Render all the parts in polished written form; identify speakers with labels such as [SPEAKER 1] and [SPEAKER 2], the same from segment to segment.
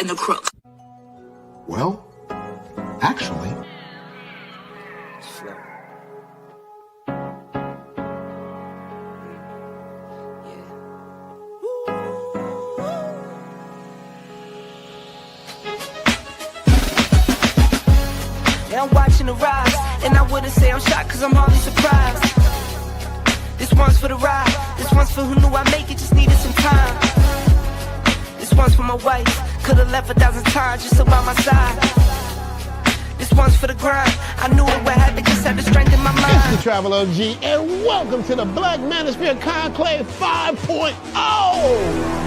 [SPEAKER 1] and the crook.
[SPEAKER 2] Well, actually...
[SPEAKER 3] Yeah, I'm watching the rise, and I wouldn't say I'm shocked cause I'm hardly surprised. This one's for the ride, this one's for who knew I'd make it, just needed some time. This one's for my wife, could've left 1,000 times just so by my side. This one's for the grind, I knew it would happen, just had the strength in my mind.
[SPEAKER 4] It's the Travel OG, and welcome to the Black Manosphere Conclave 5.0!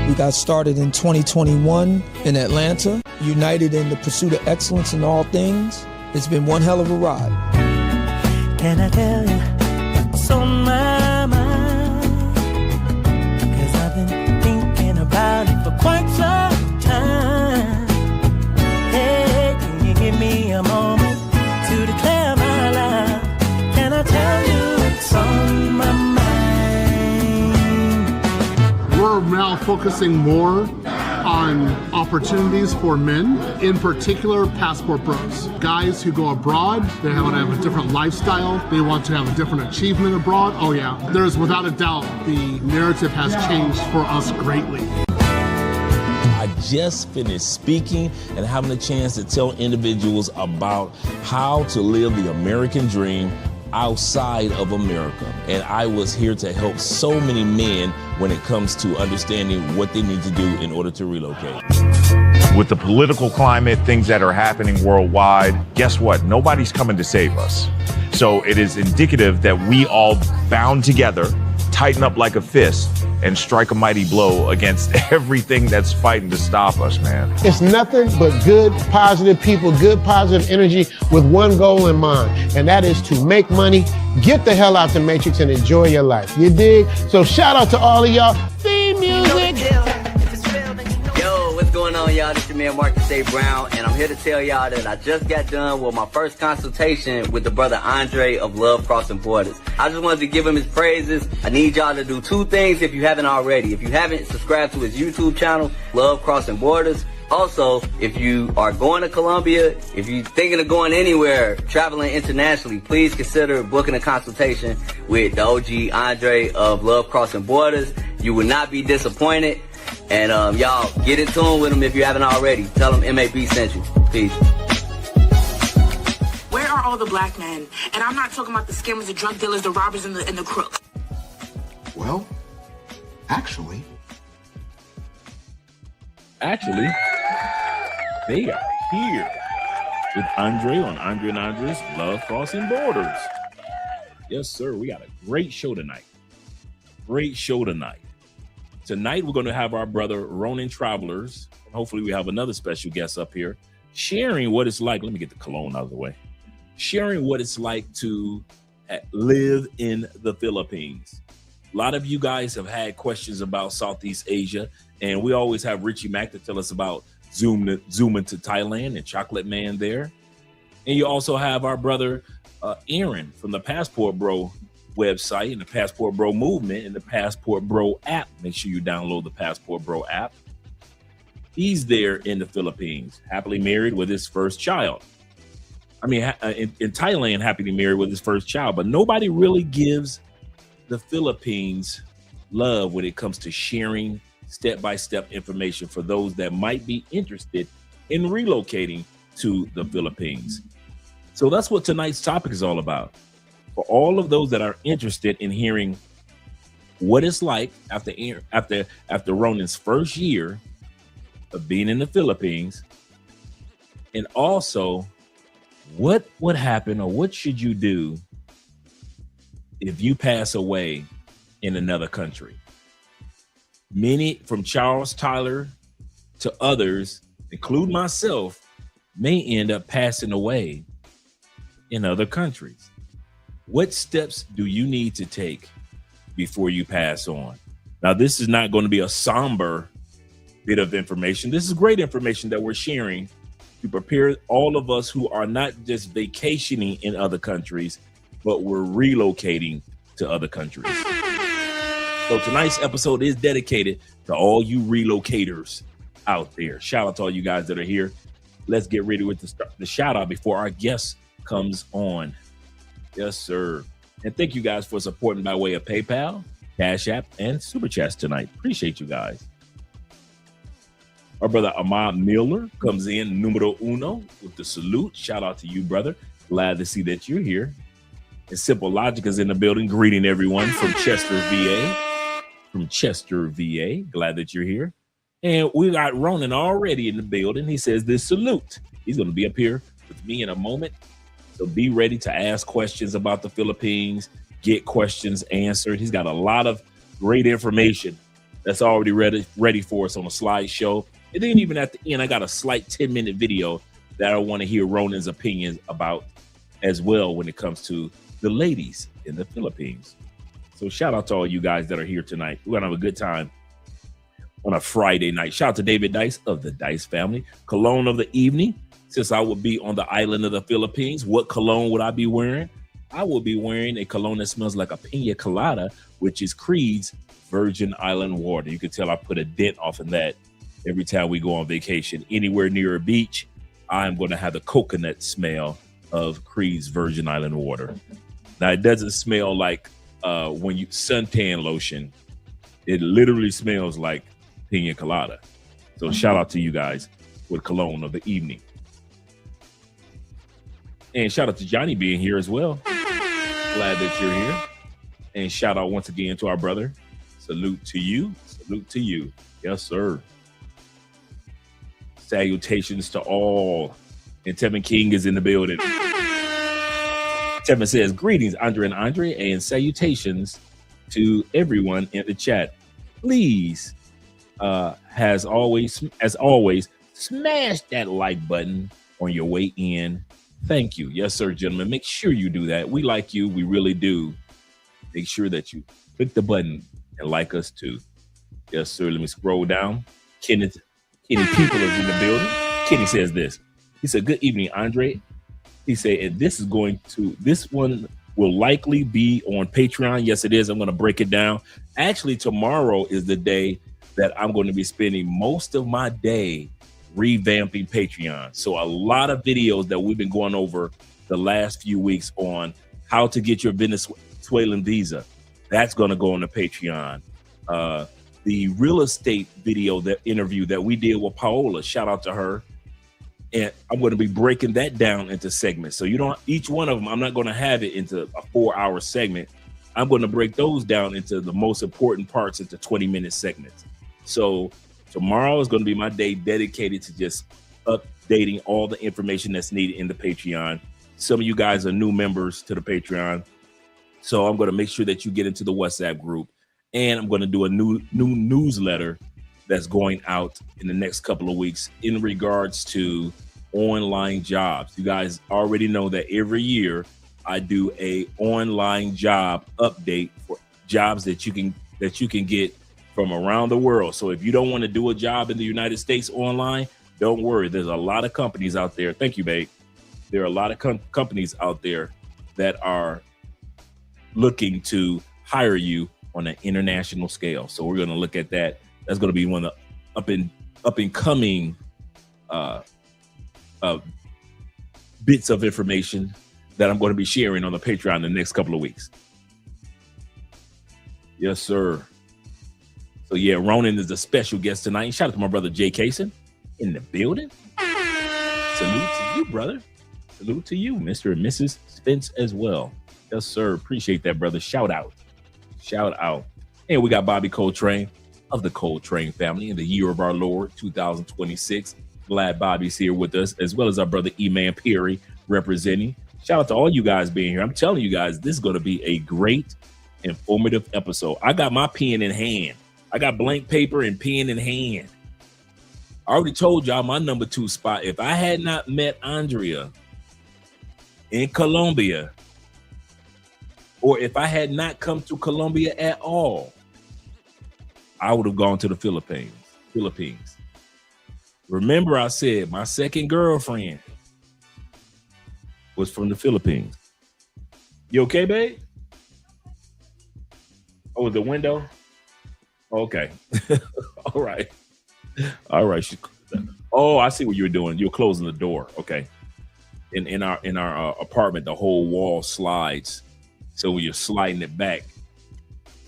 [SPEAKER 5] We got started in 2021 in Atlanta, united in the pursuit of excellence in all things. It's been one hell of a ride.
[SPEAKER 3] Can I tell you what's on my mind? Cause I've been thinking about it for quite some time. Hey, can you give me a moment to declare my love? Can I tell you what's on my mind?
[SPEAKER 6] We're now focusing more on opportunities for men, in particular passport bros. Guys who go abroad, they want to have a different lifestyle, they want to have a different achievement abroad. Oh yeah, there's without a doubt the narrative has changed for us greatly.
[SPEAKER 7] I just finished speaking and having a chance to tell individuals about how to live the American dream outside of America. And I was here to help so many men when it comes to understanding what they need to do in order to relocate.
[SPEAKER 8] With the political climate, things that are happening worldwide, guess what? Nobody's coming to save us. So it is indicative that we all bound together, tighten up like a fist, and strike a mighty blow against everything that's fighting to stop us, man.
[SPEAKER 4] It's nothing but good, positive people, good, positive energy with one goal in mind, and that is to make money, get the hell out the Matrix, and enjoy your life. You dig? So shout out to all of y'all. Theme music!
[SPEAKER 9] Yo, what's going on, y'all? This is your man Marcus A. Brown, and I'm here to tell y'all that I just got done with my first consultation with the brother Andre of Love Crossing Borders. I just wanted to give him his praises. I need y'all to do two things if you haven't already. If you haven't, subscribe to his YouTube channel, Love Crossing Borders. Also, if you are going to Colombia, if you're thinking of going anywhere, traveling internationally, please consider booking a consultation with the OG Andre of Love Crossing Borders. You will not be disappointed. And y'all, get in tune with him if you haven't already. Tell him MAB sent you. Peace.
[SPEAKER 1] Where are all the black men? And I'm not talking about the scammers, the drug dealers, the robbers, and the crooks.
[SPEAKER 2] Well, actually,
[SPEAKER 7] they are here with Andre on Andre and Andre's Love Crossing Borders. Yes, sir. We got a great show tonight. Tonight, we're going to have our brother Ronin Travelers. Hopefully, we have another special guest up here sharing what it's like. Let me get the cologne out of the way. Sharing what it's like to live in the Philippines. A lot of you guys have had questions about Southeast Asia, and we always have Richie Mack to tell us about zooming to Thailand and Chocolate Man there. And you also have our brother Aaron from the Passport Bro website and the Passport Bro movement and the Passport Bro app. Make sure you download the Passport Bro app. He's there in the Philippines, happily married with his first child. I mean, in Thailand, happily married with his first child, but nobody really gives the Philippines love when it comes to sharing step-by-step information for those that might be interested in relocating to the Philippines. So that's what tonight's topic is all about. For all of those that are interested in hearing what it's like after Ronin's first year of being in the Philippines, and also what would happen or what should you do if you pass away in another country. Many, from Charles Tyler to others, including myself, may end up passing away in other countries. What steps do you need to take before you pass on? Now, this is not going to be a somber bit of information. This is great information that we're sharing to prepare all of us who are not just vacationing in other countries, but we're relocating to other countries. So tonight's episode is dedicated to all you relocators out there. Shout out to all you guys that are here. Let's get ready with the shout out before our guest comes on. Yes, sir. And thank you guys for supporting by way of PayPal, Cash App, and Super Chats tonight. Appreciate you guys. Our brother Ahmad Miller comes in numero uno with the salute. Shout out to you, brother. Glad to see that you're here. And Simple Logic is in the building, greeting everyone from Chester, VA. From Chester, VA. Glad that you're here. And we got Ronan already in the building. He says this salute. He's going to be up here with me in a moment. So be ready to ask questions about the Philippines, get questions answered. He's got a lot of great information that's already ready for us on a slideshow. And then even at the end, I got a slight 10-minute video that I want to hear Ronan's opinions about as well when it comes to the ladies in the Philippines. So shout out to all you guys that are here tonight. We're going to have a good time on a Friday night. Shout out to David Dice of the Dice family. Cologne of the evening. Since I would be on the island of the Philippines, what cologne would I be wearing? I will be wearing a cologne that smells like a pina colada, which is Creed's Virgin Island water. You can tell I put a dent off in that every time we go on vacation. Anywhere near a beach, I'm going to have the coconut smell of Creed's Virgin Island water. Now, it doesn't smell like when you suntan lotion. It literally smells like pina colada. So shout out to you guys with cologne of the evening. And shout out to Johnny being here as well. Glad that you're here. And shout out once again to our brother. Salute to you. Salute to you. Yes, sir. Salutations to all. And Tevin King is in the building. Tevin says, greetings, Andre and Andre, and salutations to everyone in the chat. Please, as always, smash that like button on your way in. Thank you. Yes, sir, gentlemen. Make sure you do that. We like you. We really do. Make sure that you click the button and like us too. Yes, sir. Let me scroll down. Kenny People is in the building. Kenny says this. He said, good evening, Andre. He said, and this one will likely be on Patreon. Yes, it is. I'm going to break it down. Actually, tomorrow is the day that I'm going to be spending most of my day revamping Patreon. So a lot of videos that we've been going over the last few weeks on how to get your Venezuelan visa, that's going to go on the Patreon. The real estate video, that interview that we did with Paola, shout out to her. And I'm going to be breaking that down into segments. So you don't, each one of them, I'm not going to have it into a 4-hour segment. I'm going to break those down into the most important parts into 20-minute segments. So tomorrow is going to be my day dedicated to just updating all the information that's needed in the Patreon. Some of you guys are new members to the Patreon. So I'm going to make sure that you get into the WhatsApp group. And I'm going to do a new newsletter that's going out in the next couple of weeks in regards to online jobs. You guys already know that every year I do a online job update for jobs that you can get from around the world. So if you don't want to do a job in the United States online, don't worry. There's a lot of companies out there. Thank you, babe. There are a lot of companies out there that are looking to hire you on an international scale. So we're going to look at that. That's going to be one of the up and coming bits of information that I'm going to be sharing on the Patreon in the next couple of weeks. Yes, sir. So yeah, Ronan is a special guest tonight. Shout out to my brother Jay Kaysen in the building. Salute to you, brother. Salute to you, Mr. and Mrs. Spence as well. Yes, sir. Appreciate that, brother. Shout out. Shout out. And we got Bobby Coltrane of the Coltrane family in the year of our Lord, 2026. Glad Bobby's here with us, as well as our brother E-Man Perry representing. Shout out to all you guys being here. I'm telling you guys, this is going to be a great, informative episode. I got my pen in hand. I got blank paper and pen in hand. I already told y'all my number 2 spot. If I had not met Andrea in Colombia, or if I had not come to Colombia at all, I would have gone to the Philippines. Remember, I said my second girlfriend was from the Philippines. You okay, babe? Oh, the window? Okay. All right. All right. Oh, I see what you were doing. You were closing the door. Okay. In our apartment, the whole wall slides. So when you're sliding it back,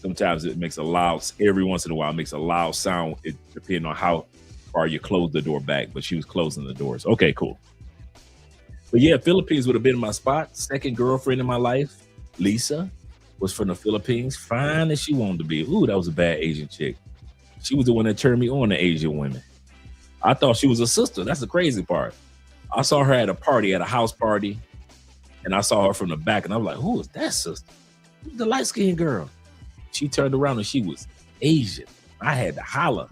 [SPEAKER 7] sometimes it makes a loud, every once in a while, it makes a loud sound. It depending on how far you close the door back, but she was closing the doors. Okay, cool. But yeah, Philippines would have been my spot. Second girlfriend in my life, Lisa, was from the Philippines. Fine as she wanted to be. Ooh, that was a bad Asian chick. She was the one that turned me on to Asian women. I thought she was a sister. That's the crazy part. I saw her at a party, at a house party, and I saw her from the back, and I was like, who is that sister? Who's the light-skinned girl? She turned around, and she was Asian. I had to holler.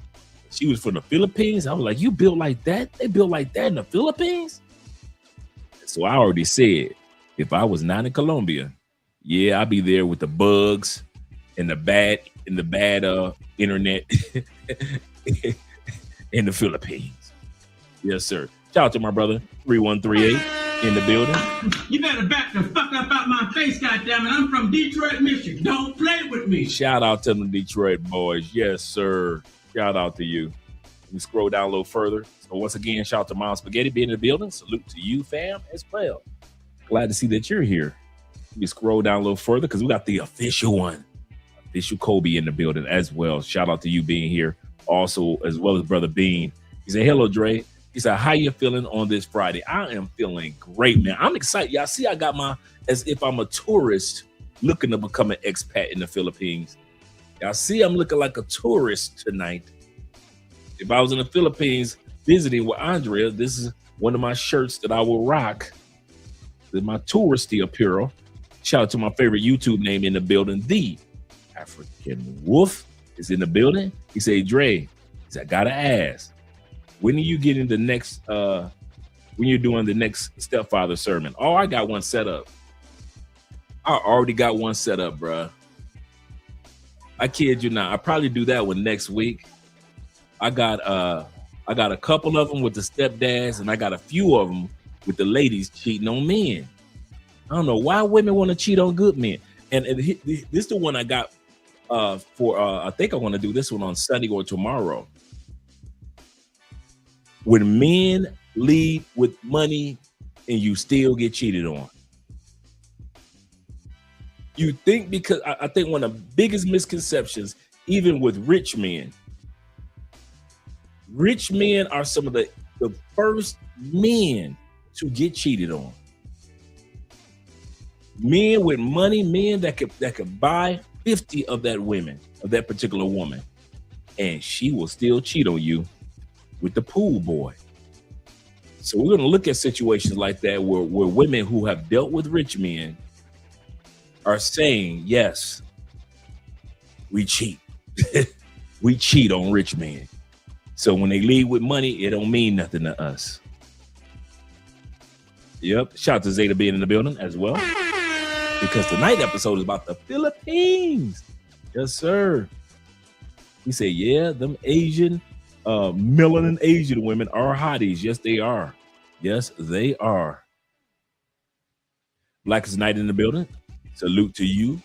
[SPEAKER 7] She was from the Philippines. I was like, you built like that? They built like that in the Philippines? So I already said, if I was not in Colombia, yeah, I'd be there with the bugs and the bad internet in the Philippines. Yes, sir. Shout out to my brother, 3138 in the building.
[SPEAKER 10] You better back the fuck up out my face, goddammit. I'm from Detroit, Michigan. Don't play with me.
[SPEAKER 7] Shout out to the Detroit boys. Yes, sir. Shout out to you. Let me scroll down a little further. So once again, shout out to Mom Spaghetti being in the building. Salute to you, fam, as well. Glad to see that you're here. Let me scroll down a little further because we got the official one. Official Kobe in the building as well. Shout out to you being here. Also, as well as Brother Bean. He said, hello, Dre. He said, how you feeling on this Friday? I am feeling great, man. I'm excited. Y'all see, I got as if I'm a tourist looking to become an expat in the Philippines. Y'all see, I'm looking like a tourist tonight. If I was in the Philippines visiting with Andrea, this is one of my shirts that I will rock. With my touristy apparel. Shout out to my favorite YouTube name in the building, The African Wolf is in the building. He said, Dre, he said, I gotta ask, when are you getting the next, when you're doing the next stepfather sermon? Oh, I got one set up. I already got one set up, bruh. I kid you not. I probably do that one next week. I got a couple of them with the stepdads, and I got a few of them with the ladies cheating on men. I don't know why women want to cheat on good men. And this is the one I got I think I want to do this one on Sunday or tomorrow. When men lead with money and you still get cheated on. You think, because I think one of the biggest misconceptions, even with rich men are some of the first men to get cheated on. Men with money, men that could buy 50 of that particular woman, and she will still cheat on you with the pool boy. So we're going to look at situations like that where women who have dealt with rich men are saying, yes, we cheat. We cheat on rich men. So when they leave with money, it don't mean nothing to us. Yep. Shout out to Zeta being in the building as well. Because tonight's episode is about the Philippines. Yes, sir. We say, yeah, them Asian, melanin Asian women are hotties. Yes, they are. Yes, they are. Black is Night in the building. Salute to you.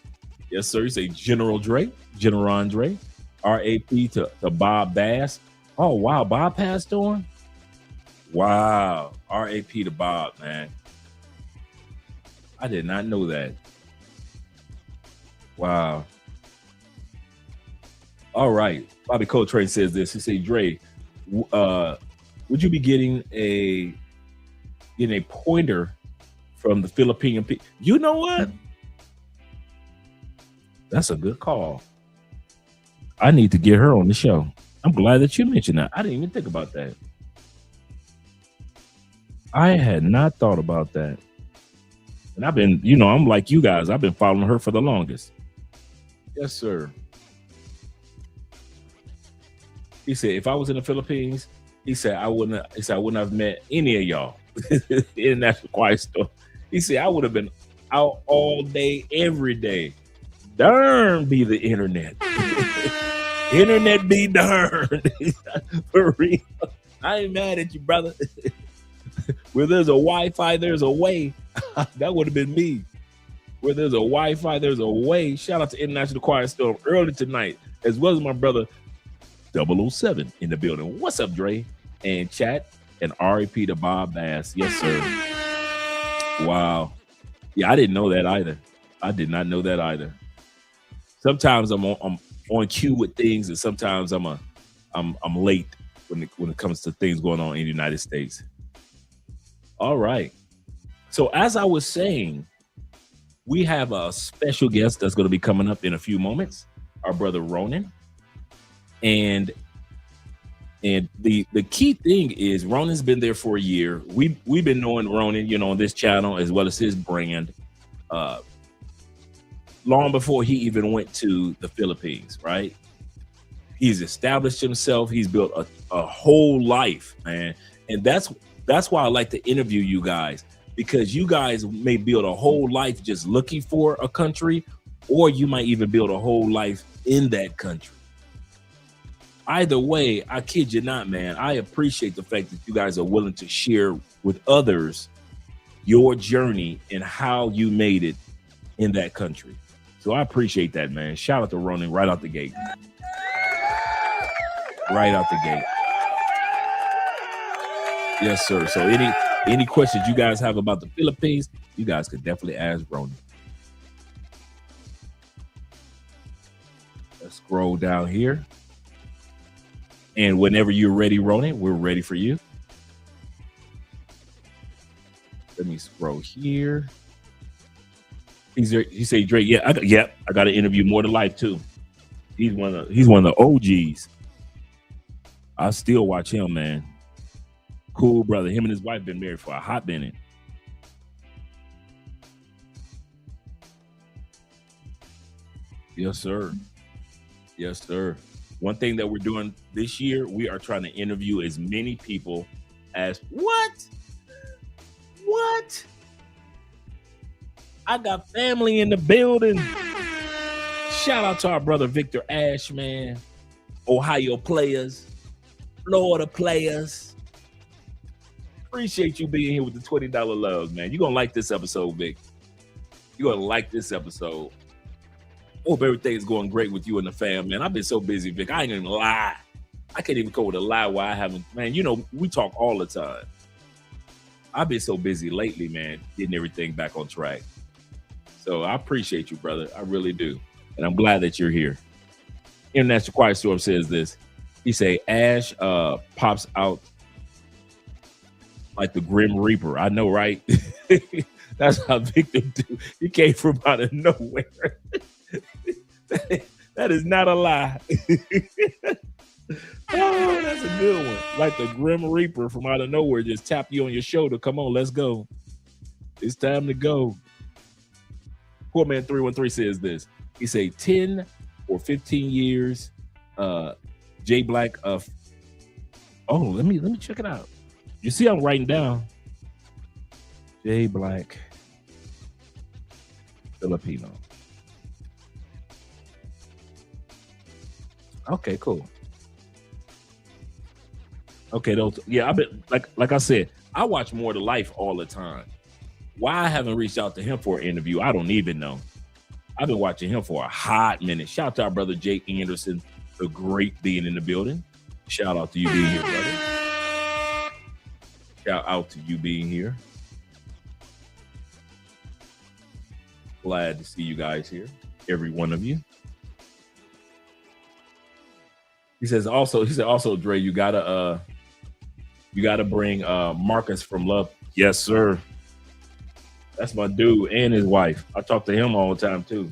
[SPEAKER 7] Yes, sir. You say General Andre. RAP to Bob Bass. Oh, wow. Bob passed on? Wow. RAP to Bob, man. I did not know that. Wow. All right. Bobby Coltrane says this. He said, Dre, would you be getting a pointer from the Philippine people? You know what? That's a good call. I need to get her on the show. I'm glad that you mentioned that. I didn't even think about that. I had not thought about that. And I've been, I'm like you guys. I've been following her for the longest. Yes, sir. He said, if I was in the Philippines, I wouldn't have met any of y'all. International Quiet Store. He said, I would have been out all day, every day. Darn be the internet. Internet be darned. For real. I ain't mad at you, brother. Where there's a Wi-Fi, there's a way. That would have been me. Where there's a Wi-Fi, there's a way. Shout out to International Quiet Storm early tonight, as well as my brother 007 in the building. What's up, Dre? And chat and REP to Bob Bass. Yes, sir. Wow. Yeah, I didn't know that either. I did not know that either. Sometimes I'm on cue with things, and sometimes I'm late when it comes to things going on in the United States. All right. So as I was saying, we have a special guest that's going to be coming up in a few moments, our brother Ronan. And the key thing is Ronan's been there for a year. We've been knowing Ronan, you know, on this channel as well as his brand, long before he even went to the Philippines, right? He's established himself. He's built a whole life, man. And that's why I like to interview you guys, because you guys may build a whole life just looking for a country, or you might even build a whole life in that country. Either way, I kid you not, man, I appreciate the fact that you guys are willing to share with others your journey and how you made it in that country. So I appreciate that, man. Shout out to Ronan right out the gate. Right out the gate. Yes, sir. So any questions you guys have about the Philippines, you guys could definitely ask Ronan. Let's scroll down here. And whenever you're ready, Ronan, we're ready for you. Let me scroll here. He said, Drake, I got to interview More to Life too. He's one of the OGs. I still watch him, man. Cool brother. Him and his wife been married for a hot minute. Yes, sir. Yes, sir. One thing that we're doing this year, we are trying to interview as many people as what? I got family in the building. Shout out to our brother Victor Ash, man. Ohio players, Florida players. Appreciate you being here with the $20 loves, man. You're going to like this episode, Vic. You're going to like this episode. Hope everything's going great with you and the fam, man. I've been so busy, Vic. I ain't even lie. I can't even come with a lie why I haven't. Man, you know, we talk all the time. I've been so busy lately, man, getting everything back on track. So I appreciate you, brother. I really do. And I'm glad that you're here. International Quiet Storm says this. He say, Ash pops out like the Grim Reaper. I know, right? That's how Victor do. He came from out of nowhere. That is not a lie. Oh, that's a good one. Like the Grim Reaper from out of nowhere, just tap you on your shoulder. Come on, let's go. It's time to go. Poor Man 313 says this. He say 10 or 15 years. J Black of. Oh, let me check it out. You see, I'm writing down J Black Filipino. Okay, cool. Okay, those. Yeah, I've been like I said, I watch More to Life all the time. Why I haven't reached out to him for an interview, I don't even know. I've been watching him for a hot minute. Shout out to our brother Jake Anderson, the great being in the building. Shout out to you being here, brother. Shout out to you being here. Glad to see you guys here, every one of you. He said also, Dre, you gotta bring Marcus from Love. Yes, sir. That's my dude and his wife. I talk to him all the time too.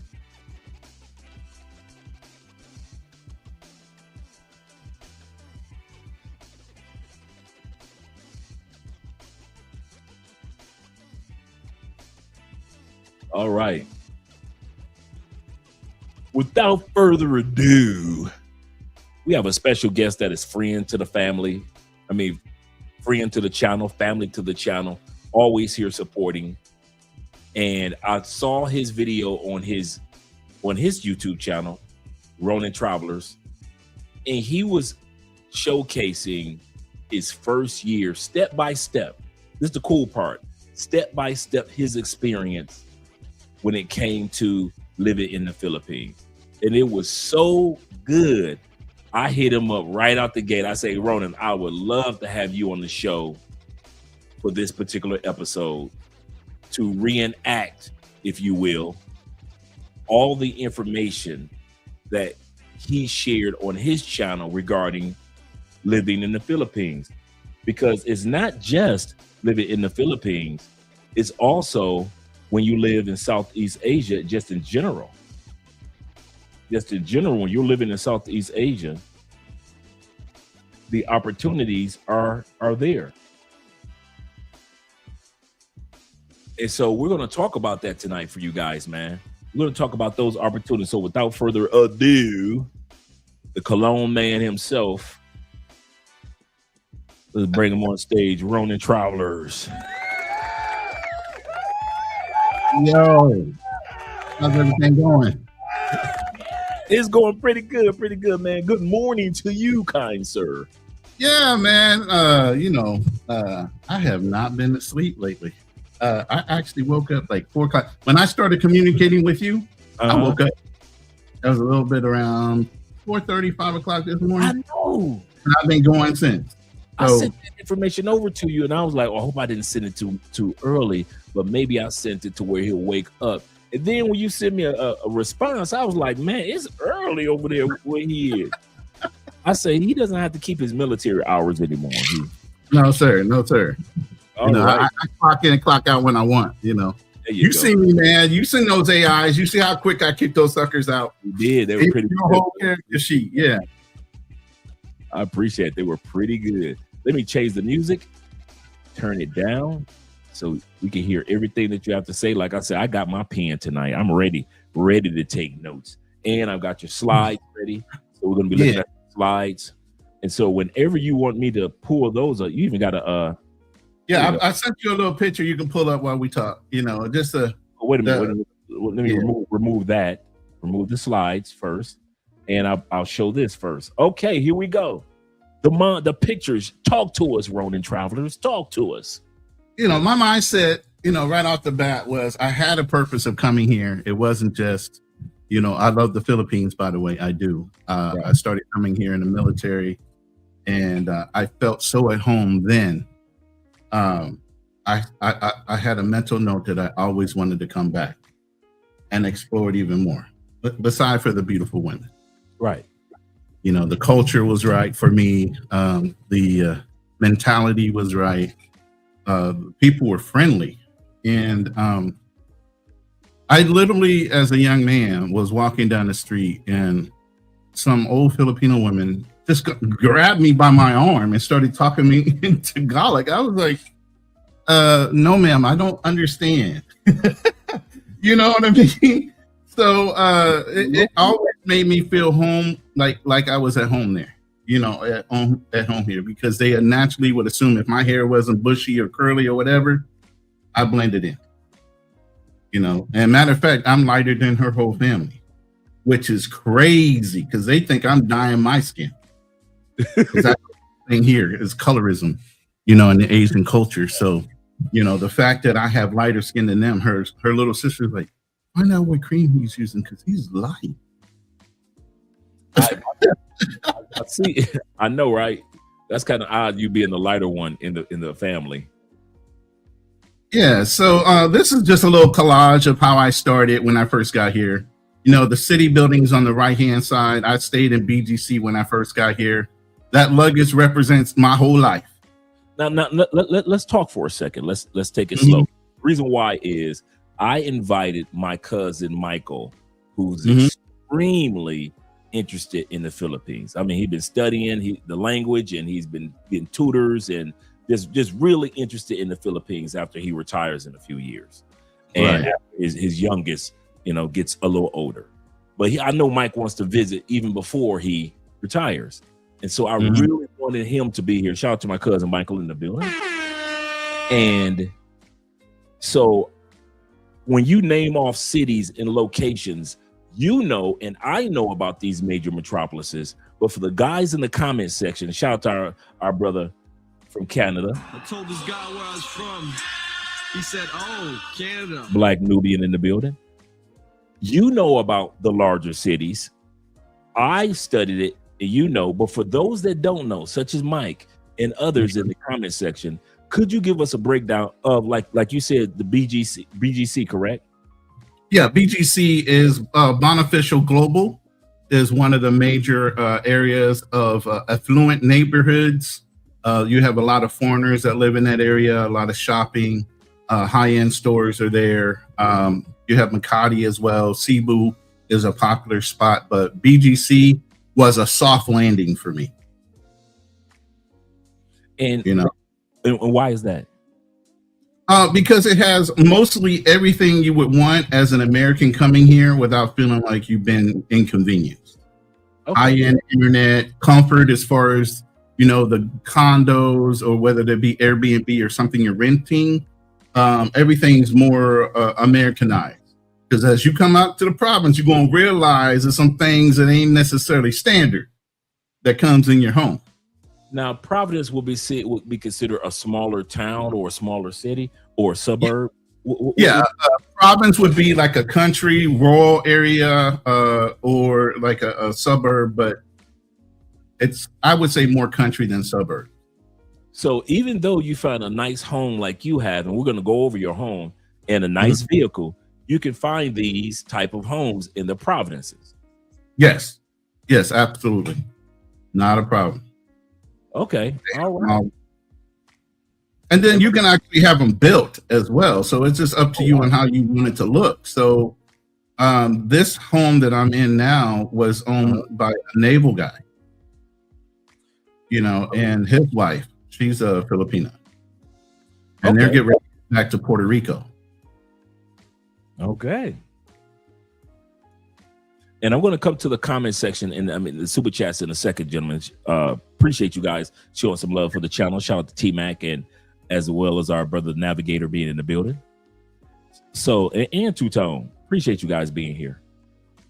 [SPEAKER 7] All right. Without further ado, we have a special guest that is friend to the family. I mean, friend to the channel, family to the channel, always here supporting. And I saw his video on his YouTube channel, Ronan Travelers, and he was showcasing his first year, step by step. This is the cool part. Step by step, his experience when it came to living in the Philippines. And it was so good. I hit him up right out the gate. I say, Ronan, I would love to have you on the show for this particular episode to reenact, if you will, all the information that he shared on his channel regarding living in the Philippines. Because it's not just living in the Philippines, it's also when you live in Southeast Asia, just in general. When you're living in Southeast Asia, the opportunities are there. And so we're going to talk about that tonight for you guys, man. We're going to talk about those opportunities. So without further ado, the Cologne man himself, let's bring him on stage, Ronan Travelers.
[SPEAKER 11] Yo, how's everything going?
[SPEAKER 7] It's going pretty good, man. Good morning to you, kind sir.
[SPEAKER 11] Yeah, man. I have not been asleep lately. I actually woke up like 4 o'clock. When I started communicating with you, I woke up. That was a little bit around 4:30, 5 o'clock this morning.
[SPEAKER 7] I know.
[SPEAKER 11] And I've been going since.
[SPEAKER 7] I sent that information over to you, and I was like, well, I hope I didn't send it too early, but maybe I sent it to where he'll wake up. And then when you sent me a response, I was like, man, it's early over there where he is. I say he doesn't have to keep his military hours anymore.
[SPEAKER 11] No, sir. I clock in and clock out when I want, You see me, man. You seen those AIs. You see how quick I kick those suckers out.
[SPEAKER 7] You did. They were pretty good.
[SPEAKER 11] Whole character sheet. Yeah.
[SPEAKER 7] I appreciate it. They were pretty good. Let me change the music, turn it down so we can hear everything that you have to say. Like I said, I got my pen tonight. I'm ready to take notes. And I've got your slides ready. So we're going to be looking at the slides. And so whenever you want me to pull those up, you even got to
[SPEAKER 11] I sent you a little picture you can pull up while we talk. Just
[SPEAKER 7] wait a minute. Let me remove that. Remove the slides first, and I'll show this first. Okay, here we go. The pictures. Talk to us, Ronan Travelers. Talk to us.
[SPEAKER 11] My mindset, right off the bat was I had a purpose of coming here. It wasn't just, I love the Philippines, by the way. I do. Right. I started coming here in the military, and I felt so at home then. I had a mental note that I always wanted to come back and explore it even more, beside for the beautiful women.
[SPEAKER 7] Right.
[SPEAKER 11] The culture was right for me. The mentality was right. People were friendly. And I literally, as a young man, was walking down the street and some old Filipino women just grabbed me by my arm and started talking me in Tagalog. I was like, no, ma'am, I don't understand. You know what I mean? So it always made me feel home, like I was at home there, at home here, because they naturally would assume if my hair wasn't bushy or curly or whatever, I blended in. And matter of fact, I'm lighter than her whole family, which is crazy because they think I'm dyeing my skin. That's the thing here is colorism, in the Asian culture. So, the fact that I have lighter skin than them, her little sister's like, find out what cream he's using because he's light.
[SPEAKER 7] I see. I know, right? That's kind of odd. You being the lighter one in the family.
[SPEAKER 11] Yeah. So this is just a little collage of how I started when I first got here. The city buildings on the right hand side. I stayed in BGC when I first got here. That luggage represents my whole life.
[SPEAKER 7] Now let's talk for a second. Let's take it slow. Reason why is I invited my cousin Michael, who's extremely interested in the Philippines. I mean, he's been studying the language, and he's been getting tutors, and just really interested in the Philippines after he retires in a few years. And his youngest, gets a little older. But I know Mike wants to visit even before he retires. And so I really wanted him to be here. Shout out to my cousin Michael in the building. And so when you name off cities and locations, and I know about these major metropolises, but for the guys in the comment section, shout out to our brother from Canada.
[SPEAKER 12] I told this guy where I was from. He said, "Oh, Canada."
[SPEAKER 7] Black Nubian in the building. You know about the larger cities. I studied it, and you know, but for those that don't know, such as Mike and others in the comment section, could you give us a breakdown of like you said, the BGC, correct?
[SPEAKER 11] Yeah, BGC is Bonifacial Global is one of the major areas of affluent neighborhoods. You have a lot of foreigners that live in that area, a lot of shopping, high-end stores are there. You have Makati as well. Cebu is a popular spot, but BGC was a soft landing for me.
[SPEAKER 7] And
[SPEAKER 11] you know,
[SPEAKER 7] and why is that?
[SPEAKER 11] Because it has mostly everything you would want as an American coming here without feeling like you've been inconvenienced. Okay. High-end internet, comfort as far as, you know, the condos or whether they be Airbnb or something you're renting. Everything's more Americanized. Because as you come out to the province, you're going to realize there's some things that ain't necessarily standard that comes in your home.
[SPEAKER 7] Now, Providence would be considered a smaller town or a smaller city or a suburb.
[SPEAKER 11] Yeah, province would be like a country, rural area, or like a suburb, but it's, I would say, more country than suburb.
[SPEAKER 7] So even though you find a nice home like you have, and we're going to go over your home and a nice vehicle, you can find these type of homes in the provinces.
[SPEAKER 11] Yes, absolutely, not a problem.
[SPEAKER 7] Okay, all right.
[SPEAKER 11] And then you can actually have them built as well. So it's just up to you on how you want it to look. So this home that I'm in now was owned by a naval guy, you know, and his wife, she's a Filipina. And they're getting ready to get back to Puerto Rico.
[SPEAKER 7] Okay. And I'm going to come to the comment section and the super chats in a second, gentlemen. Appreciate you guys showing some love for the channel. Shout out to T-Mac and as well as our brother Navigator being in the building. So, and Two-Tone, appreciate you guys being here.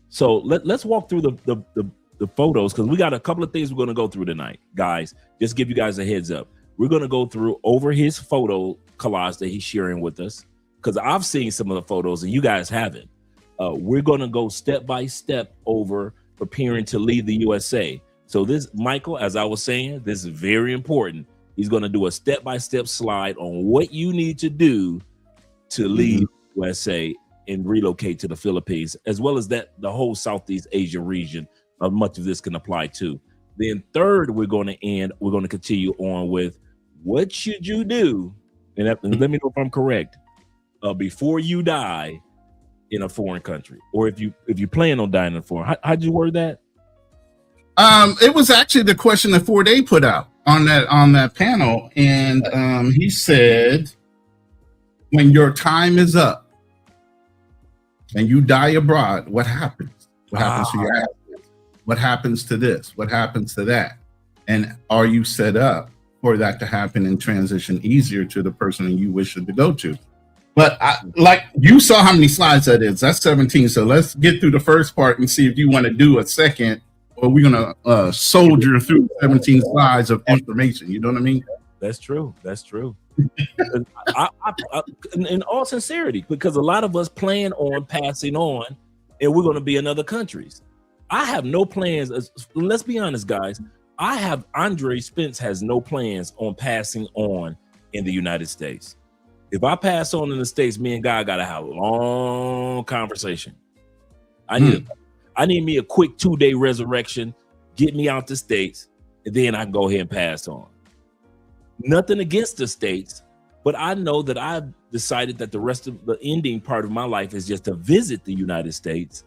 [SPEAKER 7] So let's walk through the photos because we got a couple of things we're going to go through tonight, guys. Just give you guys a heads up. We're going to go through over his photo collage that he's sharing with us because I've seen some of the photos and you guys haven't. We're going to go step by step over preparing to leave the USA. So this, Michael, as I was saying, this is very important. He's going to do a step-by-step slide on what you need to do to leave USA and relocate to the Philippines, as well as that the whole Southeast Asia region. Much of this can apply to. Then third, we're going to continue on with what should you do, and let me know if I'm correct, before you die in a foreign country, or if you plan on dying in a foreign. How'd you word that?
[SPEAKER 11] It was actually the question that Ford A put out on that panel, and he said, when your time is up and you die abroad, what happens? What happens to your assets? What happens to this? What happens to that? And are you set up for that to happen and transition easier to the person you wish it to go to? But like you saw how many slides that is. That's 17. So let's get through the first part and see if you want to do a second, or we're going to soldier through 17 slides of information. You know what I mean?
[SPEAKER 7] That's true. That's true. In all sincerity, because a lot of us plan on passing on and we're going to be in other countries. I have no plans. Let's be honest, guys. Andre Spence has no plans on passing on in the United States. If I pass on in the States, me and God got to have a long conversation. I need me a quick 2-day resurrection, get me out the States, and then I can go ahead and pass on. Nothing against the States, but I know that I've decided that the rest of the ending part of my life is just to visit the United States,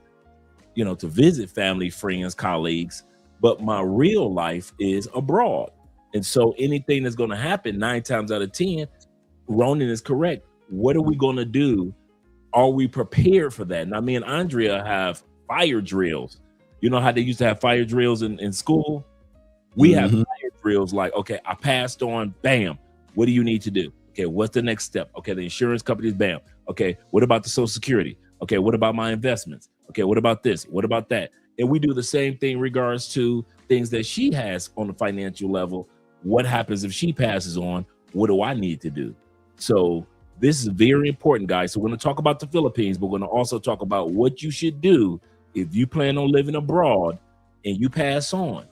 [SPEAKER 7] you know, to visit family, friends, colleagues, but my real life is abroad. And so anything that's going to happen 9 times out of 10, Ronan is correct. What are we going to do? Are we prepared for that? Now, me and Andrea have fire drills. You know how they used to have fire drills in school? We have fire drills like, okay, I passed on, bam. What do you need to do? Okay, what's the next step? Okay, the insurance companies, bam. Okay, what about the Social Security? Okay, what about my investments? Okay, what about this? What about that? And we do the same thing in regards to things that she has on the financial level What happens if she passes on? What do I need to do? So this is very important, guys. So we're going to talk about the Philippines, but we're going to also talk about what you should do if you plan on living abroad and you pass on.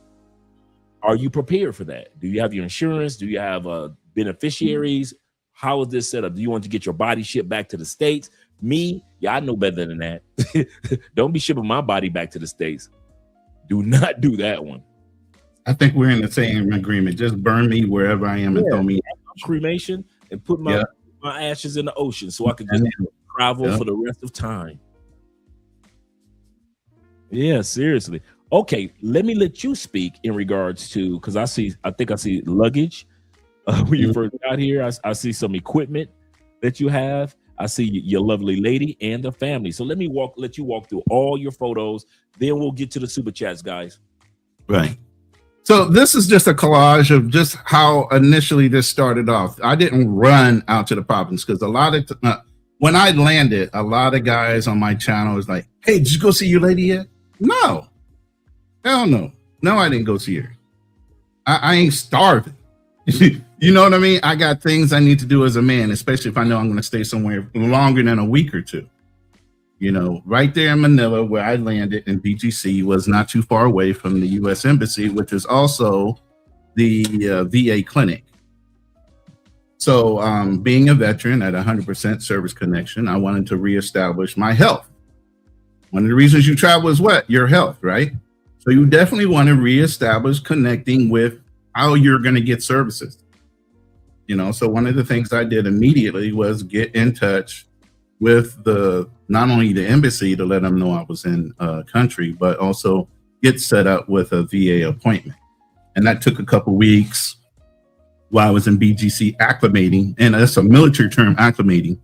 [SPEAKER 7] Are you prepared for that? Do you have your insurance? Do you have beneficiaries? How is this set up? Do you want to get your body shipped back to the States? Me, I know better than that. Don't be shipping my body back to the States. Do not do that one.
[SPEAKER 11] I think we're in the same agreement. Just burn me wherever I am and throw me.
[SPEAKER 7] Cremation and put my ashes in the ocean so I can just travel for the rest of time. Yeah, seriously. Okay, let me let you speak in regards to, because I think I see luggage when you first got here. I see some equipment that you have. I see your lovely lady and the family. So let you walk through all your photos. Then we'll get to the super chats, guys.
[SPEAKER 11] Right. So this is just a collage of just how initially this started off. I didn't run out to the province because a lot of when I landed, a lot of guys on my channel was like, "Hey, did you go see your lady yet?" No. Hell no. No, I didn't go see her. I ain't starving. You know what I mean? I got things I need to do as a man, especially if I know I'm going to stay somewhere longer than a week or two. You know, right there in Manila, where I landed in BGC, was not too far away from the U.S. Embassy, which is also the VA clinic. So being a veteran at 100% service connection, I wanted to reestablish my health. One of the reasons you travel is what? Your health, right? So you definitely want to reestablish connecting with how you're going to get services. You know, so one of the things I did immediately was get in touch with not only the embassy to let them know I was in country, but also get set up with a VA appointment. And that took a couple weeks while I was in BGC acclimating. And that's a military term, acclimating.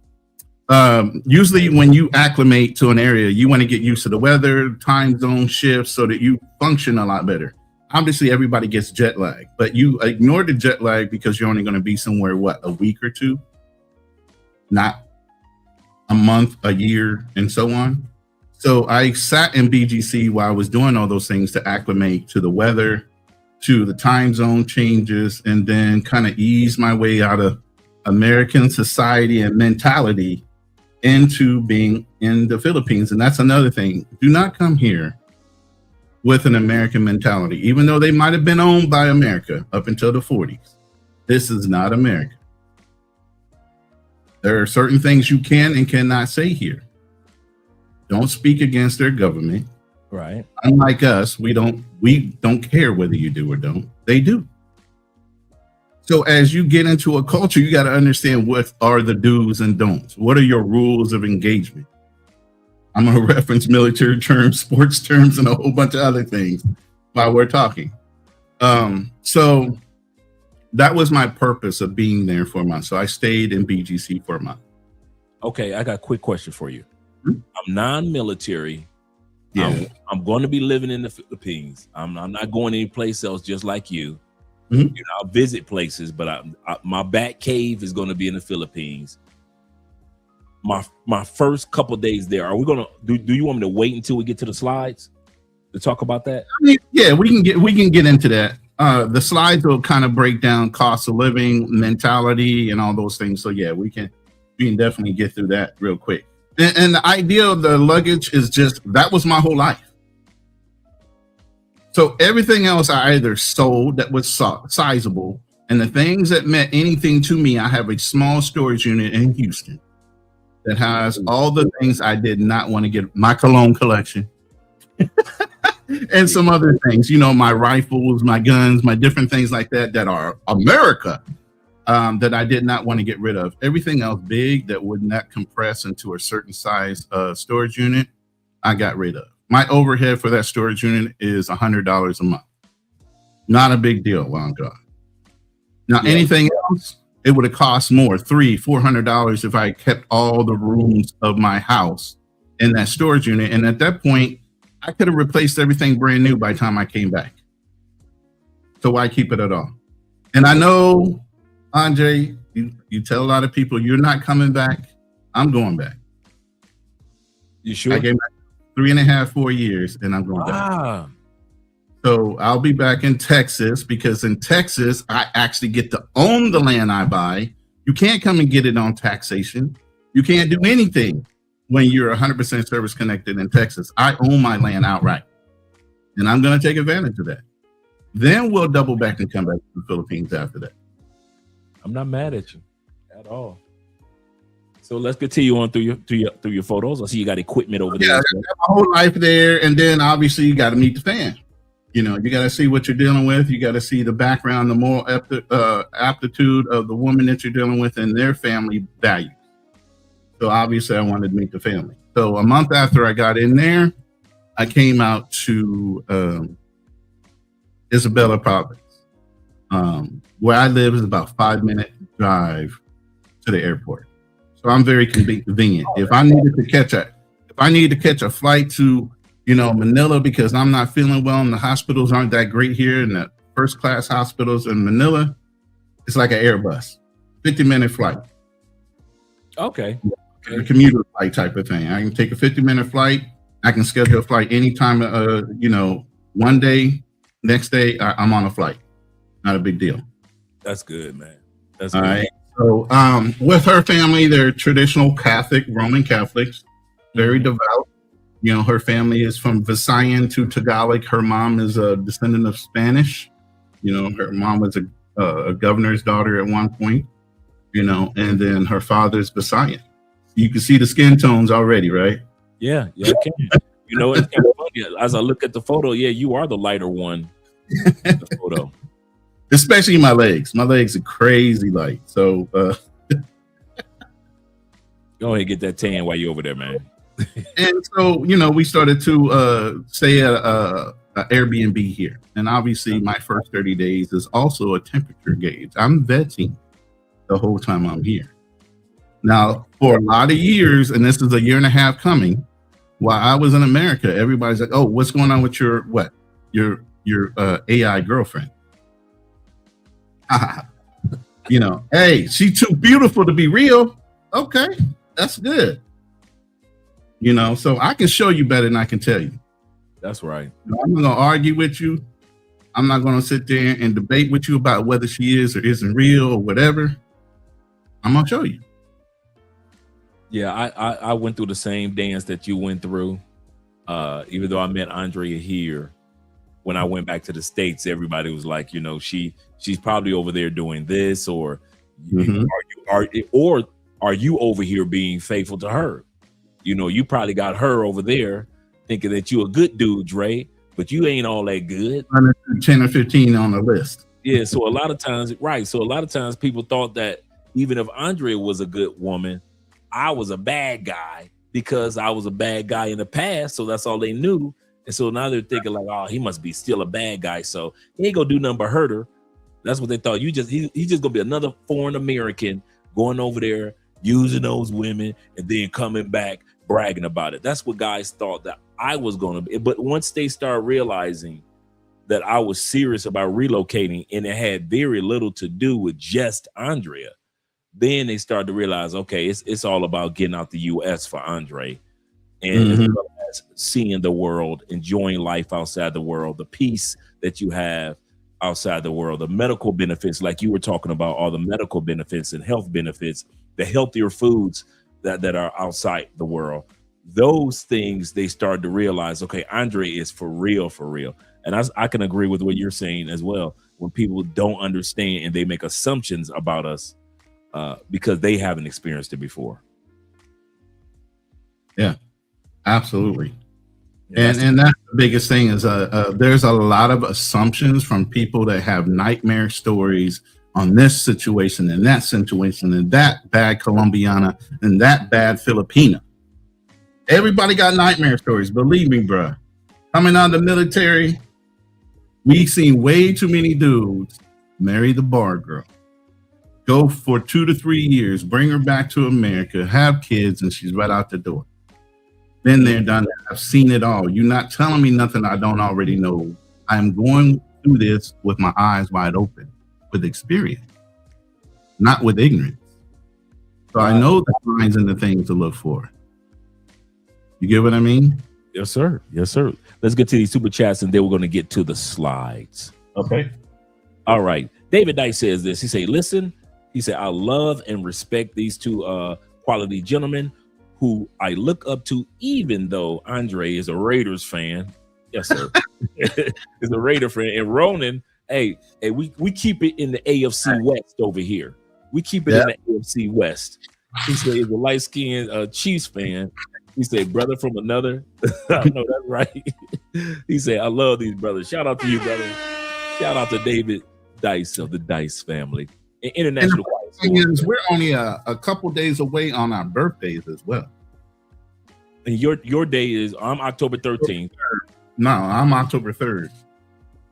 [SPEAKER 11] Usually when you acclimate to an area, you want to get used to the weather, time zone shifts so that you function a lot better. Obviously, everybody gets jet lag, but you ignore the jet lag because you're only going to be somewhere, a week or two, not a month, a year, and so on. So I sat in BGC while I was doing all those things to acclimate to the weather, to the time zone changes, and then kind of ease my way out of American society and mentality into being in the Philippines. And that's another thing. Do not come here with an American mentality, even though they might have been owned by America up until the 40s. This is not America. There are certain things you can and cannot say here. Don't speak against their government.
[SPEAKER 7] Right.
[SPEAKER 11] Unlike us, we don't care whether you do or don't. They do. So as you get into a culture, you got to understand what are the do's and don'ts. What are your rules of engagement? I'm going to reference military terms, sports terms, and a whole bunch of other things while we're talking. So that was my purpose of being there for a month. So I stayed in BGC for a month.
[SPEAKER 7] Okay, I got a quick question for you.
[SPEAKER 11] Hmm?
[SPEAKER 7] I'm non-military.
[SPEAKER 11] Yeah.
[SPEAKER 7] I'm going to be living in the Philippines. I'm not going any place else, just like you.
[SPEAKER 11] Mm-hmm.
[SPEAKER 7] You know, I'll visit places, but my bat cave is going to be in the Philippines. My first couple days there, are we going to do you want me to wait until we get to the slides to talk about that?
[SPEAKER 11] I mean, yeah, we can get into that. The slides will kind of break down cost of living, mentality, and all those things. So yeah, we can definitely get through that real quick. And the idea of the luggage is just, that was my whole life. So everything else I either sold that was sizable, and the things that meant anything to me, I have a small storage unit in Houston that has all the things I did not want to get, my cologne collection and some other things, you know, my rifles, my guns, my different things like that are America, that I did not want to get rid of. Everything else big that would not compress into a certain size storage unit, I got rid of. My overhead for that storage unit is $100 a month. Not a big deal while I'm gone. Now, anything else, it would have cost more, $300-$400 if I kept all the rooms of my house in that storage unit. And at that point, I could have replaced everything brand new by the time I came back. So why keep it at all? And I know, Andre, you tell a lot of people you're not coming back. I'm going back.
[SPEAKER 7] You sure?
[SPEAKER 11] I gave back 3.5, 4 years, and I'm going back. So I'll be back in Texas because in Texas, I actually get to own the land I buy. You can't come and get it on taxation. You can't do anything when you're 100% service connected in Texas. I own my land outright, and I'm going to take advantage of that. Then we'll double back and come back to the Philippines after that.
[SPEAKER 7] I'm not mad at you at all. So let's continue on through your photos. I see you got equipment over there.
[SPEAKER 11] Yeah, I got my whole life there, and then obviously you got to meet the fan. You know, you got to see what you're dealing with. You got to see the background, the moral aptitude of the woman that you're dealing with and their family values. So obviously I wanted to meet the family. So a month after I got in there, I came out to Isabella Province. Where I live is about 5-minute drive to the airport. So I'm very convenient. If I needed to catch a flight to, Manila because I'm not feeling well and the hospitals aren't that great here and the first class hospitals in Manila, it's like an Airbus, 50-minute flight.
[SPEAKER 7] Okay.
[SPEAKER 11] A commuter flight type of thing. I can take a 50-minute flight. I can schedule a flight anytime, one day, next day, I'm on a flight. Not a big deal.
[SPEAKER 7] That's good, man. That's
[SPEAKER 11] all
[SPEAKER 7] good.
[SPEAKER 11] right. So with her family, they're traditional Catholic, Roman Catholics, very devout. Her family is from Visayan to Tagalog. Her mom is a descendant of Spanish. Her mom was a governor's daughter at one point, and then her father's Visayan. You can see the skin tones already, right?
[SPEAKER 7] Yeah, I can. It's kind of funny. As I look at the photo, yeah, you are the lighter one in the photo.
[SPEAKER 11] Especially my legs. My legs are crazy light. So
[SPEAKER 7] go ahead and get that tan while you're over there, man.
[SPEAKER 11] And so, we started to stay at a Airbnb here. And obviously my first 30 days is also a temperature gauge. I'm vetting the whole time I'm here. Now, for a lot of years, and this is a year and a half coming, while I was in America, everybody's like, oh, what's going on with your AI girlfriend? Hey, she's too beautiful to be real. Okay, that's good. So I can show you better than I can tell you.
[SPEAKER 7] That's right.
[SPEAKER 11] I'm not going to argue with you. I'm not going to sit there and debate with you about whether she is or isn't real or whatever. I'm going to show you.
[SPEAKER 7] Yeah, I went through the same dance that you went through. Even though I met Andrea here, when I went back to the States, everybody was like, she's probably over there doing this, or are you over here being faithful to her? You probably got her over there thinking that you a good dude, Dre, but you ain't all that good.
[SPEAKER 11] 10 or 15 on the list.
[SPEAKER 7] Yeah, so a lot of times, right. So a lot of times people thought that even if Andrea was a good woman, I was a bad guy because I was a bad guy in the past. So that's all they knew. And so now they're thinking like, oh, he must be still a bad guy. So he ain't gonna do nothing but hurt her. That's what they thought. He's just gonna be another foreign American going over there, using those women, and then coming back bragging about it. That's what guys thought that I was gonna be. But once they start realizing that I was serious about relocating and it had very little to do with just Andrea, then they started to realize, okay, it's all about getting out the US for Andre and as well as seeing the world, enjoying life outside the world, the peace that you have outside the world, the medical benefits, like you were talking about, all the medical benefits and health benefits, the healthier foods that are outside the world. Those things they started to realize, okay, Andre is for real. And I can agree with what you're saying as well. When people don't understand and they make assumptions about us because they haven't experienced it before.
[SPEAKER 11] Yeah, absolutely. Yeah, and that's the biggest thing is there's a lot of assumptions from people that have nightmare stories on this situation and that situation and that bad Colombiana and that bad Filipina. Everybody got nightmare stories. Believe me, bro. Coming out of the military, we seen way too many dudes marry the bar girl, go for 2 to 3 years, bring her back to America, have kids, and she's right out the door. Been there, done that. I've seen it all. You're not telling me nothing I don't already know. I'm going through this with my eyes wide open, with experience, not with ignorance. So I know the signs and the things to look for. You get what I mean?
[SPEAKER 7] Yes, sir. Yes, sir. Let's get to these super chats, and then we're going to get to the slides.
[SPEAKER 11] Okay.
[SPEAKER 7] All right. David Dice says this. He said, listen, he said, I love and respect these two quality gentlemen who I look up to, even though Andre is a Raiders fan. Yes, sir. Is a Raider fan. And Ronan, hey, we keep it in the AFC West over here. We keep it in the AFC West. He said he's a light-skinned Chiefs fan. He said, brother from another. I know that's right. He said, I love these brothers. Shout out to you, brother. Shout out to David Dice of the Dice family. And International Quiet
[SPEAKER 11] Thing
[SPEAKER 7] Storm.
[SPEAKER 11] is, we're only a couple days away on our birthdays as well.
[SPEAKER 7] And your day is, I'm October 13th.
[SPEAKER 11] No, I'm October 3rd.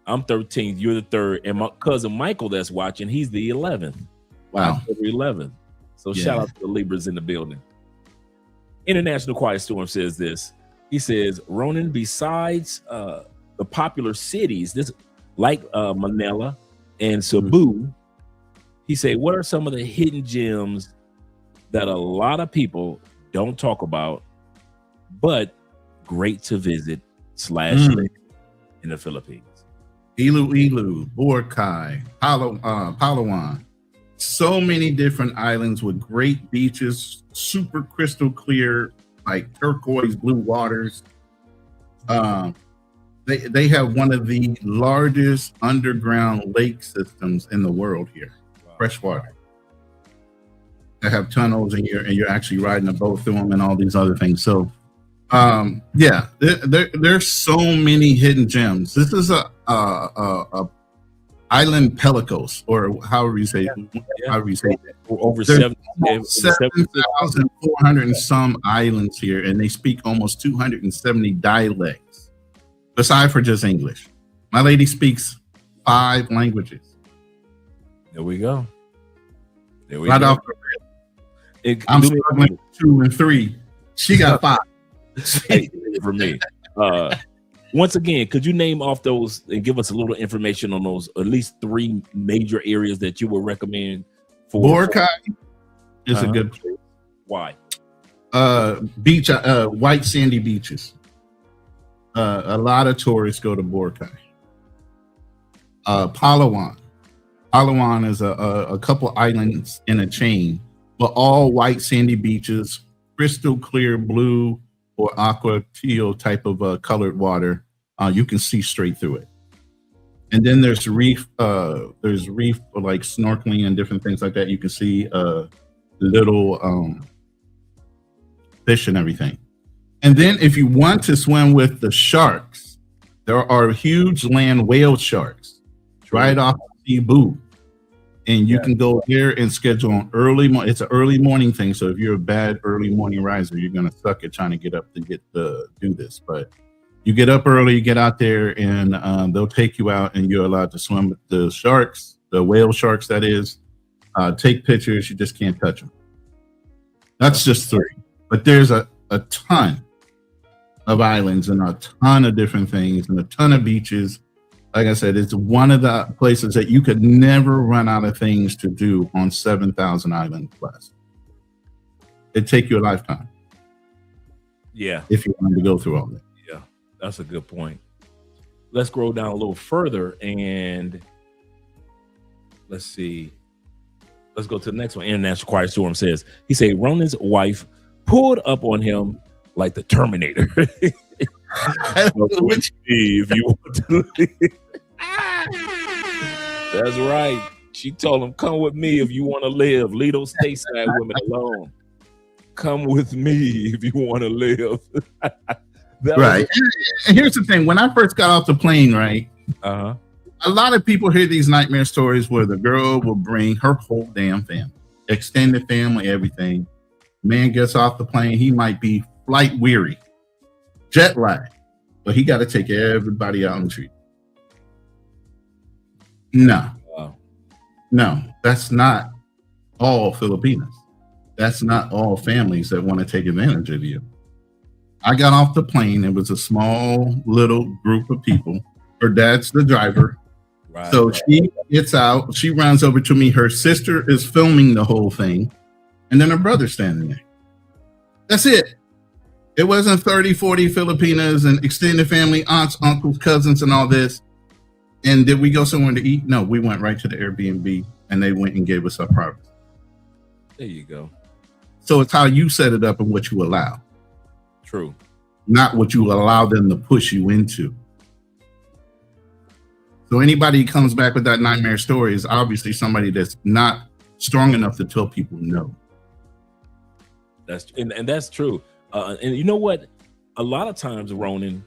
[SPEAKER 7] I'm 13th. You're the 3rd. And my cousin Michael that's watching, he's the 11th.
[SPEAKER 11] Wow.
[SPEAKER 7] October 11th. So
[SPEAKER 11] Yeah.
[SPEAKER 7] shout out to the Libras in the building. International Quiet Storm says this. He says, Ronan, besides the popular cities, this like Manila and Cebu, he said, what are some of the hidden gems that a lot of people don't talk about, but great to visit / live in the Philippines?
[SPEAKER 11] Iloilo, Boracay, Palawan. So many different islands with great beaches, super crystal clear, like turquoise blue waters. They have one of the largest underground lake systems in the world here, freshwater. They have tunnels, and you're actually riding a boat through them, and all these other things. So, there's so many hidden gems. This is a island Pelicos, or however you say it. However you say it.
[SPEAKER 7] Over
[SPEAKER 11] There's
[SPEAKER 7] 7,400
[SPEAKER 11] and some islands here, and they speak almost 270 dialects, aside for just English. My lady speaks 5 languages.
[SPEAKER 7] There we go. There we
[SPEAKER 11] Right
[SPEAKER 7] go.
[SPEAKER 11] off the rip. I'm struggling 2 and 3. She got 5.
[SPEAKER 7] Hey, for me. Once again, could you name off those and give us a little information on those at least 3 major areas that you would recommend for
[SPEAKER 11] Boracay is a good place.
[SPEAKER 7] Why?
[SPEAKER 11] Beach, white sandy beaches. A lot of tourists go to Boracay. Palawan. Palawan is a couple islands in a chain, but all white sandy beaches, crystal clear blue or aqua teal type of colored water. You can see straight through it. And then there's reef for like snorkeling and different things like that. You can see little fish and everything. And then if you want to swim with the sharks, there are huge land whale sharks right off of Cebu. And you can go there and schedule an it's an early morning thing. So if you're a bad early morning riser, you're going to suck at trying to get up to do this. But you get up early, you get out there, and they'll take you out, and you're allowed to swim with the sharks, the whale sharks, that is. Take pictures. You just can't touch them. That's just 3. But there's a ton of islands and a ton of different things and a ton of beaches. Like I said, it's one of the places that you could never run out of things to do on 7,000 islands plus. It'd take you a lifetime.
[SPEAKER 7] Yeah.
[SPEAKER 11] If you wanted to go through all that.
[SPEAKER 7] Yeah, that's a good point. Let's scroll down a little further and let's see. Let's go to the next one. International Quiet Storm says, he said Ronan's wife pulled up on him like the Terminator. If you want to leave. That's right. She told him, come with me if you want to live. Leave those stateside women alone. Come with me if you want to live.
[SPEAKER 11] Right. And here's the thing. When I first got off the plane, right?
[SPEAKER 7] Uh-huh.
[SPEAKER 11] A lot of people hear these nightmare stories where the girl will bring her whole damn family, extended family, everything. Man gets off the plane. He might be flight weary, jet lag, but he got to take everybody out on the street. No, no, that's not all Filipinos. That's not all families that want to take advantage of you. I got off the plane. It was a small little group of people. Her dad's the driver.
[SPEAKER 7] Right,
[SPEAKER 11] so she gets out. She runs over to me. Her sister is filming the whole thing. And then her brother's standing there. That's it. It wasn't 30, 40 Filipinas and extended family, aunts, uncles, cousins, and all this. And did we go somewhere to eat? No, we went right to the Airbnb and they went and gave us our privacy.
[SPEAKER 7] There you go.
[SPEAKER 11] So it's how you set it up and what you allow.
[SPEAKER 7] True.
[SPEAKER 11] Not what you allow them to push you into. So anybody who comes back with that nightmare story is obviously somebody that's not strong enough to tell people no.
[SPEAKER 7] And that's true. And you know what? A lot of times, Ronan,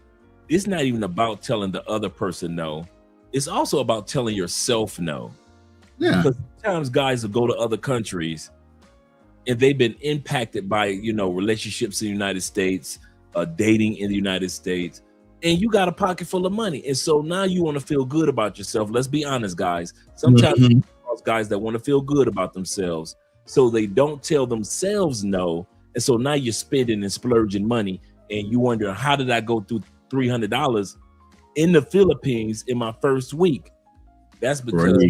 [SPEAKER 7] it's not even about telling the other person no. It's also about telling yourself no.
[SPEAKER 11] Yeah.
[SPEAKER 7] Because sometimes guys will go to other countries and they've been impacted by, relationships in the United States, dating in the United States, and you got a pocket full of money. And so now you want to feel good about yourself. Let's be honest, guys. Sometimes guys that want to feel good about themselves, so they don't tell themselves no. And so now you're spending and splurging money and you wonder, how did I go through $300 in the Philippines in my first week? That's because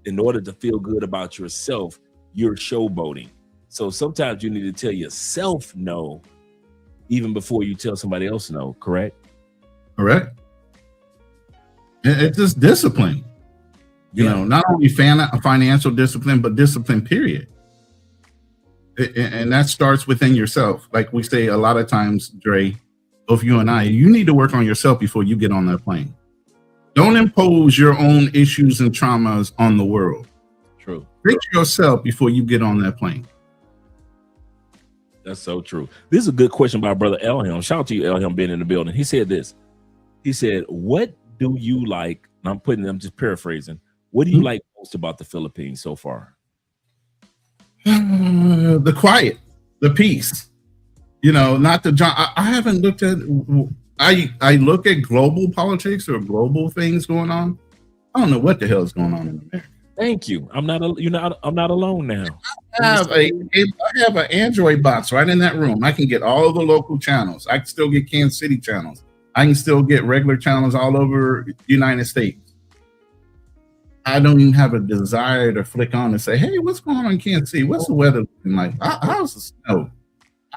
[SPEAKER 7] in order to feel good about yourself, you're showboating. So sometimes you need to tell yourself no, even before you tell somebody else no, correct?
[SPEAKER 11] Correct. It's just discipline. You know, not only financial discipline, but discipline, period. And that starts within yourself. Like we say a lot of times, Dre, both you and I, you need to work on yourself before you get on that plane. Don't impose your own issues and traumas on the world.
[SPEAKER 7] True.
[SPEAKER 11] Fix yourself before you get on that plane.
[SPEAKER 7] That's so true. This is a good question by Brother Elham. Shout out to you, Elham, being in the building. He said this. He said, what do you like? And I'm just paraphrasing. What do you like most about the Philippines so far?
[SPEAKER 11] The quiet, the peace. Not the John. I haven't looked at. I look at global politics or global things going on. I don't know what the hell is going on in America.
[SPEAKER 7] Thank you. I'm not alone now.
[SPEAKER 11] I have an Android box right in that room. I can get all of the local channels. I can still get Kansas City channels. I can still get regular channels all over the United States. I don't even have a desire to flick on and say, hey, what's going on in Kansas City? What's the weather looking like? How's the snow?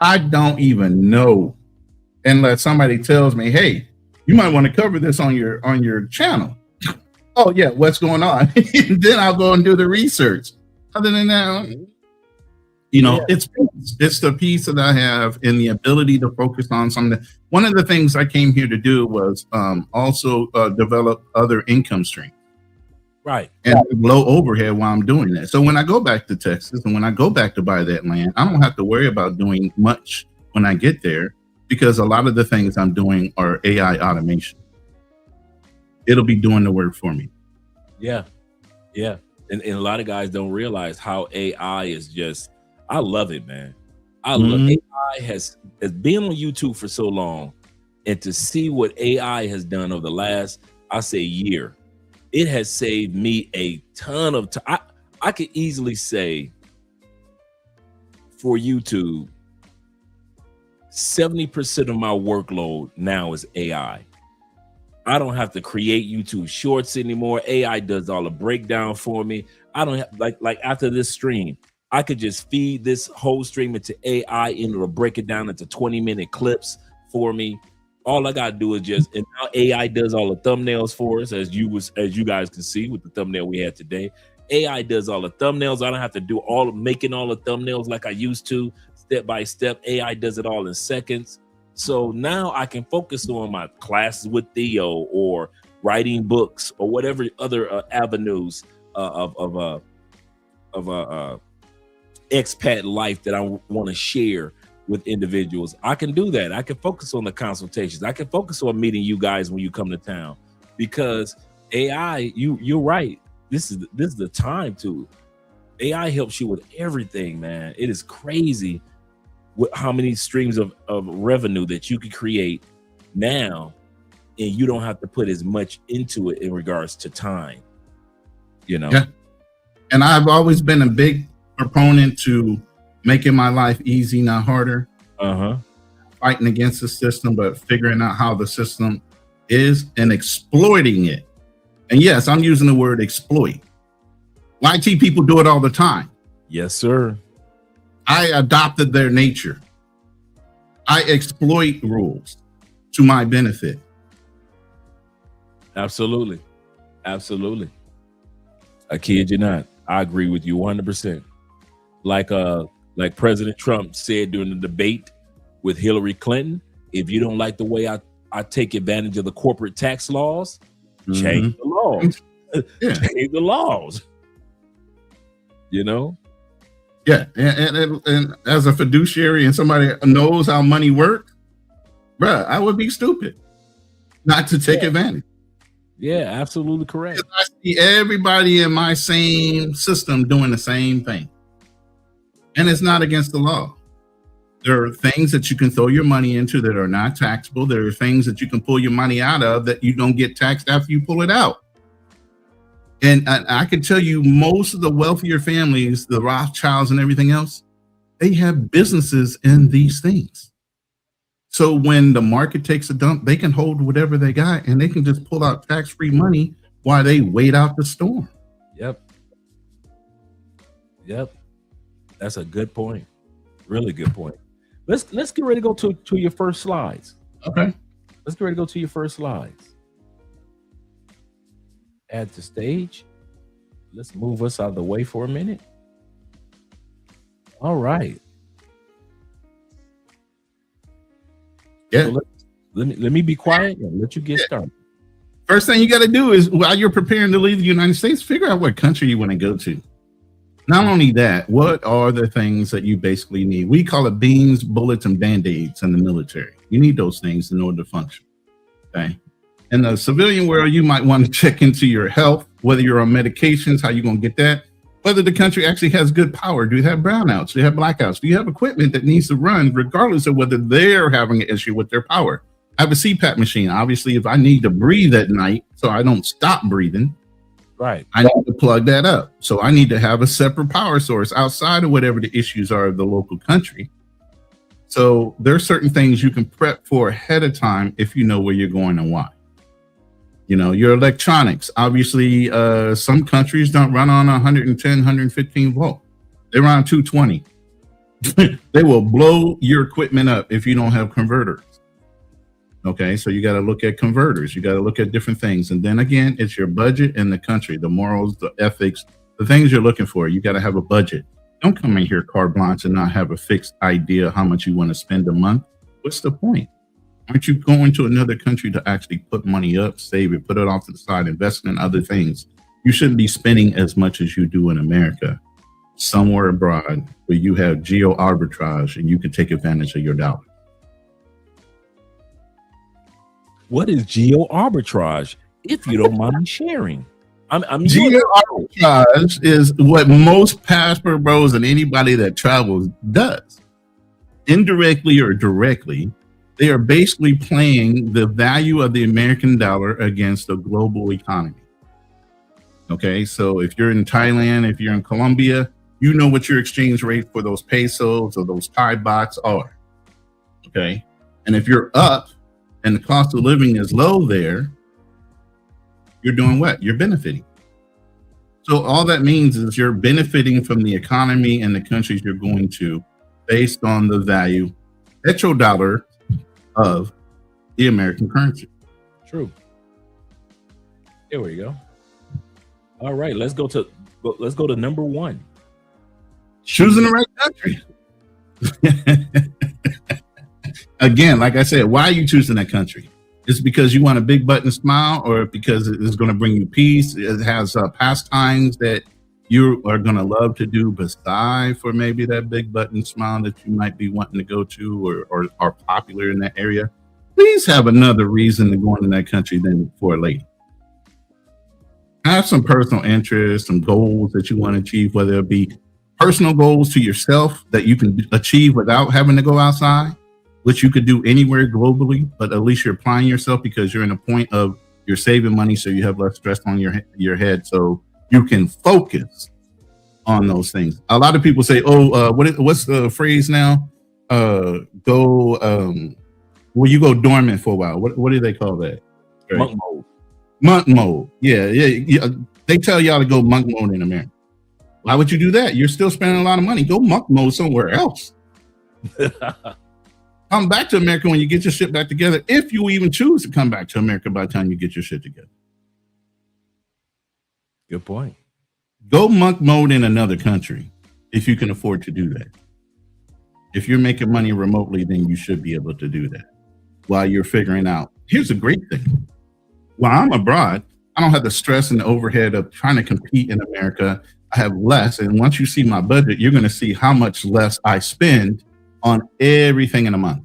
[SPEAKER 11] I don't even know unless somebody tells me, hey, you might want to cover this on your channel. Oh, yeah, what's going on? Then I'll go and do the research. Other than that, it's the peace that I have and the ability to focus on something. One of the things I came here to do was also develop other income streams.
[SPEAKER 7] Right.
[SPEAKER 11] And low overhead while I'm doing that. So when I go back to Texas and when I go back to buy that land, I don't have to worry about doing much when I get there because a lot of the things I'm doing are AI automation. It'll be doing the work for me.
[SPEAKER 7] Yeah. Yeah. And a lot of guys don't realize how AI is just, I love it, man. I love AI has been on YouTube for so long, and to see what AI has done over the last, I say, year, it has saved me a ton of time. I could easily say for YouTube, 70% of my workload now is AI. I don't have to create YouTube shorts anymore. AI does all the breakdown for me. I don't have like after this stream, I could just feed this whole stream into AI and it'll break it down into 20-minute clips for me. All I gotta do is and now AI does all the thumbnails for us, as you guys can see with the thumbnail we had today. AI does all the thumbnails. I don't have to do making all the thumbnails like I used to, step by step. AI does it all in seconds. So now I can focus on my classes with Theo or writing books or whatever other avenues of expat life that I want to share with individuals. I can do that. I can focus on the consultations. I can focus on meeting you guys when you come to town, because AI, you're right. This is the time to. AI helps you with everything, man. It is crazy how many streams of revenue that you can create now, and you don't have to put as much into it in regards to time.
[SPEAKER 11] Yeah. And I've always been a big proponent to making my life easy, not harder. Fighting against the system, but figuring out how the system is and exploiting it. And yes, I'm using the word exploit. YT people do it all the time.
[SPEAKER 7] Yes, sir.
[SPEAKER 11] I adopted their nature. I exploit rules to my benefit.
[SPEAKER 7] Absolutely. Absolutely. I kid you not. I agree with you 100%. Like President Trump said during the debate with Hillary Clinton, if you don't like the way I take advantage of the corporate tax laws, change the laws. Change the laws. You know?
[SPEAKER 11] Yeah. And as a fiduciary and somebody knows how money works, bruh, I would be stupid not to take advantage.
[SPEAKER 7] Yeah, absolutely correct.
[SPEAKER 11] I see everybody in my same system doing the same thing. And it's not against the law. There are things that you can throw your money into that are not taxable. There are things that you can pull your money out of that you don't get taxed after you pull it out. And I can tell you, most of the wealthier families, the Rothschilds and everything else, they have businesses in these things. So when the market takes a dump, they can hold whatever they got and they can just pull out tax-free money while they wait out the storm.
[SPEAKER 7] Yep. That's a good point. Really good point. Let's get ready to go to your first slides.
[SPEAKER 11] Okay.
[SPEAKER 7] Let's get ready to go to your first slides. Add to stage. Let's move us out of the way for a minute. All right.
[SPEAKER 11] Yeah.
[SPEAKER 7] So let me be quiet and let you get started.
[SPEAKER 11] First thing you got to do is, while you're preparing to leave the United States, figure out what country you want to go to. Not only that, what are the things that you basically need? We call it beans, bullets, and band-aids in the military. You need those things in order to function. Okay. In the civilian world, you might want to check into your health, whether you're on medications, how you're going to get that, whether the country actually has good power. Do you have brownouts? Do you have blackouts? Do you have equipment that needs to run regardless of whether they're having an issue with their power? I have a CPAP machine. Obviously, if I need to breathe at night so I don't stop breathing,
[SPEAKER 7] right,
[SPEAKER 11] I need to plug that up. So I need to have a separate power source outside of whatever the issues are of the local country. So there are certain things you can prep for ahead of time if you know where you're going and why. You know, your electronics. Obviously, some countries don't run on 110, 115 volt. They run 220. They will blow your equipment up if you don't have converters. Okay, so you got to look at converters. You got to look at different things. And then again, it's your budget and the country, the morals, the ethics, the things you're looking for. You got to have a budget. Don't come in here carte blanche and not have a fixed idea how much you want to spend a month. What's the point? Aren't you going to another country to actually put money up, save it, put it off to the side, invest in other things? You shouldn't be spending as much as you do in America, somewhere abroad where you have geo arbitrage and you can take advantage of your dollar.
[SPEAKER 7] What is geo arbitrage, if you don't mind sharing?
[SPEAKER 11] Geo arbitrage is what most passport bros and anybody that travels does. Indirectly or directly, they are basically playing the value of the American dollar against the global economy. Okay, so if you're in Thailand, if you're in Colombia, you know what your exchange rate for those pesos or those Thai bahts are. Okay, and if you're up and the cost of living is low there, you're doing what? You're benefiting. So all that means is you're benefiting from the economy and the countries you're going to based on the value, petrodollar, of the American currency.
[SPEAKER 7] True. Here we go. All right, let's go to number one.
[SPEAKER 11] Choosing the right country. Again, like I said, why are you choosing that country? Is it because you want a big button smile, or because it's going to bring you peace? It has pastimes that you are going to love to do beside for maybe that big button smile that you might be wanting to go to or are popular in that area. Please have another reason to go into that country than for a lady. Have some personal interests, some goals that you want to achieve, whether it be personal goals to yourself that you can achieve without having to go outside, which you could do anywhere globally, but at least you're applying yourself because you're in a point of you're saving money, so you have less stress on your head. So you can focus on those things. A lot of people say, what's the phrase now? Well, you go dormant for a while. What do they call that? Right?
[SPEAKER 7] Monk mode.
[SPEAKER 11] Monk mode. Yeah. They tell y'all to go monk mode in America. Why would you do that? You're still spending a lot of money. Go monk mode somewhere else. Come back to America when you get your shit back together, if you even choose to come back to America by the time you get your shit together.
[SPEAKER 7] Good point.
[SPEAKER 11] Go monk mode in another country if you can afford to do that. If you're making money remotely, then you should be able to do that while you're figuring out. Here's a great thing. While I'm abroad, I don't have the stress and the overhead of trying to compete in America. I have less. And once you see my budget, you're going to see how much less I spend on everything in a month.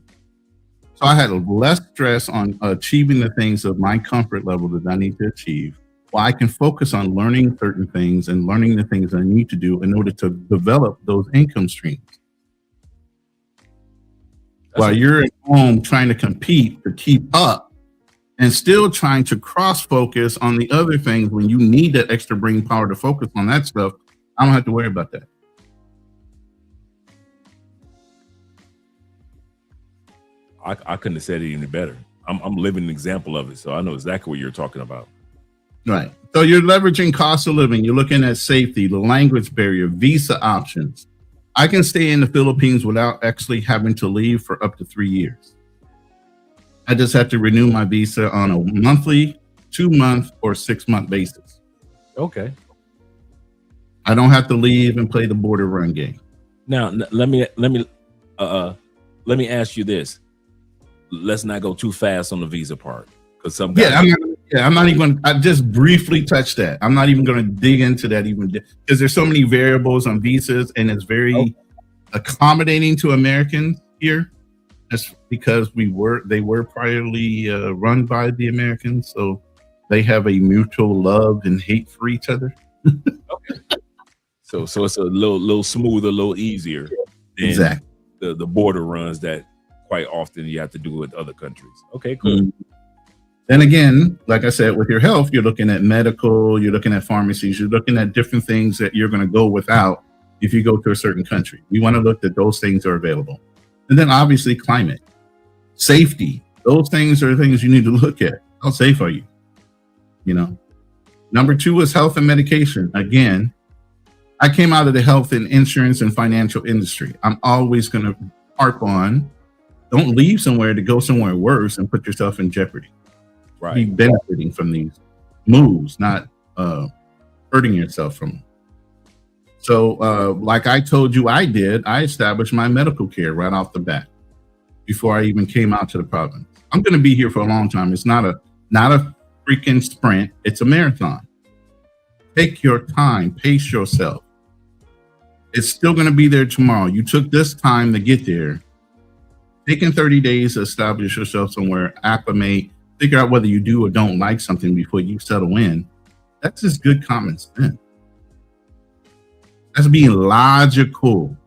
[SPEAKER 11] So I had less stress on achieving the things of my comfort level that I need to achieve. Well, I can focus on learning certain things and learning the things I need to do in order to develop those income streams. While you're at home trying to compete to keep up and still trying to cross focus on the other things when you need that extra brain power to focus on that stuff, I don't have to worry about that.
[SPEAKER 7] I couldn't have said it any better. I'm living an example of it, so I know exactly what you're talking about.
[SPEAKER 11] Right. So you're leveraging cost of living. You're looking at safety, the language barrier, visa options. I can stay in the Philippines without actually having to leave for up to 3 years. I just have to renew my visa on a monthly, 2-month, or 6-month basis.
[SPEAKER 7] Okay.
[SPEAKER 11] I don't have to leave and play the border run game.
[SPEAKER 7] Now, let me ask you this. Let's not go too fast on the visa part, because some guys.
[SPEAKER 11] I'm not even. I just briefly touched that. I'm not even going to dig into that even because there's so many variables on visas, and it's very accommodating to Americans here. That's because they were priorly run by the Americans, so they have a mutual love and hate for each other.
[SPEAKER 7] Okay. So it's a little smoother, a little easier than
[SPEAKER 11] exactly
[SPEAKER 7] the border runs that quite often you have to do with other countries. Okay, cool.
[SPEAKER 11] Mm-hmm. Then again, like I said, with your health, you're looking at medical, you're looking at pharmacies, you're looking at different things that you're going to go without if you go to a certain country. We want to look that those things are available. And then obviously climate, safety. Those things are things you need to look at. How safe are you? You know, number 2 is health and medication. Again, I came out of the health and insurance and financial industry. I'm always going to harp on, don't leave somewhere to go somewhere worse and put yourself in jeopardy.
[SPEAKER 7] Right.
[SPEAKER 11] Be benefiting from these moves, not hurting yourself from them. So like I told you I did, I established my medical care right off the bat before I even came out to the province. I'm going to be here for a long time. It's not a freaking sprint. It's a marathon. Take your time, pace yourself. It's still going to be there tomorrow. You took this time to get there. Taking 30 days to establish yourself somewhere, acclimate, figure out whether you do or don't like something before you settle in. That's just good common sense. That's being logical,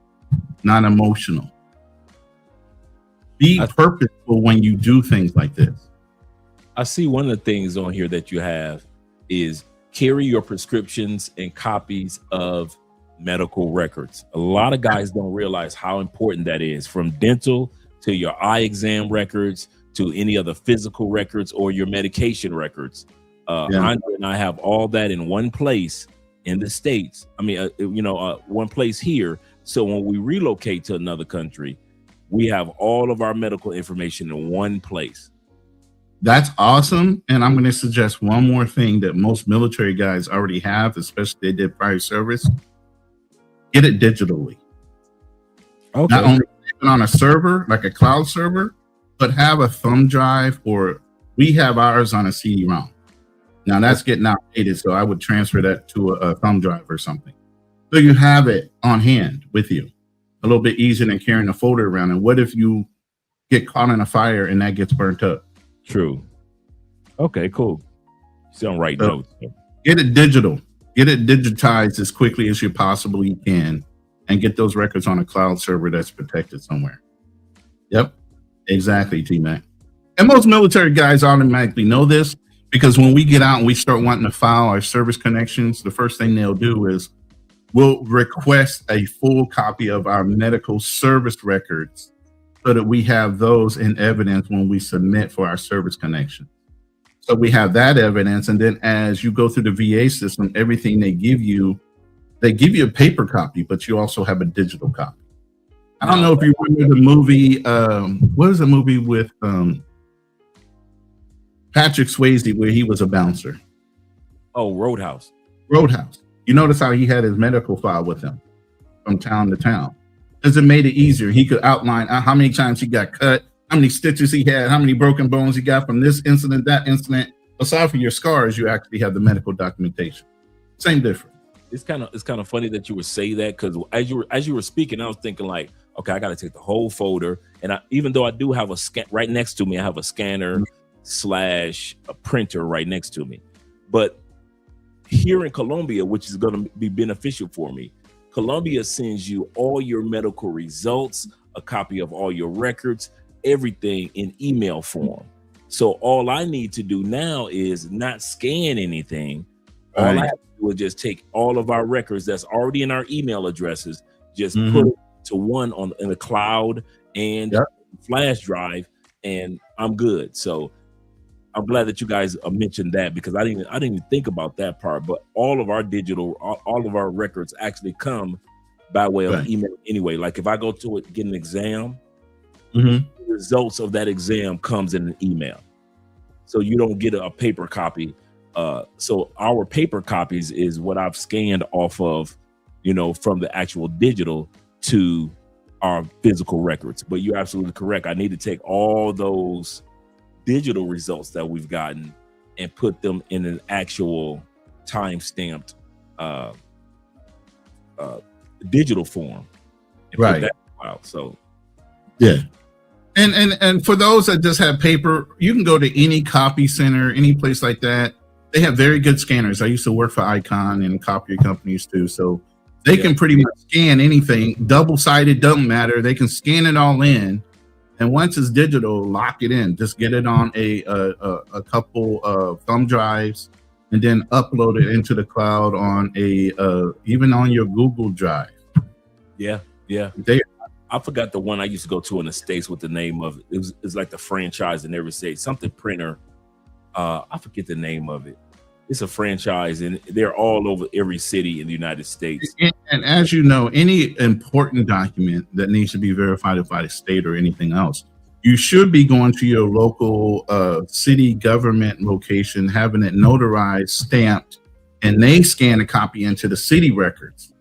[SPEAKER 11] not emotional. Be purposeful when you do things like this.
[SPEAKER 7] I see one of the things on here that you have is carry your prescriptions and copies of medical records. A lot of guys don't realize how important that is, from dental to your eye exam records to any other physical records or your medication records. Andre and I have all that in one place in the States. I mean, one place here. So when we relocate to another country, we have all of our medical information in one place.
[SPEAKER 11] That's awesome. And I'm going to suggest one more thing that most military guys already have, especially they did prior service. Get it digitally.
[SPEAKER 7] Okay.
[SPEAKER 11] Not only on a server, like a cloud server, but have a thumb drive, or we have ours on a CD-ROM. Now that's getting outdated, so I would transfer that to a thumb drive or something. So you have it on hand with you. A little bit easier than carrying a folder around. And what if you get caught in a fire and that gets burnt up?
[SPEAKER 7] True. Okay, cool. Sound right notes.
[SPEAKER 11] Get it digital. Get it digitized as quickly as you possibly can, and get those records on a cloud server that's protected somewhere. Yep, exactly, T-Mac. And most military guys automatically know this, because when we get out and we start wanting to file our service connections, the first thing they'll do is we'll request a full copy of our medical service records so that we have those in evidence when we submit for our service connection. So we have that evidence, and then as you go through the VA system, everything they give you a paper copy, but you also have a digital copy. I don't know if you remember the movie. What was the movie with Patrick Swayze where he was a bouncer?
[SPEAKER 7] Oh, Roadhouse.
[SPEAKER 11] Roadhouse. You notice how he had his medical file with him from town to town. Because it made it easier. He could outline how many times he got cut, how many stitches he had, how many broken bones he got from this incident, that incident. Aside from your scars, you actually have the medical documentation. Same difference.
[SPEAKER 7] It's kind of funny that you would say that, because as you were speaking, I was thinking like, okay, I got to take the whole folder, and even though I do have a scan right next to me, I have a scanner / a printer right next to me. But here in Colombia, which is going to be beneficial for me, Colombia sends you all your medical results, a copy of all your records, everything in email form. So all I need to do now is not scan anything. All I have to do is just take all of our records that's already in our email addresses, just put it to one in the cloud and flash drive, and I'm good. So I'm glad that you guys mentioned that, because I didn't even think about that part. But all of our all of our records actually come by way of email anyway. Like if I go to get an exam, the results of that exam comes in an email. So you don't get a paper copy. So our paper copies is what I've scanned off of, from the actual digital to our physical records. But you're absolutely correct. I need to take all those digital results that we've gotten and put them in an actual time-stamped digital form.
[SPEAKER 11] Right.
[SPEAKER 7] Put that out. So
[SPEAKER 11] yeah. And for those that just have paper, you can go to any copy center, any place like that. They have very good scanners. I used to work for Icon and copier companies too. So they can pretty much scan anything, double-sided, doesn't matter. They can scan it all in. And once it's digital, lock it in. Just get it on a couple of thumb drives, and then upload it into the cloud on even on your Google Drive.
[SPEAKER 7] Yeah. I forgot the one I used to go to in the States with the name of it. It's like the franchise in every state, something printer. I forget the name of it. It's a franchise, and they're all over every city in the United States.
[SPEAKER 11] And as you know, any important document that needs to be verified by the state or anything else, you should be going to your local city government location, having it notarized, stamped, and they scan a copy into the city records.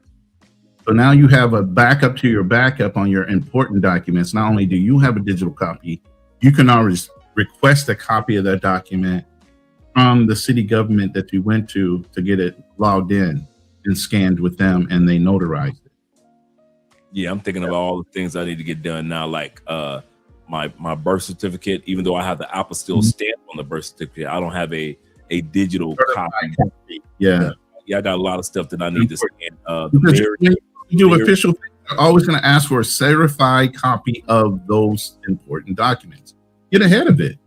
[SPEAKER 11] So now you have a backup to your backup on your important documents. Not only do you have a digital copy, you can always request a copy of that document from the city government that you went to get it logged in and scanned with them, and they notarized it.
[SPEAKER 7] Yeah, I'm thinking of all the things I need to get done now, like my birth certificate. Even though I have the apostille stamp on the birth certificate, I don't have a digital copy.
[SPEAKER 11] Yeah,
[SPEAKER 7] I got a lot of stuff that I need to scan.
[SPEAKER 11] You do official things, they're always going to ask for a certified copy of those important documents. Get ahead of it.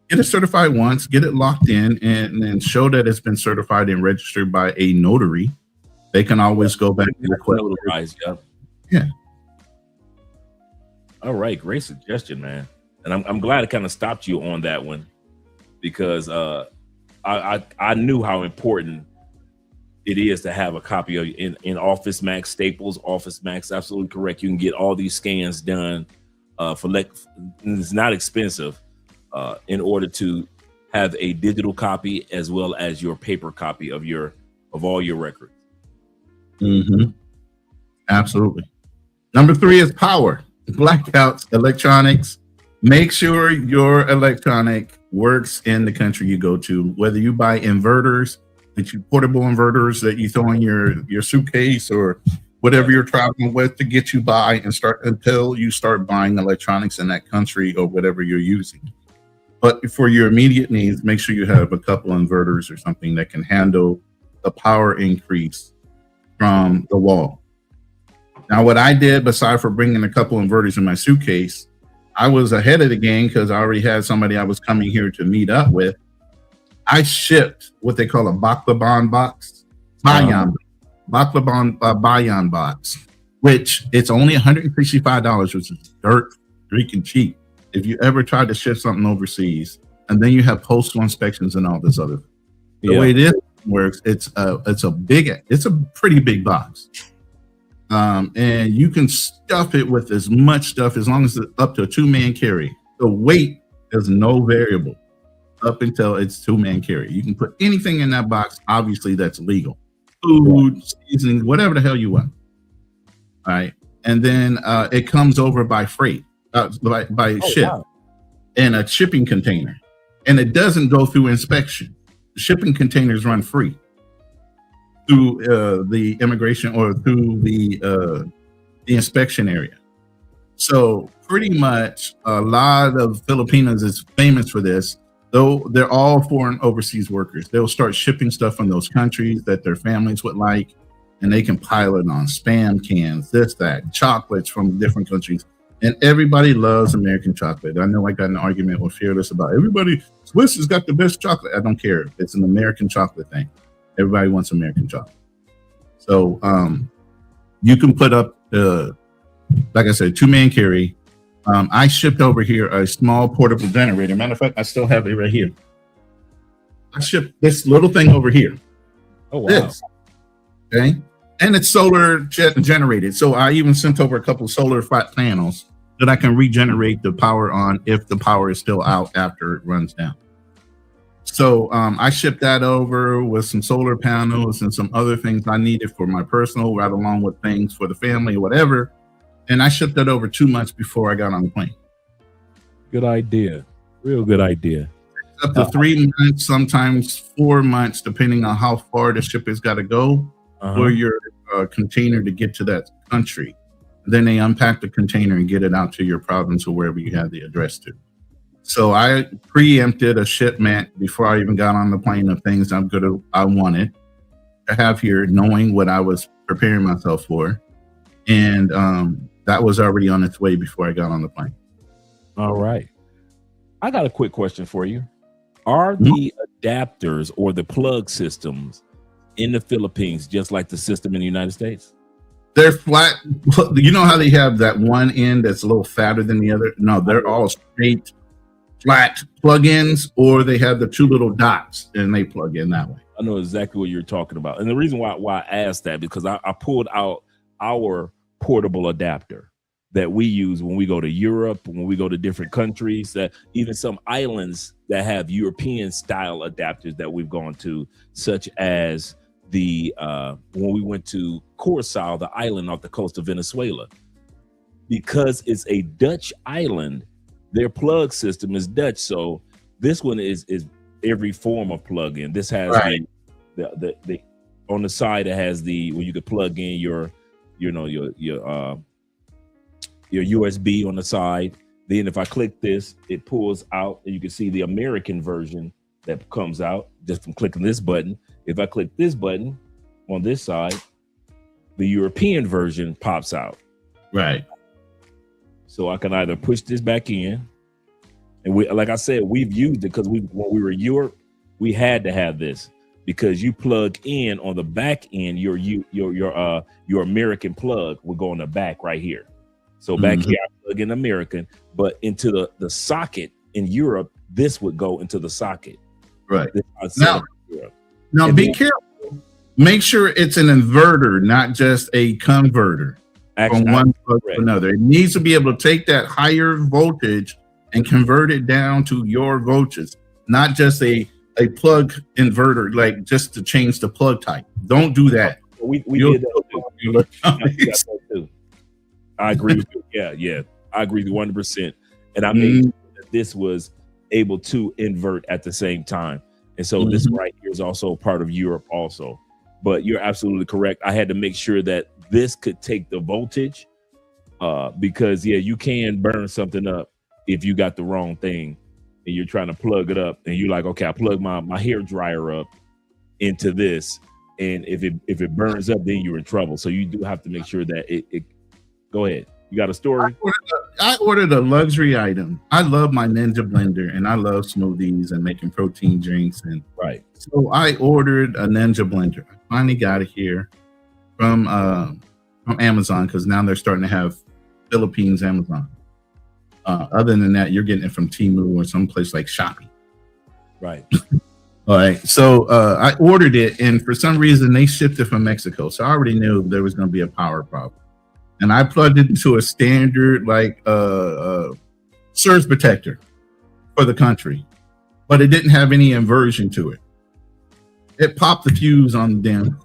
[SPEAKER 11] Get it certified once, get it locked in, and then show that it's been certified and registered by a notary. They can always go back and request. Yeah.
[SPEAKER 7] All right, great suggestion, man. And I'm glad it kind of stopped you on that one, because I knew how important it is to have a copy of in Office Max, Staples, Office Max. Absolutely correct. You can get all these scans done it's not expensive. In order to have a digital copy as well as your paper copy of all your records.
[SPEAKER 11] Absolutely. Number 3 is power. Blackouts, electronics. Make sure your electronic works in the country you go to. Whether you buy inverters, portable inverters that you throw in your suitcase or whatever you're traveling with to get you by until you start buying electronics in that country or whatever you're using. But for your immediate needs, make sure you have a couple inverters or something that can handle the power increase from the wall. Now, what I did, besides for bringing a couple inverters in my suitcase, I was ahead of the game because I already had somebody I was coming here to meet up with. I shipped what they call a Baklaban box, Bayan box, which it's only $165, which is dirt freaking cheap. If you ever try to ship something overseas, and then you have postal inspections and all this other, the way this works, it's a pretty big box. And you can stuff it with as much stuff as long as it's up to a 2-man carry. The weight is no variable up until it's 2-man carry. You can put anything in that box. Obviously, that's legal. Food, seasoning, whatever the hell you want. All right. And then it comes over by freight, by ship, in a shipping container. And it doesn't go through inspection. The shipping containers run free through the immigration or through the inspection area. So pretty much a lot of Filipinos is famous for this, though they're all foreign overseas workers. They'll start shipping stuff from those countries that their families would like, and they can pile it on Spam cans, this, that, chocolates from different countries. And everybody loves American chocolate. I know I got an argument with Fearless about Swiss has got the best chocolate. I don't care. It's an American chocolate thing. Everybody wants American chocolate. So you can put up, like I said, 2-man carry. I shipped over here a small portable generator. Matter of fact, I still have it right here. I shipped this little thing over here.
[SPEAKER 7] Oh, wow.
[SPEAKER 11] This, okay. And it's solar generated. So I even sent over a couple of solar flat panels that I can regenerate the power on if the power is still out after it runs down. So I shipped that over with some solar panels and some other things I needed for my personal, right along with things for the family or whatever. And I shipped that over 2 months before I got on the plane.
[SPEAKER 7] Good idea. Real good idea.
[SPEAKER 11] Up to 3 months, sometimes 4 months, depending on how far the ship has got to go for your container to get to that country. Then they unpack the container and get it out to your province or wherever you have the address to. So I preempted a shipment before I even got on the plane of things I wanted to have here, knowing what I was preparing myself for. And that was already on its way before I got on the plane.
[SPEAKER 7] All right. I got a quick question for you. Are the adapters or the plug systems in the Philippines just like the system in the United States?
[SPEAKER 11] They're flat. You know how they have that one end that's a little fatter than the other? No, they're all straight, flat plug-ins, or they have the 2 little dots and they plug in that way.
[SPEAKER 7] I know exactly what you're talking about. And the reason why I asked that, because I pulled out our portable adapter that we use when we go to Europe, when we go to different countries, that even some islands that have European style adapters that we've gone to, such as the when we went to Curaçao, the island off the coast of Venezuela. Because it's a Dutch island, their plug system is Dutch. So this one is every form of plug-in. This has the on the side, it has the where you could plug in your USB on the side. Then if I click this, it pulls out and you can see the American version that comes out just from clicking this button. If I click this button on this side, the European version pops out.
[SPEAKER 11] Right.
[SPEAKER 7] So I can either push this back in, and we, like I said, we've used it because when we were in Europe, we had to have this because you plug in on the back end, your American plug will go on the back right here. So back here, I plug in American, but into the socket in Europe, this would go into the socket.
[SPEAKER 11] Right. Now be careful. Make sure it's an inverter, not just a converter from one plug to another. It needs to be able to take that higher voltage and convert it down to your voltage, not just a plug inverter, like just to change the plug type. Don't do that.
[SPEAKER 7] We did that too. I agree with you. Yeah. I agree with 100%. And I made sure that this was able to invert at the same time. And so this right here is also part of Europe also. But you're absolutely correct. I had to make sure that this could take the voltage because, you can burn something up if you got the wrong thing and you're trying to plug it up and you're like, okay, I plug my hair dryer up into this. And if it burns up, then you're in trouble. So you do have to make sure that it go ahead. You got a story?
[SPEAKER 11] I ordered a luxury item. I love my Ninja blender and I love smoothies and making protein drinks. And so I ordered a Ninja blender. I finally got it here from Amazon because now they're starting to have Philippines Amazon. Other than that, you're getting it from Temu or someplace like Shopee.
[SPEAKER 7] Right.
[SPEAKER 11] All right. So I ordered it and for some reason they shipped it from Mexico. So I already knew there was going to be a power problem. and I plugged it into a standard like surge protector for the country, but it didn't have any inversion to it. It popped the fuse on the damn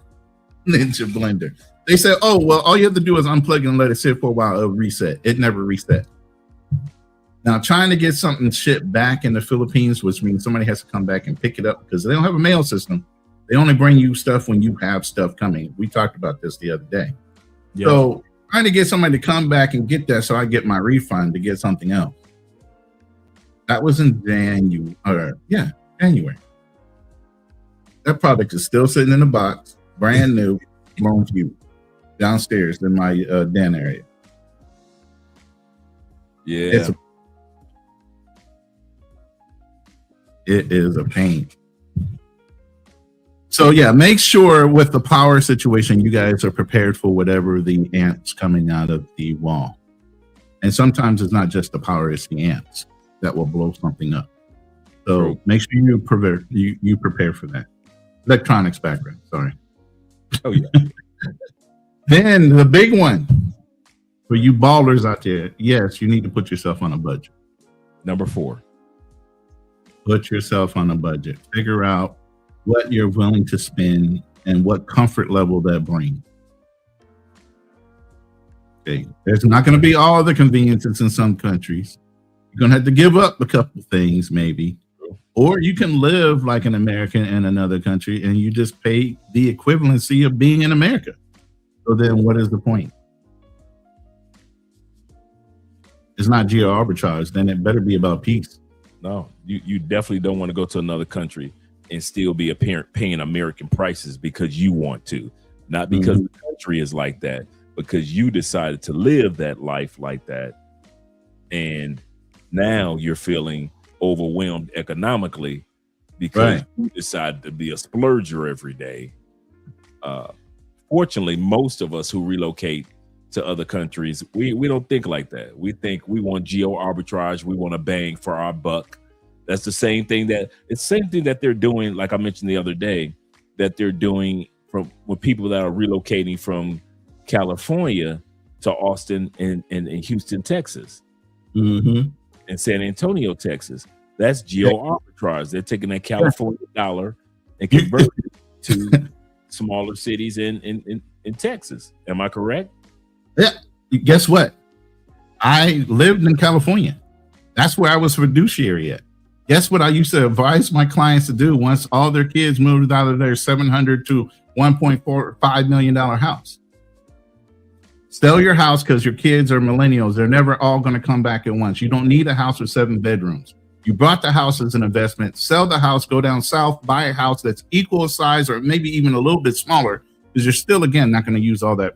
[SPEAKER 11] Ninja blender. They said, "Oh well, all you have to do is unplug it and let it sit for a while. It'll reset." It never reset. Now, trying to get something shipped back in the Philippines, which means somebody has to come back and pick it up because they don't have a mail system. They only bring you stuff when you have stuff coming. We talked about this the other day. Yeah. So trying to get somebody to come back and get that so I get my refund to get something else. That was in January. That product is still sitting in the box, brand new, blown to you, downstairs in my den area.
[SPEAKER 7] Yeah.
[SPEAKER 11] It is a pain. So yeah, make sure with the power situation, you guys are prepared for whatever the ants coming out of the wall. And sometimes it's not just the power, it's the ants that will blow something up. So make sure you prepare for that. Electronics background, sorry.
[SPEAKER 7] Oh yeah.
[SPEAKER 11] Then the big one for you ballers out there, yes, you need to put yourself on a budget.
[SPEAKER 7] Number 4.
[SPEAKER 11] Put yourself on a budget. Figure out what you're willing to spend and what comfort level that brings. Okay, there's not going to be all the conveniences in some countries. You're going to have to give up a couple things maybe. Or you can live like an American in another country and you just pay the equivalency of being in America. So then what is the point? It's not geo arbitrage, then it better be about peace.
[SPEAKER 7] No, you definitely don't want to go to another country and still be paying American prices because you want to, not because the country is like that, because you decided to live that life like that. And now you're feeling overwhelmed economically because you decided to be a splurger every day. Fortunately, most of us who relocate to other countries, we don't think like that. We think we want geo arbitrage. We want to bang for our buck. That's the same thing that they're doing. Like I mentioned the other day, that they're doing with people that are relocating from California to Austin and Houston, Texas, and San Antonio, Texas. That's geo arbitrage. They're taking that California dollar and converting it to smaller cities in Texas. Am I correct?
[SPEAKER 11] Yeah. Guess what? I lived in California. That's where I was fiduciary at. Guess what I used to advise my clients to do once all their kids moved out of their $700 to $1.45 million house? Sell your house because your kids are millennials. They're never all going to come back at once. You don't need a house with 7 bedrooms. You bought the house as an investment. Sell the house, go down south, buy a house that's equal size or maybe even a little bit smaller because you're still, again, not going to use all that.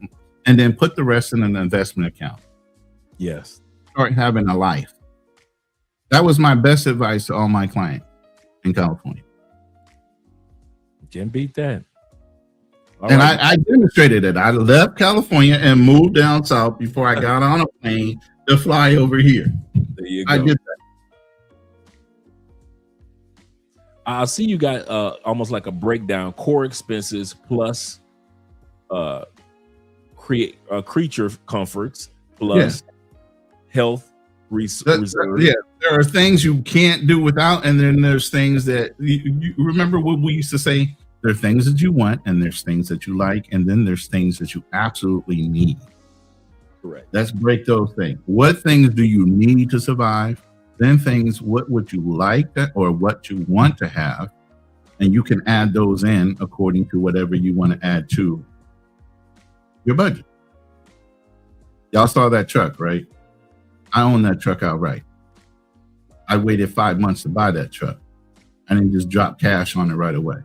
[SPEAKER 11] And then put the rest in an investment account.
[SPEAKER 7] Yes.
[SPEAKER 11] Start having a life. That was my best advice to all my clients in California.
[SPEAKER 7] Can't beat that.
[SPEAKER 11] And I demonstrated it. I left California and moved down south before I got on a plane to fly over here.
[SPEAKER 7] There you go.
[SPEAKER 11] I did that.
[SPEAKER 7] I see you got almost like a breakdown: core expenses plus creature comforts plus health reserve.
[SPEAKER 11] Yeah, there are things you can't do without, and then there's things that you remember what we used to say. There are things that you want, and there's things that you like, and then there's things that you absolutely need.
[SPEAKER 7] Correct.
[SPEAKER 11] Let's break those things. What things do you need to survive? Then things, what would you like or what you want to have? And you can add those in according to whatever you want to add to your budget. Y'all saw that truck, right? I own that truck outright. I waited 5 months to buy that truck. I didn't just drop cash on it right away.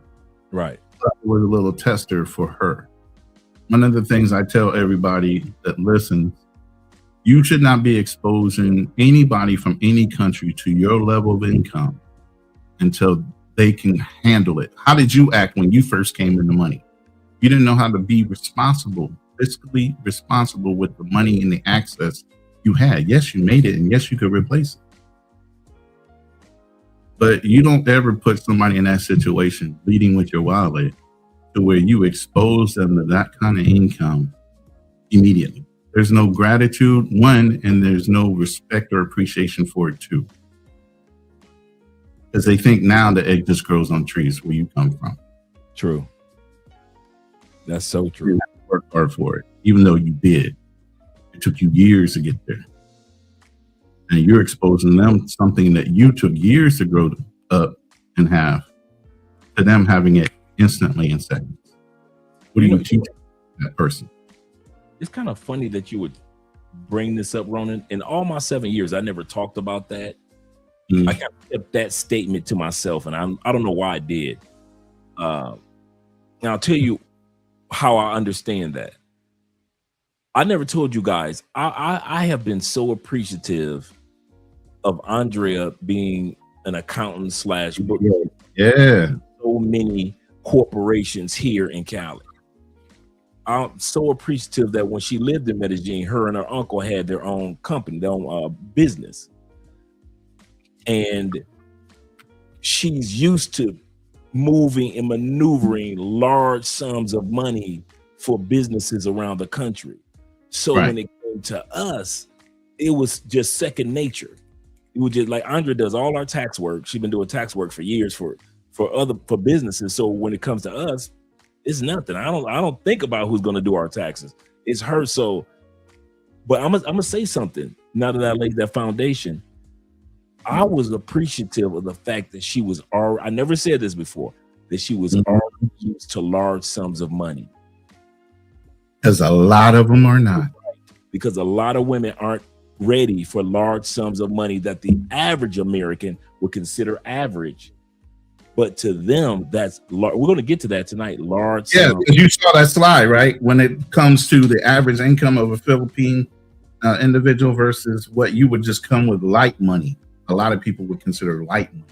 [SPEAKER 7] Right.
[SPEAKER 11] It was a little tester for her. One of the things I tell everybody that listens, you should not be exposing anybody from any country to your level of income until they can handle it. How did you act when you first came into money? You didn't know how to be responsible, fiscally responsible with the money and the access you had. Yes, you made it, and yes, you could replace it. But you don't ever put somebody in that situation, leading with your wallet, to where you expose them to that kind of income immediately. There's no gratitude, one, and there's no respect or appreciation for it, two. Because they think now the egg just grows on trees where you come from.
[SPEAKER 7] True. That's so true.
[SPEAKER 11] You have to work hard for it, even though you did. It took you years to get there. And you're exposing them something that you took years to grow up and have, to them having it instantly in seconds. What do you teach that person?
[SPEAKER 7] It's kind of funny that you would bring this up, Ronan. In all my 7 years, I never talked about that. I kind of kept that statement to myself, and I don't know why I did. And I'll tell you how I understand that. I never told you guys, I have been so appreciative of Andrea being an accountant slash bookkeeper.
[SPEAKER 11] Yeah.
[SPEAKER 7] So many corporations here in Cali. I'm so appreciative that when she lived in Medellin, her and her uncle had their own company, their own business. And she's used to moving and maneuvering large sums of money for businesses around the country. So when it came to us, it was just second nature. It was just like Andrea does all our tax work. She's been doing tax work for years for businesses. So when it comes to us, it's nothing. I don't think about who's going to do our taxes. It's her. So, but I'm gonna say something. Now that I laid that foundation, I was appreciative of the fact that she was I never said this before, that she was already used to large sums of money.
[SPEAKER 11] Because a lot of them are not.
[SPEAKER 7] Because a lot of women aren't ready for large sums of money that the average American would consider average. But to them, that's large. We're going to get to that tonight. Large.
[SPEAKER 11] Yeah, you saw that slide, right? When it comes to the average income of a Philippine individual versus what you would just come with light money. A lot of people would consider light money.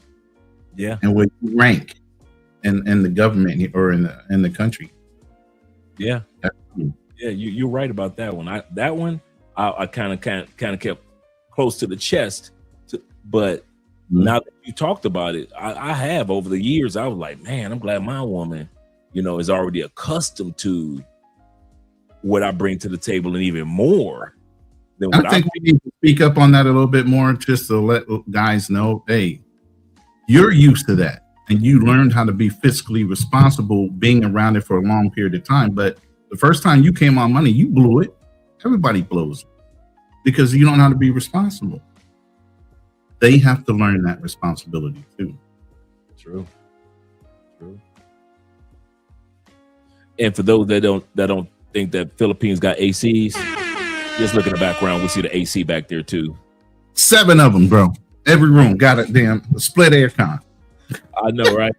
[SPEAKER 7] Yeah.
[SPEAKER 11] And what you rank in the government or in the country.
[SPEAKER 7] Yeah. Yeah, you're right about that one. I kind of kept close to the chest, but now that you talked about it, I have over the years. I was like, man, I'm glad my woman, is already accustomed to what I bring to the table, and even more than what
[SPEAKER 11] I think we need to speak up on that a little bit more, just to let guys know, hey, you're used to that, and you learned how to be fiscally responsible, being around it for a long period of time, but the first time you came on money, you blew it. Everybody blows it because you don't know how to be responsible. They have to learn that responsibility too.
[SPEAKER 7] True. And for those that don't think that Philippines got ACs, just look in the background. We see the AC back there too.
[SPEAKER 11] 7 of them, bro. Every room got a damn split aircon.
[SPEAKER 7] I know, right?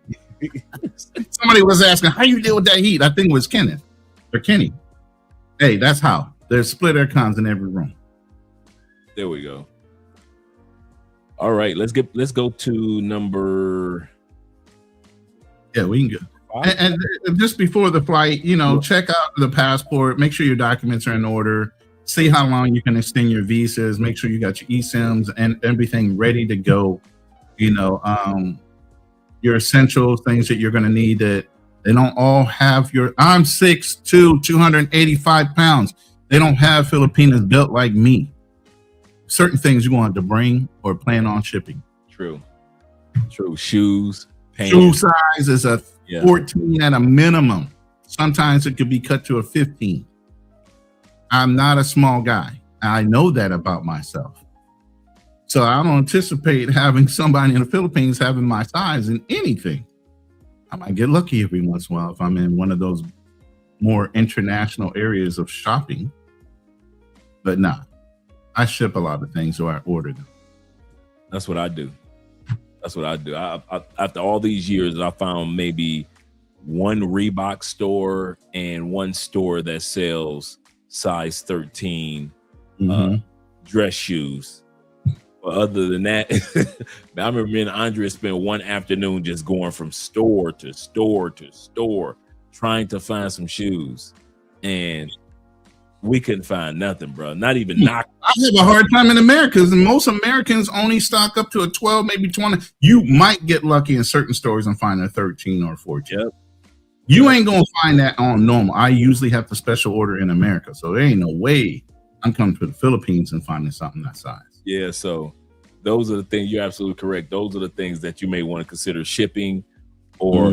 [SPEAKER 11] Somebody was asking, how you deal with that heat? I think it was Kenneth or Kenny. Hey, that's how. There's split air cons in every room.
[SPEAKER 7] There we go. All right, let's go to number.
[SPEAKER 11] Yeah, we can go. And just before the flight, check out the passport. Make sure your documents are in order. See how long you can extend your visas. Make sure you got your eSIMs and everything ready to go. Your essential things that you're going to need. That they don't all have your. I'm 6'2", 285 pounds. They don't have Filipinas built like me. Certain things you want to bring or plan on shipping.
[SPEAKER 7] True. Shoes, pants.
[SPEAKER 11] Shoe size is a 14 at a minimum. Sometimes it could be cut to a 15. I'm not a small guy. I know that about myself. So I don't anticipate having somebody in the Philippines having my size in anything. I might get lucky every once in a while if I'm in one of those more international areas of shopping. But nah, I ship a lot of things, so I order them.
[SPEAKER 7] That's what I do. I after all these years, I found maybe one Reebok store and one store that sells size 13 dress shoes. But other than that, I remember me and Andrea spent one afternoon just going from store to store to store trying to find some shoes, and we couldn't find nothing, bro. Not even knock.
[SPEAKER 11] I have a hard time in America because most Americans only stock up to a 12, maybe 20. You might get lucky in certain stores and find a 13 or 14.
[SPEAKER 7] Yep.
[SPEAKER 11] You ain't gonna find that on normal. I usually have to special order in America, so there ain't no way I'm coming to the Philippines and finding something that size.
[SPEAKER 7] Yeah, so those are the things. You're absolutely correct. Those are the things that you may want to consider shipping or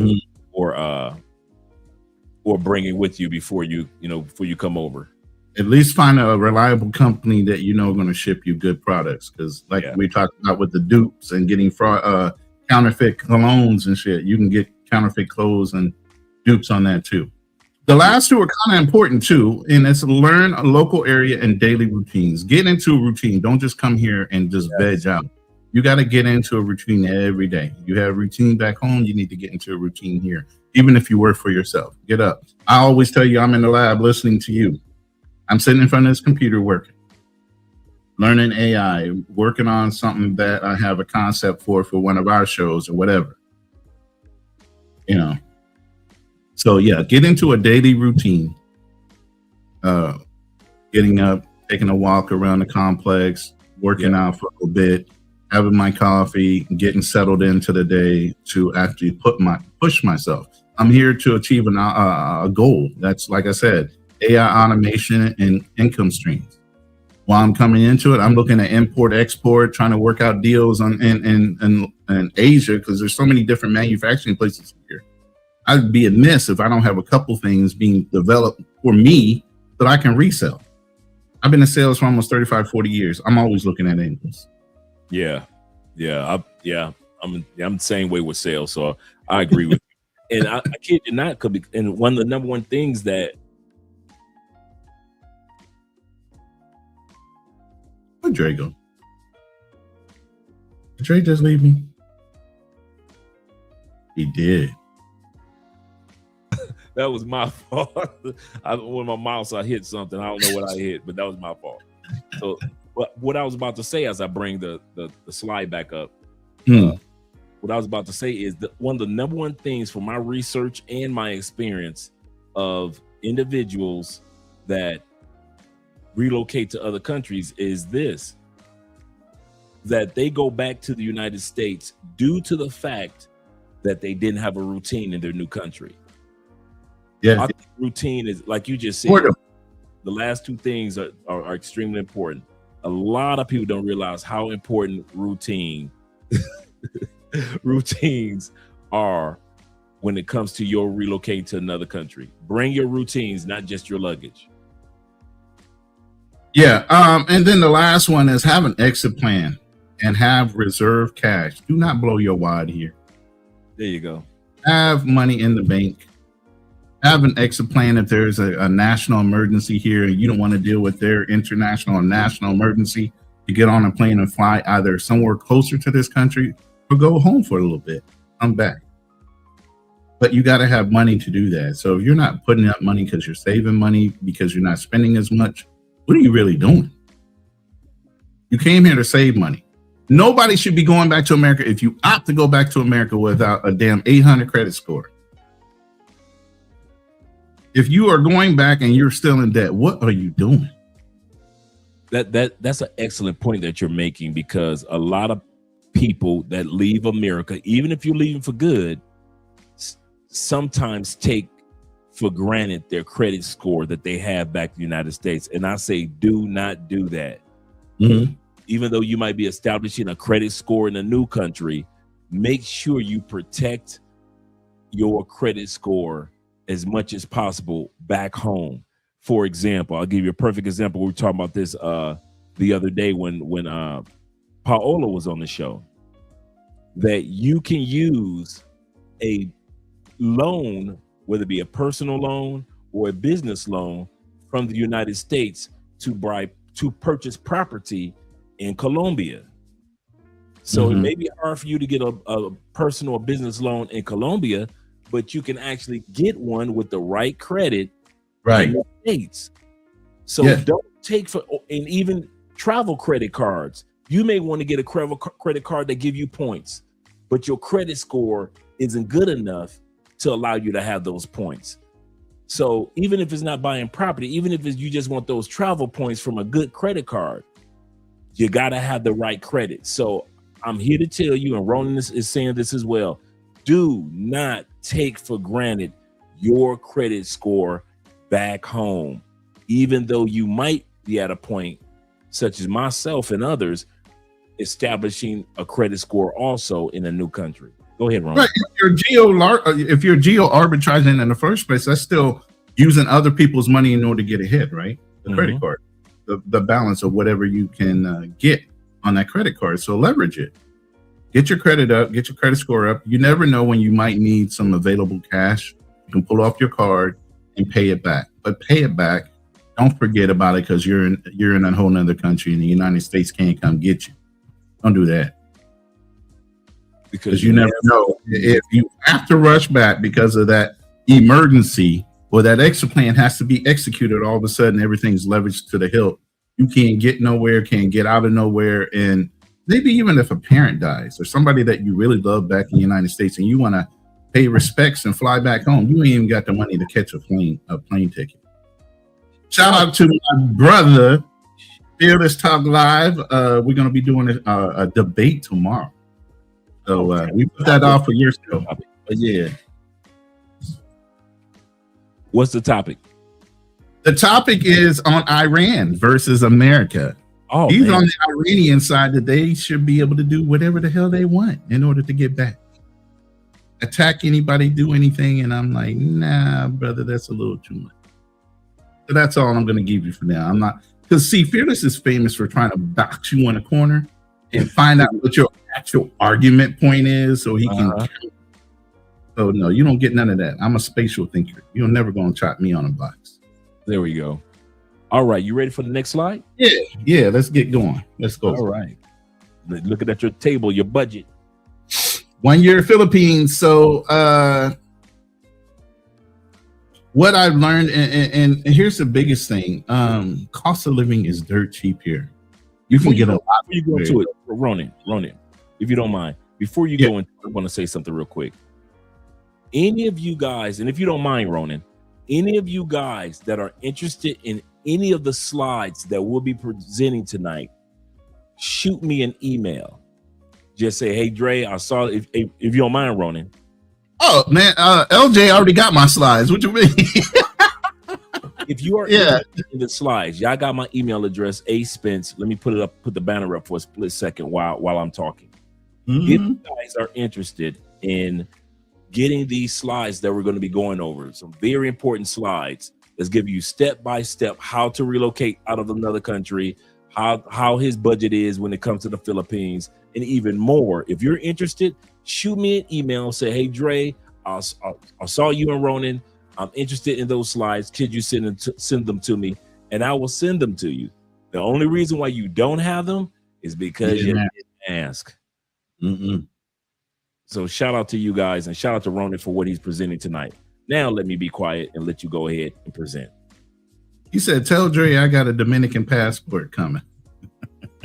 [SPEAKER 7] bringing with you before you come over.
[SPEAKER 11] At least find a reliable company that you know going to ship you good products, because we talked about with the dupes and getting fraud, counterfeit colognes and shit, you can get counterfeit clothes and dupes on that too. The last two are kind of important too, and it's learn a local area and daily routines. Get into a routine. Don't just come here and just veg out. You got to get into a routine every day. You have a routine back home, you need to get into a routine here, even if you work for yourself. Get up. I always tell you, I'm in the lab listening to you. I'm sitting in front of this computer working, learning AI, working on something that I have a concept for one of our shows or whatever. You know. So yeah, get into a daily routine. Getting up, taking a walk around the complex, working out for a little bit, having my coffee, getting settled into the day to actually push myself. I'm here to achieve a goal. That's, like I said, AI automation and income streams. While I'm coming into it, I'm looking at import, export, trying to work out deals in Asia, because there's so many different manufacturing places here. I'd be amiss if I don't have a couple things being developed for me that I can resell. I've been in sales for almost 35, 40 years. I'm always looking at angles.
[SPEAKER 7] I'm the same way with sales, so I agree with you. And I kid you not, and one of the number one things that
[SPEAKER 11] where'd Dre go? Did Dre just leave me? He did.
[SPEAKER 7] That was my fault. With my mouse, I hit something. I don't know what I hit, but that was my fault. So, what I was about to say as I bring the slide back up, what I was about to say is that one of the number one things from my research and my experience of individuals that relocate to other countries is this: that they go back to the United States due to the fact that they didn't have a routine in their new country.
[SPEAKER 11] Yeah,
[SPEAKER 7] I think routine is, like you just said, the last two things are extremely important. A lot of people don't realize how important routines are when it comes to your relocating to another country. Bring your routines, not just your luggage.
[SPEAKER 11] Yeah, and then the last one is have an exit plan and have reserve cash. Do not blow your wad here.
[SPEAKER 7] There you go.
[SPEAKER 11] Have money in the bank. Have an exit plan if there's a national emergency here and you don't want to deal with their international or national emergency, to get on a plane and fly either somewhere closer to this country or go home for a little bit, come back. But you got to have money to do that. So if you're not putting up money because you're saving money, because you're not spending as much, what are you really doing? You came here to save money. Nobody should be going back to America if you opt to go back to America without a damn 800 credit score. If you are going back and you're still in debt, what are you doing?
[SPEAKER 7] That's an excellent point that you're making, because a lot of people that leave America, even if you're leaving for good, sometimes take for granted their credit score that they have back in the United States. And I say, do not do that.
[SPEAKER 11] Mm-hmm.
[SPEAKER 7] Even though you might be establishing a credit score in a new country, make sure you protect your credit score as much as possible back home. For example, I'll give you a perfect example. We were talking about this the other day when Paola was on the show, that you can use a loan, whether it be a personal loan or a business loan from the United States to purchase property in Colombia. So it may be hard for you to get a personal or business loan in Colombia, but you can actually get one with the right credit in the States. So don't take and even travel credit cards. You may want to get a credit card that give you points, but your credit score isn't good enough to allow you to have those points. So even if it's not buying property, even if you just want those travel points from a good credit card, you got to have the right credit. So I'm here to tell you, and Ronan is saying this as well, do not take for granted your credit score back home. Even though you might be at a point, such as myself and others, establishing a credit score also in a new country. Go ahead, Ron.
[SPEAKER 11] Right. If you're geo arbitraging in the first place, that's still using other people's money in order to get ahead, right? The credit card, the balance of whatever you can get on that credit card. So leverage it. Get your credit up, get your credit score up. You never know when you might need some available cash. You can pull off your card and pay it back. But pay it back. Don't forget about it because you're in a whole nother country and the United States can't come get you. Don't do that. Because you never know if you have to rush back because of that emergency or that extra plan has to be executed. All of a sudden, everything's leveraged to the hilt. You can't get nowhere, can't get out of nowhere. And maybe even if a parent dies or somebody that you really love back in the United States and you want to pay respects and fly back home, you ain't even got the money to catch a plane ticket. Shout out to my brother, Fearless Talk Live. We're going to be doing a debate tomorrow. So we put that off for years ago. But yeah.
[SPEAKER 7] What's the topic?
[SPEAKER 11] The topic is on Iran versus America.
[SPEAKER 7] Oh,
[SPEAKER 11] he's
[SPEAKER 7] man.
[SPEAKER 11] on the Iranian side that they should be able to do whatever the hell they want in order to get back. Attack anybody, do anything. And I'm like, nah, brother, that's a little too much. So that's all I'm going to give you for now. I'm not, because see, Fearless is famous for trying to box you in a corner and find out what your actual argument point is so he can. So no, you don't get none of that. I'm a spatial thinker. You're never going to chop me on a box.
[SPEAKER 7] There we go. All right, you ready for the next slide?
[SPEAKER 11] Yeah, let's get going. Let's go.
[SPEAKER 7] All right. Looking at your table, your budget.
[SPEAKER 11] 1 year Philippines. So what I've learned, and here's the biggest thing, cost of living is dirt cheap here. You can get a lot.
[SPEAKER 7] Before you go into it, Ronan, if you don't mind, before you go into it, I want to say something real quick. Any of you guys, and if you don't mind, Ronan, any of you guys that are interested in any of the slides that we'll be presenting tonight, shoot me an email. Just say, hey, Dre, I saw, if you don't mind, Ronan.
[SPEAKER 11] Oh, man, LJ already got my slides. What you mean?
[SPEAKER 7] If you are interested in the slides, y'all got my email address, A Spence. Let me put the banner up for a split second while I'm talking. If you guys are interested in getting these slides that we're going to be going over, some very important slides that's give you step by step how to relocate out of another country, how his budget is when it comes to the Philippines, and even more. If you're interested, shoot me an email, say, hey, Dre, I saw you and Ronan. I'm interested in those slides. Could you send them to me? And I will send them to you. The only reason why you don't have them is because you didn't ask. So shout out to you guys and shout out to Ronan for what he's presenting tonight. Now let me be quiet and let you go ahead and present.
[SPEAKER 11] He said, tell Dre I got a Dominican passport coming.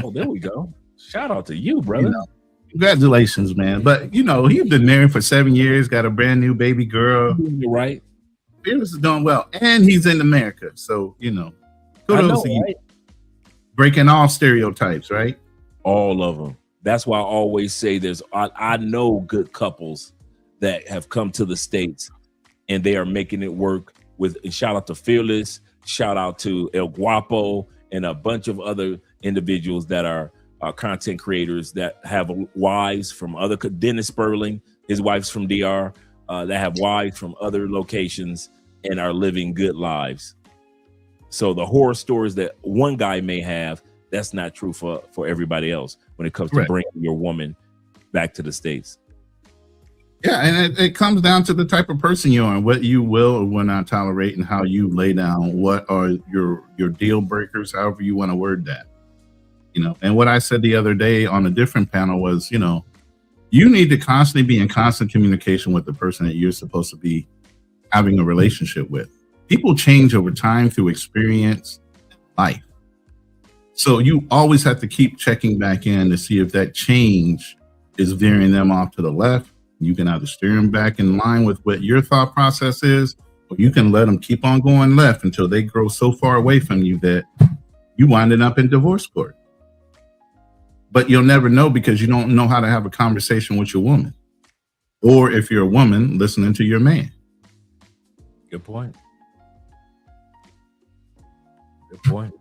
[SPEAKER 7] Oh, there we go. Shout out to you, brother.
[SPEAKER 11] You know, congratulations, man. But, you know, he's been married for 7 years, got a brand new baby girl.
[SPEAKER 7] You're right.
[SPEAKER 11] Fearless is doing well. And he's in America. So, you know, kudos to you.
[SPEAKER 7] Right?
[SPEAKER 11] Breaking off stereotypes, right?
[SPEAKER 7] All of them. That's why I always say I know good couples that have come to the States and they are making it work with, and shout out to Fearless, shout out to El Guapo and a bunch of other individuals that are content creators that have wives from other, Dennis Sperling, his wife's from DR, that have wives from other locations and are living good lives. So the horror stories that one guy may have, that's not true for everybody else when it comes to bringing your woman back to the States.
[SPEAKER 11] Yeah, and it comes down to the type of person you are and what you will or will not tolerate and how you lay down what are your deal breakers, however you want to word that. You know, and what I said the other day on a different panel was, you know, you need to constantly be in constant communication with the person that you're supposed to be having a relationship with. People change over time through experience, life. So you always have to keep checking back in to see if that change is veering them off to the left. You can either steer them back in line with what your thought process is, or you can let them keep on going left until they grow so far away from you that you winding up in divorce court. But you'll never know because you don't know how to have a conversation with your woman. Or if you're a woman, listening to your man.
[SPEAKER 7] Good point. Good point.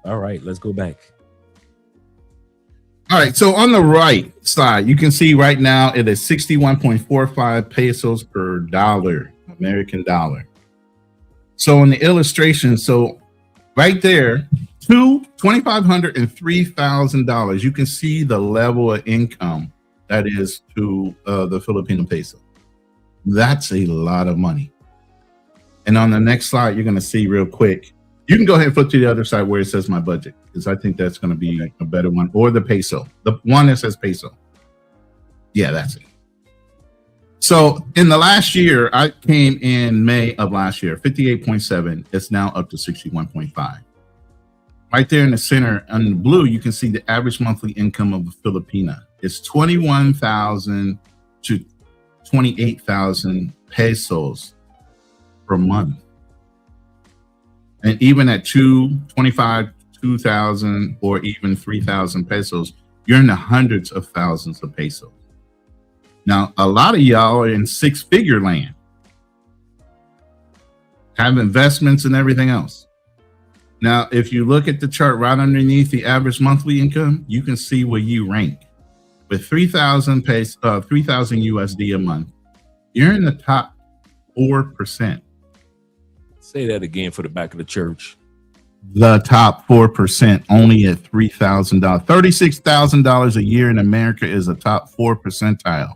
[SPEAKER 7] All right, let's go back.
[SPEAKER 11] All right, so on the right side, you can see right now it is 61.45 pesos per dollar, American dollar. So in the illustration, so right there, $2,500 and $3,000, you can see the level of income that is to the Filipino peso. That's a lot of money. And on the next slide, you're going to see real quick. You can go ahead and flip to the other side where it says my budget, because I think that's going to be a better one, or the peso, the one that says peso. Yeah, that's it. So in the last year, I came in May of last year, 58.7. It's now up to 61.5. Right there in the center on the blue, you can see the average monthly income of a Filipina. It's 21,000 to 28,000 pesos per month. And even at 2,000, or even 3,000 pesos, you're in the hundreds of thousands of pesos. Now, a lot of y'all are in six-figure land, have investments and everything else. Now, if you look at the chart right underneath the average monthly income, you can see where you rank. With 3,000 USD a month, you're in the top 4%.
[SPEAKER 7] Say that again for the back of the church.
[SPEAKER 11] The top 4%, only at $3,000. $36,000 a year in America is a top 4 percentile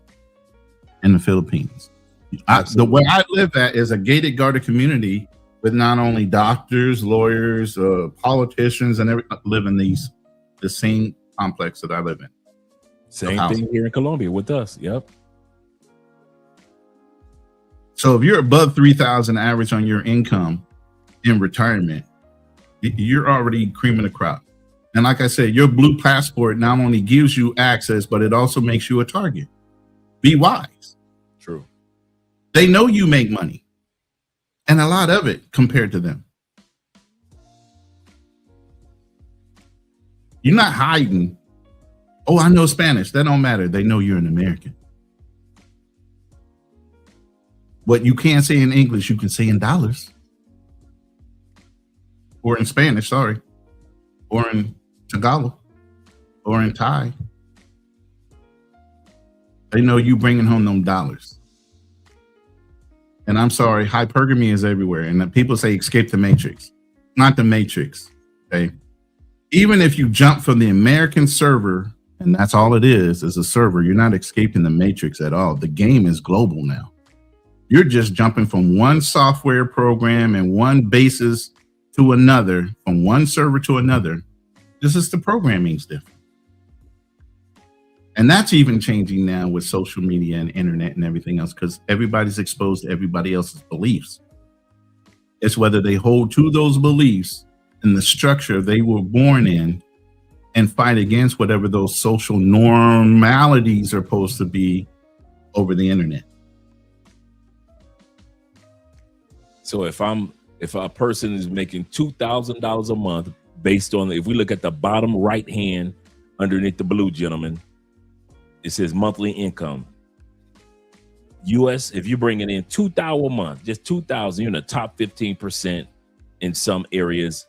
[SPEAKER 11] in the Philippines. The way I live at is a gated guarded community with not only doctors, lawyers, politicians, and live in the same complex that I live in.
[SPEAKER 7] Same thing here in Colombia with us. Yep.
[SPEAKER 11] So if you're above 3,000 average on your income in retirement, you're already cream of the crop. And like I said, your blue passport not only gives you access, but it also makes you a target. Be wise.
[SPEAKER 7] True.
[SPEAKER 11] They know you make money, and a lot of it compared to them. You're not hiding. Oh, I know Spanish. That don't matter. They know you're an American. What you can't say in English, you can say in dollars. Or in Spanish, sorry. Or in Tagalog. Or in Thai. They know you bringing home them dollars. And I'm sorry, hypergamy is everywhere. And people say escape the matrix. Not the matrix, okay? Even if you jump from the American server, and that's all it is a server, you're not escaping the matrix at all. The game is global now. You're just jumping from one software program and one basis to another, from one server to another. This is the programming's different. And that's even changing now with social media and internet and everything else, because everybody's exposed to everybody else's beliefs. It's whether they hold to those beliefs and the structure they were born in and fight against whatever those social normalities are supposed to be over the internet.
[SPEAKER 7] So if a person is making $2,000 a month, based on, if we look at the bottom right hand underneath the blue gentleman, it says monthly income. US, if you're bringing in $2,000 a month, just $2,000, you're in the top 15% in some areas.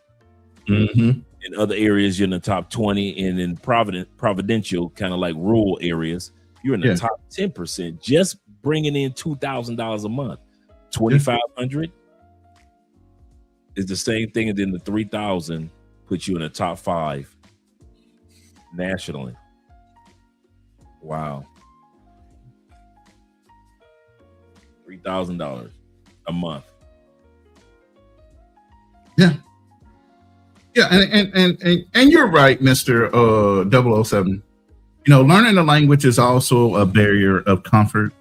[SPEAKER 11] Mm-hmm.
[SPEAKER 7] In other areas, you're in the top 20, and in providential, kind of like rural areas, you're in the top 10%. Just bringing in $2,000 a month, $2,500 is the same thing, and then the 3,000 puts you in the top 5 nationally. Wow. $3,000 a month.
[SPEAKER 11] Yeah. Yeah, and you're right, Mr. 007. You know, learning the language is also a barrier of comfort,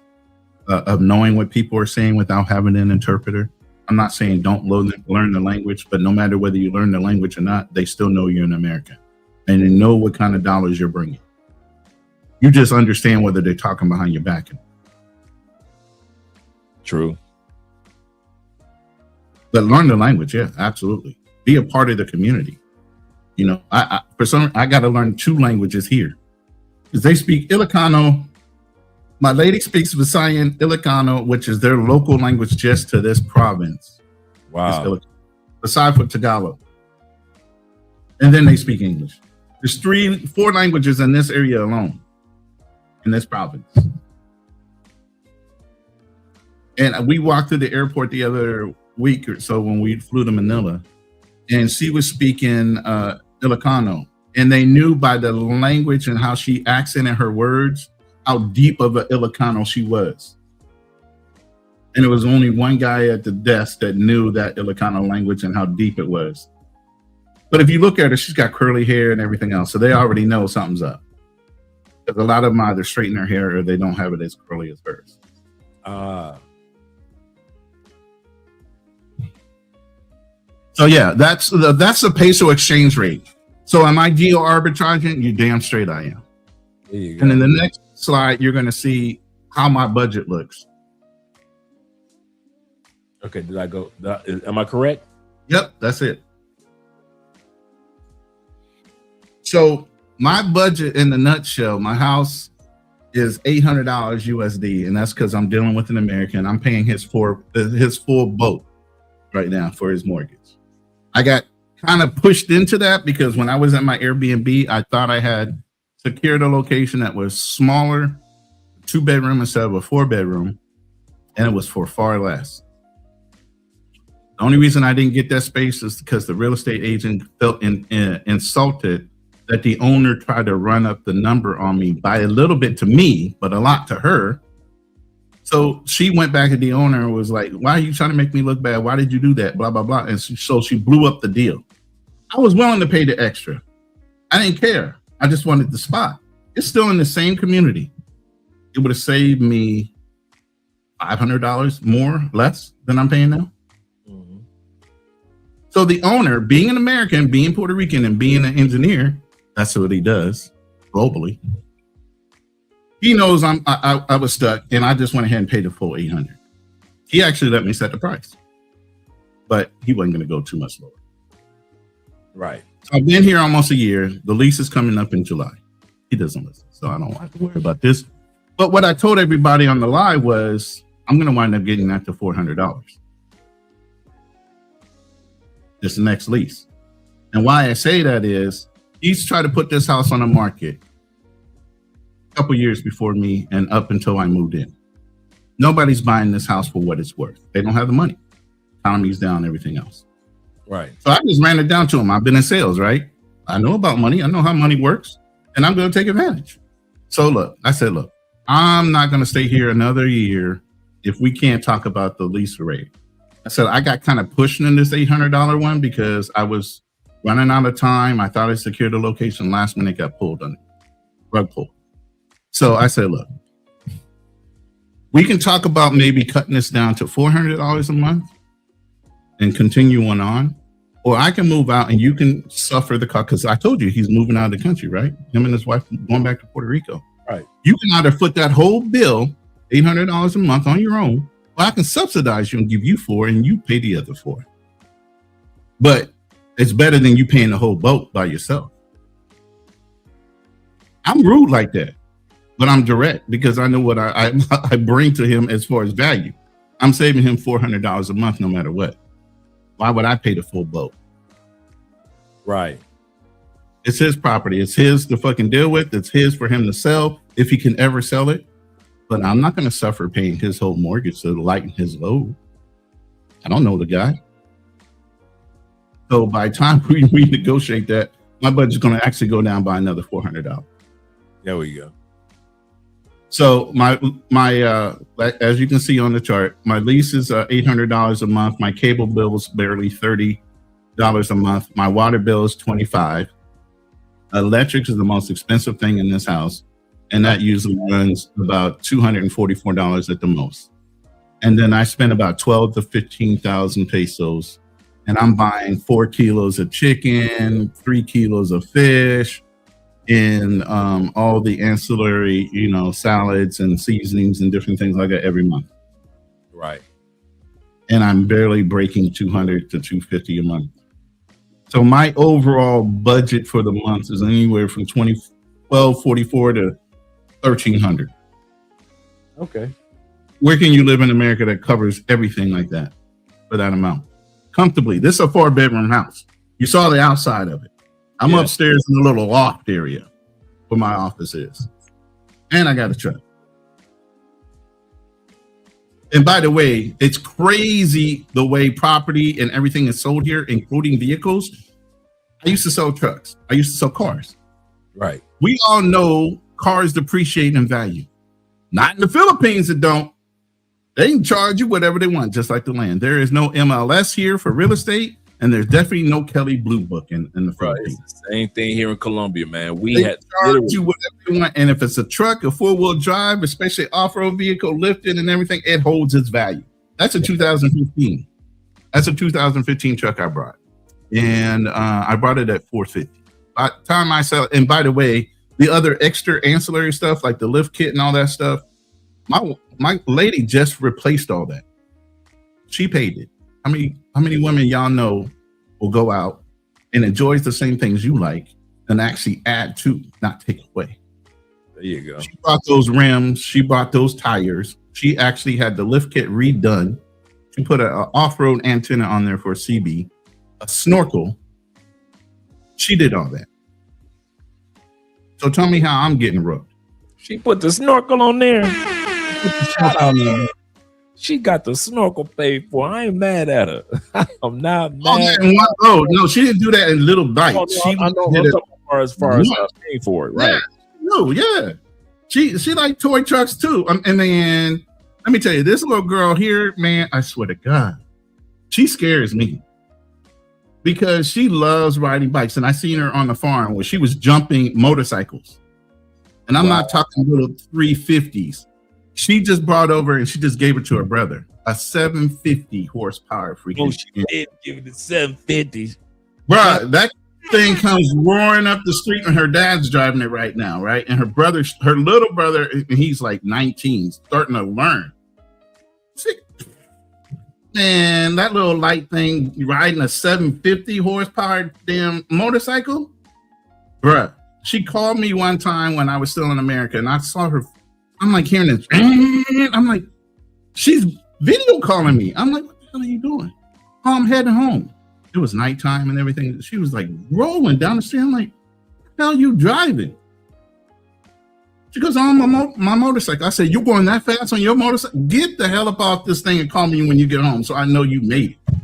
[SPEAKER 11] of knowing what people are saying without having an interpreter. I'm not saying don't learn the language, but no matter whether you learn the language or not, they still know you're an American, and they know what kind of dollars you're bringing. You just understand whether they're talking behind your back.
[SPEAKER 7] True.
[SPEAKER 11] But learn the language, yeah, absolutely. Be a part of the community. You know, I got to learn 2 languages here, because they speak Ilocano. My lady speaks Visayan Ilocano, which is their local language just to this province.
[SPEAKER 7] Wow.
[SPEAKER 11] Aside from Tagalog. and then they speak English. There's 4 languages in this area alone, in this province. And we walked through the airport the other week or so when we flew to Manila, and she was speaking Ilocano, and they knew by the language and how she accented her words how deep of an Ilocano she was. And it was only one guy at the desk that knew that Ilocano language and how deep it was. But if you look at her, she's got curly hair and everything else, so they already know something's up. Because a lot of them either straighten their hair or they don't have it as curly as hers. So yeah, that's the peso exchange rate. So am I geo arbitraging? You damn straight I am.
[SPEAKER 7] There you go.
[SPEAKER 11] And in the next slide, you're going to see how my budget looks.
[SPEAKER 7] Okay, did I go? Am I correct?
[SPEAKER 11] Yep, that's it. So my budget in the nutshell, my house is $800 USD, and that's because I'm dealing with an American. I'm paying his full boat right now for his mortgage. I got kind of pushed into that because when I was at my Airbnb, I thought I had secured a location that was smaller, 2-bedroom instead of a 4-bedroom, and it was for far less. The only reason I didn't get that space is because the real estate agent felt insulted that the owner tried to run up the number on me by a little bit to me, but a lot to her. So she went back to the owner and was like, why are you trying to make me look bad? Why did you do that? Blah, blah, blah. And so she blew up the deal. I was willing to pay the extra. I didn't care. I just wanted the spot. It's still in the same community. It would have saved me $500 more, less than I'm paying now. Mm-hmm. So the owner, being an American, being Puerto Rican, and being an engineer, that's what he does globally. He knows I was stuck, and I just went ahead and paid the full $800. He actually let me set the price, but he wasn't going to go too much lower.
[SPEAKER 7] Right.
[SPEAKER 11] So I've been here almost a year. The lease is coming up in July. He doesn't listen, so I don't have to worry about this. But what I told everybody on the live was I'm going to wind up getting that to $400. This next lease. And why I say that is he's tried to put this house on the market a couple years before me and up until I moved in. Nobody's buying this house for what it's worth. They don't have the money. Economy's down, everything else.
[SPEAKER 7] Right.
[SPEAKER 11] So I just ran it down to him. I've been in sales, right? I know about money. I know how money works, and I'm going to take advantage. So look, I said, look, I'm not going to stay here another year if we can't talk about the lease rate. I said, I got kind of pushed in this $800 one because I was running out of time. I thought I secured a location. Last minute got pulled on it. Rug pull. So I said, look, we can talk about maybe cutting this down to $400 a month and continue on, or I can move out and you can suffer the cost. Because I told you he's moving out of the country, right? Him and his wife going back to Puerto Rico.
[SPEAKER 7] Right.
[SPEAKER 11] You can either foot that whole bill, $800 a month on your own, or I can subsidize you and give you $4 and you pay the other $4. But it's better than you paying the whole boat by yourself. I'm rude like that, but I'm direct because I know what I bring to him as far as value. I'm saving him $400 a month no matter what. Why would I pay the full boat?
[SPEAKER 7] Right.
[SPEAKER 11] It's his property. It's his to fucking deal with. It's his for him to sell if he can ever sell it. But I'm not going to suffer paying his whole mortgage to lighten his load. I don't know the guy. So by the time we negotiate that, my budget's going to actually go down by another $400.
[SPEAKER 7] There we go.
[SPEAKER 11] So my as you can see on the chart, my lease is $800 a month. My cable bill is barely $30 a month. My water bill is $25. Electric is the most expensive thing in this house, and that usually runs about $244 at the most. And then I spend about 12 to 15,000 pesos, and I'm buying 4 kilos of chicken, 3 kilos of fish, and all the ancillary, salads and seasonings and different things like that every month.
[SPEAKER 7] Right.
[SPEAKER 11] And I'm barely breaking 200 to 250 a month. So my overall budget for the month is anywhere from $1244 to $1,300.
[SPEAKER 7] Okay.
[SPEAKER 11] Where can you live in America that covers everything like that for that amount? Comfortably. This is a 4-bedroom house. You saw the outside of it. I'm upstairs in a little loft area where my office is. And I got a truck. And by the way, it's crazy the way property and everything is sold here, including vehicles. I used to sell trucks. I used to sell cars.
[SPEAKER 7] Right.
[SPEAKER 11] We all know cars depreciate in value. Not in the Philippines, it don't. They can charge you whatever they want, just like the land. There is no MLS here for real estate, and there's definitely no Kelly Blue Book in the Philippines.
[SPEAKER 7] It's the same thing here in Colombia, man. We
[SPEAKER 11] They
[SPEAKER 7] had
[SPEAKER 11] charge you whatever you want, and if it's a truck, a four-wheel drive, especially off-road vehicle, lifted and everything, it holds its value. That's a 2015. That's a 2015 truck I brought, and I brought it at $450. By the time I sell, and by the way, the other extra ancillary stuff like the lift kit and all that stuff, my lady just replaced all that. She paid it. How many women y'all know will go out and enjoys the same things you like and actually add to, not take away?
[SPEAKER 7] There you go.
[SPEAKER 11] She bought those rims. She bought those tires. She actually had the lift kit redone. She put an off-road antenna on there for a CB, a snorkel. She did all that. So tell me how I'm getting rubbed.
[SPEAKER 7] She put the snorkel on there. She got the snorkel paid for. I ain't mad at her. I'm not mad.
[SPEAKER 11] No, she didn't do that in little bites.
[SPEAKER 7] I know
[SPEAKER 11] did it
[SPEAKER 7] as far as paying for it, right?
[SPEAKER 11] Yeah. She like toy trucks too. And then let me tell you, this little girl here, man, I swear to God, she scares me because she loves riding bikes. And I seen her on the farm where she was jumping motorcycles. And I'm not talking little 350s. She just brought over and she just gave it to her brother. A 750 horsepower freaking.
[SPEAKER 7] Oh, she did give it the 750s.
[SPEAKER 11] Bruh, that thing comes roaring up the street and her dad's driving it right now, right? And her little brother, he's like 19, starting to learn. Man, that little light thing riding a 750 horsepower damn motorcycle. Bruh, she called me one time when I was still in America and I saw her. I'm like hearing this. I'm like, she's video calling me. I'm like, what the hell are you doing? Oh, I'm heading home. It was nighttime and everything. She was like rolling down the street. I'm like, what the hell are you driving? She goes, on my motorcycle. I said, you going that fast on your motorcycle? Get the hell up off this thing and call me when you get home so I know you made it.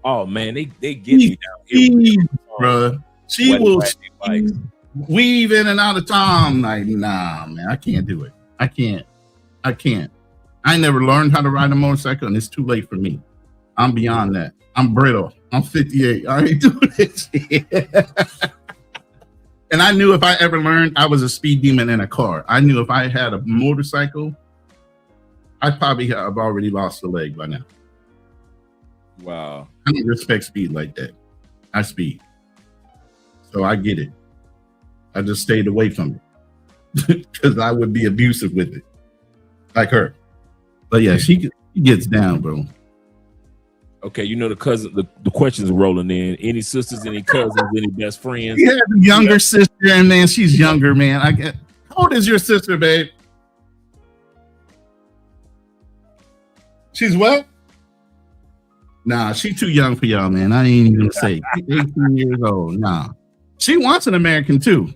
[SPEAKER 7] Oh, man, they get me down here.
[SPEAKER 11] Bruh. She will weave in and out of town. Like, nah, man, I can't do it. I can't. I never learned how to ride a motorcycle, and it's too late for me. I'm beyond that. I'm brittle. I'm 58. I ain't doing this shit. And I knew if I ever learned, I was a speed demon in a car. I knew if I had a motorcycle, I'd probably have already lost a leg by now.
[SPEAKER 7] Wow.
[SPEAKER 11] I don't respect speed like that. I speed. So I get it. I just stayed away from it because I would be abusive with it, like her. But yeah, she gets down, bro.
[SPEAKER 7] Okay, you know the questions are rolling in. Any sisters, any cousins, any best friends?
[SPEAKER 11] Yeah, the younger sister, and man, she's younger, man. How old is your sister, babe? She's what? Nah, she's too young for y'all, man. I ain't even gonna say. She's 18 years old. Nah. She wants an American too.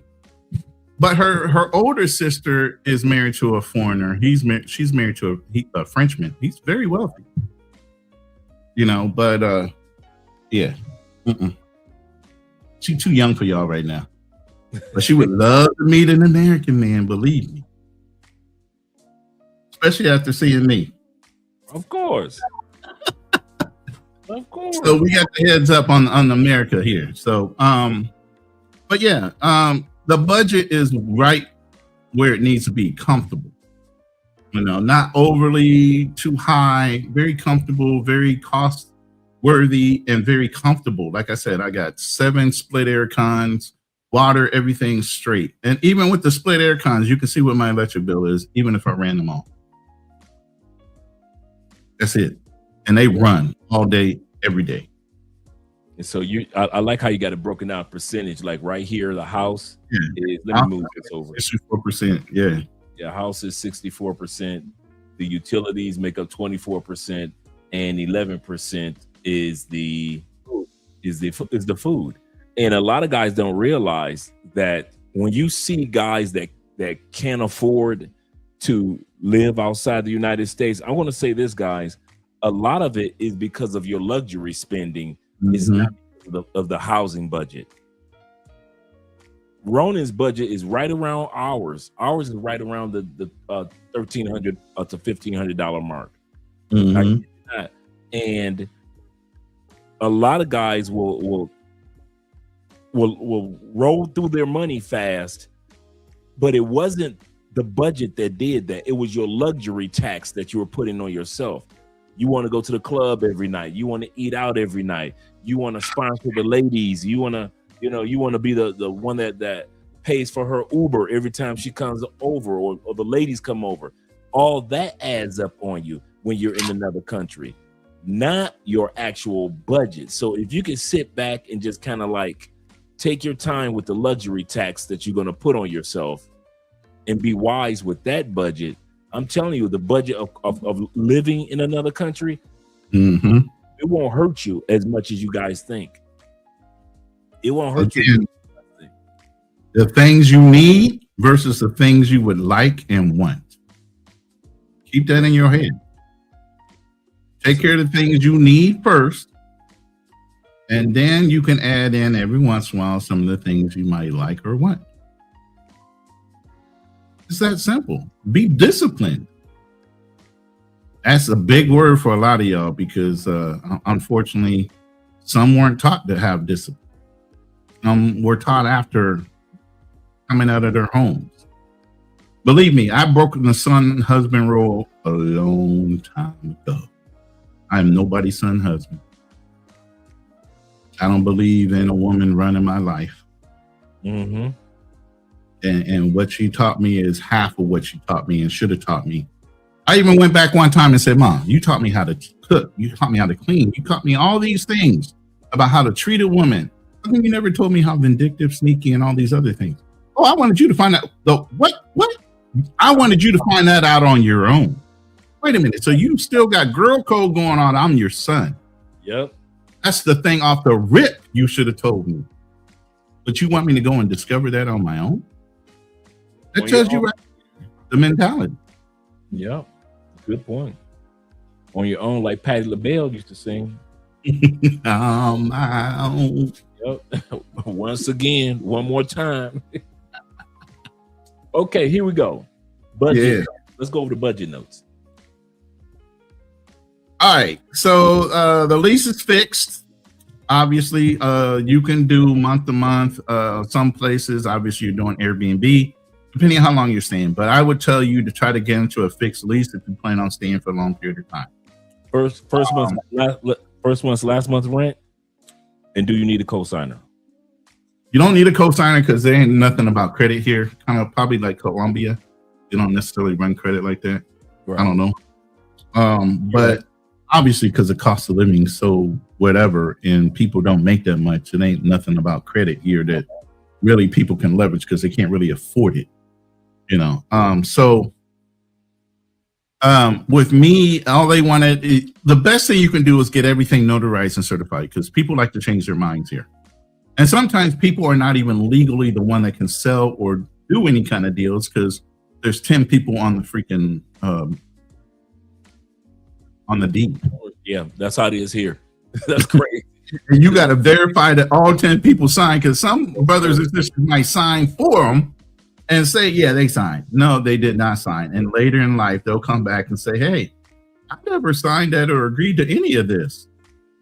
[SPEAKER 11] But her older sister is married to a foreigner. She's married to a Frenchman. He's very wealthy. You know, but yeah. She's too young for y'all right now. But she would love to meet an American man, believe me. Especially after seeing me.
[SPEAKER 7] Of course. Of course.
[SPEAKER 11] So we got the heads up on America here. So but yeah, the budget is right where it needs to be, comfortable. You know, not overly too high, very comfortable, very cost worthy, and very comfortable. Like I said, I got 7 split air cons, water, everything straight. And even with the split air cons, you can see what my electric bill is, even if I ran them all. That's it. And they run all day, every day.
[SPEAKER 7] And so I like how you got it broken out percentage. Like right here, the house is, let me move this over.
[SPEAKER 11] 64%, yeah.
[SPEAKER 7] Yeah, house is 64%. The utilities make up 24%, and 11% is the food. And a lot of guys don't realize that when you see guys that can't afford to live outside the United States, I want to say this, guys, a lot of it is because of your luxury spending. It's not of the housing budget. Ronan's budget is right around ours. Ours is right around the $1,300 to $1,500 mark. And a lot of guys will roll through their money fast, but it wasn't the budget that did that. It was your luxury tax that you were putting on yourself. You want to go to the club every night. You want to eat out every night. You want to sponsor the ladies. You want to, you want to be the one that pays for her Uber every time she comes over, or the ladies come over. All that adds up on you when you're in another country, not your actual budget. So if you can sit back and just kind of like take your time with the luxury tax that you're going to put on yourself and be wise with that budget, I'm telling you, the budget of living in another country, it won't hurt you as much as you guys think. It won't hurt you.
[SPEAKER 11] The things you need versus the things you would like and want. Keep that in your head. Take care of the things you need first, and then you can add in every once in a while some of the things you might like or want. It's that simple. Be disciplined. That's a big word for a lot of y'all because unfortunately, some weren't taught to have discipline. Some were taught after coming out of their homes. Believe me, I've broken the son-husband rule a long time ago. I'm nobody's son husband. I don't believe in a woman running my life. And what she taught me is half of what she taught me and should have taught me. I even went back one time and said, Mom, you taught me how to cook. You taught me how to clean. You taught me all these things about how to treat a woman. How come you never told me how vindictive, sneaky, and all these other things? Oh, I wanted you to find out. What? I wanted you to find that out on your own. Wait a minute. So you still got girl code going on. I'm your son.
[SPEAKER 7] Yep.
[SPEAKER 11] That's the thing off the rip you should have told me. But you want me to go and discover that on my own? That tells you the mentality.
[SPEAKER 7] Yeah, good point. On your own, like Patti LaBelle used to sing.
[SPEAKER 11] On my own.
[SPEAKER 7] Yep. Once again, one more time. Okay, here we go. Budget.
[SPEAKER 11] Yeah.
[SPEAKER 7] Let's go over the budget notes.
[SPEAKER 11] All right. So the lease is fixed. Obviously, you can do month to month. Some places, obviously, you're doing Airbnb, depending on how long you're staying. But I would tell you to try to get into a fixed lease if you plan on staying for a long period of time.
[SPEAKER 7] First month's last month's rent. And do you need a cosigner?
[SPEAKER 11] You don't need a cosigner because there ain't nothing about credit here. Kind of probably like Colombia. You don't necessarily run credit like that. Right. I don't know. But obviously, because the cost of living is so whatever, and people don't make that much, it ain't nothing about credit here that really people can leverage because they can't really afford it. With me, all they wanted, the best thing you can do is get everything notarized and certified because people like to change their minds here. And sometimes people are not even legally the one that can sell or do any kind of deals because there's 10 people on the freaking on the deed.
[SPEAKER 7] Yeah, that's how it is here. That's crazy.
[SPEAKER 11] And you got to verify that all 10 people signed because some brothers and sisters might sign for them and say, yeah, they signed. No, they did not sign. And later in life, they'll come back and say, hey, I never signed that or agreed to any of this.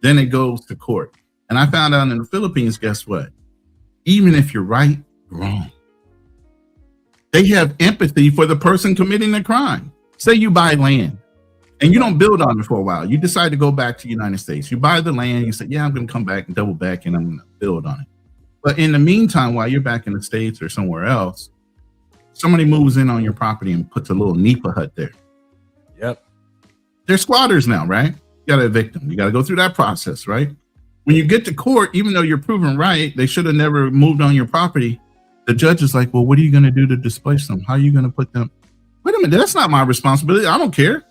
[SPEAKER 11] Then it goes to court. And I found out in the Philippines, guess what? Even if you're right, you're wrong. They have empathy for the person committing the crime. Say you buy land and you don't build on it for a while. You decide to go back to the United States. You buy the land. You say, yeah, I'm going to come back and double back and I'm going to build on it. But in the meantime, while you're back in the States or somewhere else, somebody moves in on your property and puts a little NEPA hut there.
[SPEAKER 7] Yep.
[SPEAKER 11] They're squatters now, right? You got to evict them. You got to go through that process, right? When you get to court, even though you're proven right, they should have never moved on your property. The judge is like, well, what are you going to do to displace them? How are you going to put them? Wait a minute, that's not my responsibility. I don't care.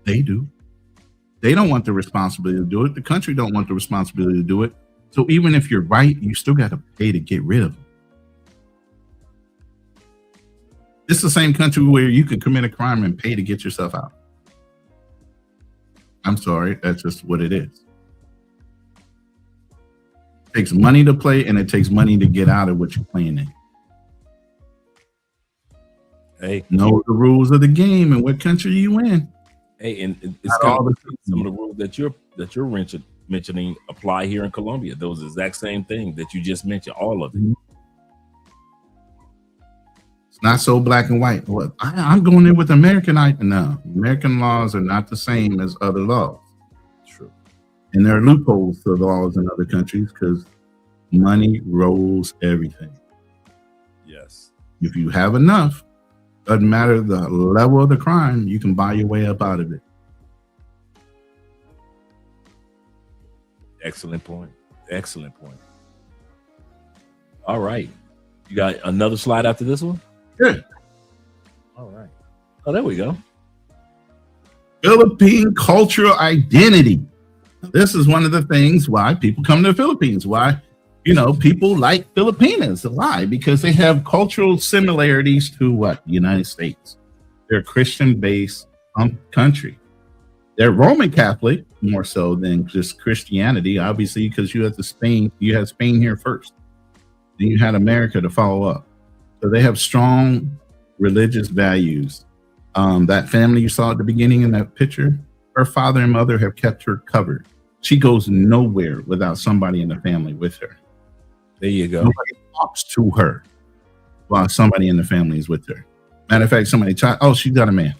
[SPEAKER 11] They do. They don't want the responsibility to do it. The country don't want the responsibility to do it. So even if you're right, you still got to pay to get rid of them. It's the same country where you can commit a crime and pay to get yourself out. I'm sorry, that's just what it is. It takes money to play, and it takes money to get out of what you're playing in.
[SPEAKER 7] Hey,
[SPEAKER 11] know the rules of the game and what country you in.
[SPEAKER 7] Hey, and it's kind of some of the rules that you're mentioning apply here in Colombia. Those exact same thing that you just mentioned, all of it.
[SPEAKER 11] It's not so black and white. Well, I'm going in with American. No, American laws are not the same as other laws.
[SPEAKER 7] True.
[SPEAKER 11] And there are loopholes to laws in other countries because money rolls everything.
[SPEAKER 7] Yes.
[SPEAKER 11] If you have enough, doesn't matter the level of the crime, you can buy your way up out of it.
[SPEAKER 7] Excellent point. Excellent point. All right. You got another slide after this one?
[SPEAKER 11] Good.
[SPEAKER 7] All right. Oh, there we go.
[SPEAKER 11] Philippine cultural identity. This is one of the things why people come to the Philippines. Why, people like Filipinas. Why? Because they have cultural similarities to what? The United States. They're a Christian-based country. They're Roman Catholic more so than just Christianity, obviously, because you had Spain here first. Then you had America to follow up. So they have strong religious values. That family you saw at the beginning in that picture, her father and mother have kept her covered. She goes nowhere without somebody in the family with her.
[SPEAKER 7] There you go.
[SPEAKER 11] Nobody talks to her while somebody in the family is with her. Matter of fact, somebody she's got a man.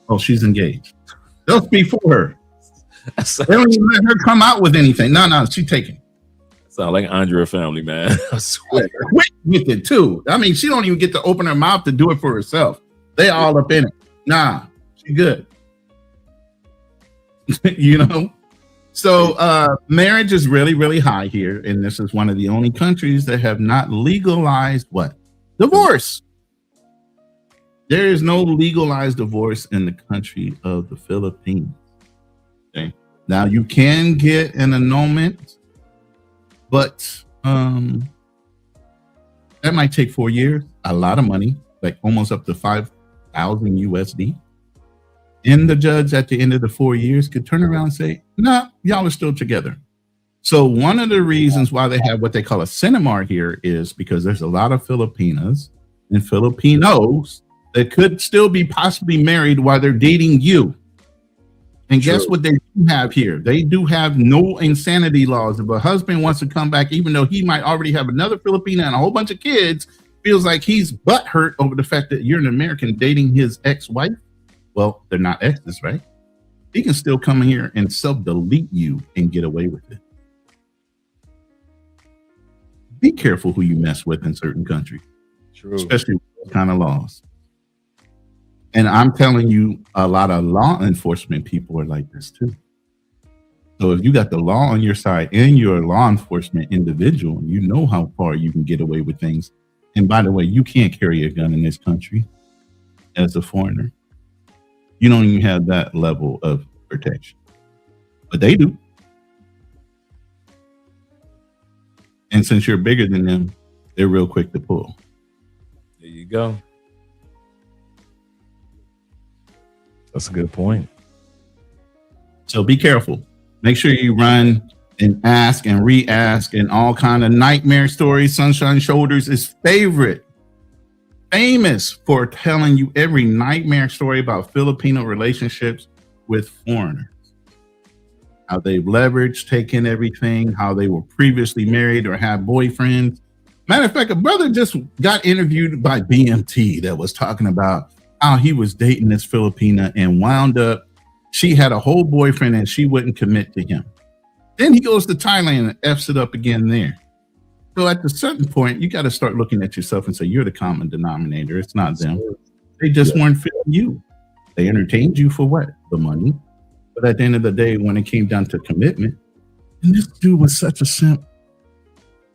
[SPEAKER 11] Oh, she's engaged. They'll speak for her. They don't even let her come out with anything. No, she's taken.
[SPEAKER 7] Sound like Andrea family, man. I swear.
[SPEAKER 11] Quick with it too. I mean, she don't even get to open her mouth to do it for herself. They all up in it. Nah, she good. So marriage is really, really high here, and this is one of the only countries that have not legalized what? Divorce. There is no legalized divorce in the country of the Philippines. Okay. Now you can get an annulment, but that might take 4 years, a lot of money, like almost up to 5,000 USD. And the judge at the end of the 4 years could turn around and say, nah, y'all are still together. So one of the reasons why they have what they call a Cinemar here is because there's a lot of Filipinas and Filipinos that could still be possibly married while they're dating you. And guess what they do have here? They do have no insanity laws. If a husband wants to come back, even though he might already have another Filipina and a whole bunch of kids, feels like he's butthurt over the fact that you're an American dating his ex-wife. Well, they're not exes, right? He can still come here and self-delete you and get away with it. Be careful who you mess with in certain countries. True. Especially with those kind of laws. And I'm telling you, a lot of law enforcement people are like this too. So if you got the law on your side and you're a law enforcement individual, you know how far you can get away with things. And by the way, you can't carry a gun in this country as a foreigner. You don't even have that level of protection. But they do. And since you're bigger than them, they're real quick to pull.
[SPEAKER 7] There you go. That's a good point.
[SPEAKER 11] So be careful. Make sure you run and ask and re-ask and all kind of nightmare stories. Sunshine Shoulders is famous for telling you every nightmare story about Filipino relationships with foreigners. How they've leveraged, taken everything, how they were previously married or had boyfriends. Matter of fact, a brother just got interviewed by BMT that was talking about how he was dating this Filipina and wound up, she had a whole boyfriend and she wouldn't commit to him. Then he goes to Thailand and F's it up again there. So at a certain point, you got to start looking at yourself and say, you're the common denominator. It's not them. They just weren't feeling you. They entertained you for what? The money. But at the end of the day, when it came down to commitment, and this dude was such a simp,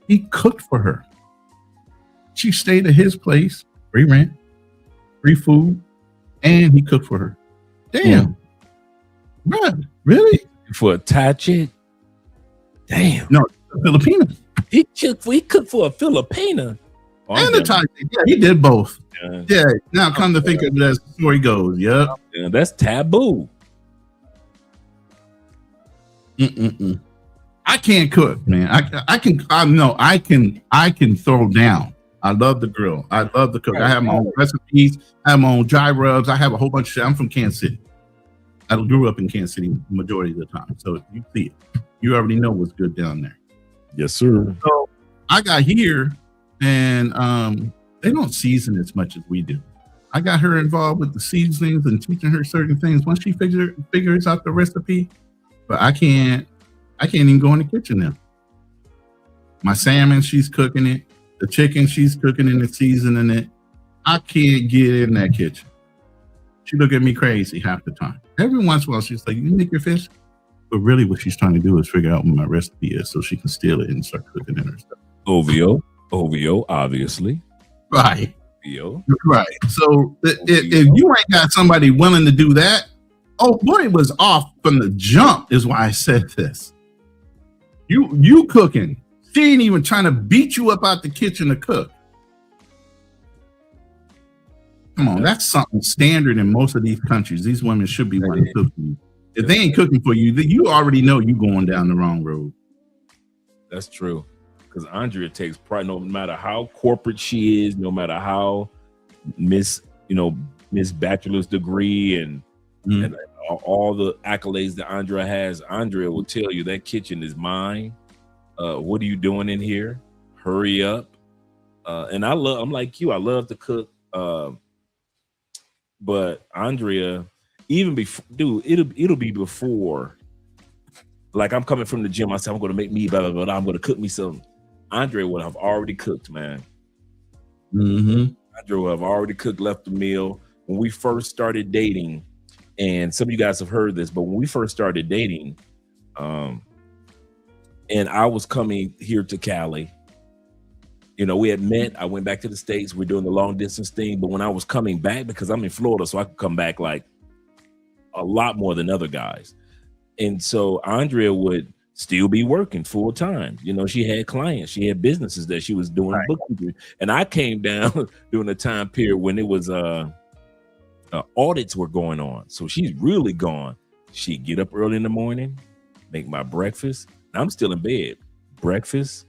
[SPEAKER 11] he cooked for her. She stayed at his place, free rent, free food, and he cooked for her. Damn. Bruh, really?
[SPEAKER 7] For a Thai chick? Damn.
[SPEAKER 11] No, Filipina.
[SPEAKER 7] He cooked for a Filipina. Oh,
[SPEAKER 11] And the Thai. Yeah, he did both.
[SPEAKER 7] Yeah.
[SPEAKER 11] Yeah. Now come to think of it, as the story goes. Yep.
[SPEAKER 7] Yeah, that's taboo.
[SPEAKER 11] I can't cook, man. I can throw down. I love the grill. I love the cook. I have my own recipes. I have my own dry rubs. I have a whole bunch of shit. I'm from Kansas City. I grew up in Kansas City majority of the time. So you see it. You already know what's good down there.
[SPEAKER 7] Yes, sir.
[SPEAKER 11] So I got here and they don't season as much as we do. I got her involved with the seasonings and teaching her certain things. Once she figures out the recipe, but I can't even go in the kitchen now. My salmon, she's cooking it. The chicken, she's cooking it and seasoning it. I can't get in that kitchen. She look at me crazy half the time. Every once in a while, she's like, "You make your fish?" But really what she's trying to do is figure out what my recipe is so she can steal it and start cooking it herself.
[SPEAKER 7] OVO, obviously.
[SPEAKER 11] Right.
[SPEAKER 7] OVO.
[SPEAKER 11] Right. So if you ain't got somebody willing to do that, oh boy, it was off from the jump is why I said this. You cooking. She ain't even trying to beat you up out the kitchen to cook. Come on, that's something standard in most of these countries. These women should be wanting to cook for you. If they ain't cooking for you, then you already know you going down the wrong road.
[SPEAKER 7] That's true. Because Andrea takes pride, no matter how corporate she is, no matter how Miss Bachelor's degree and all the accolades that Andrea has. Andrea will tell you that kitchen is mine. What are you doing in here? Hurry up. And I'm like you. I love to cook. But Andrea, even before, dude, it'll be before. Like I'm coming from the gym. I said I'm going to make me blah blah blah. I'm going to cook me some. Andrea would have already cooked, man.
[SPEAKER 11] Mm-hmm.
[SPEAKER 7] Andrea would have already cooked, left the meal. When we first started dating, and some of you guys have heard this, but when we first started dating, and I was coming here to Cali, we had met. I went back to the States. We're doing the long distance thing. But when I was coming back, because I'm in Florida, so I could come back like a lot more than other guys. And so Andrea would still be working full time. She had clients. She had businesses that she was doing bookkeeping. And I came down during the time period when it was audits were going on. So she's really gone. She'd get up early in the morning, make my breakfast. I'm still in bed. Breakfast,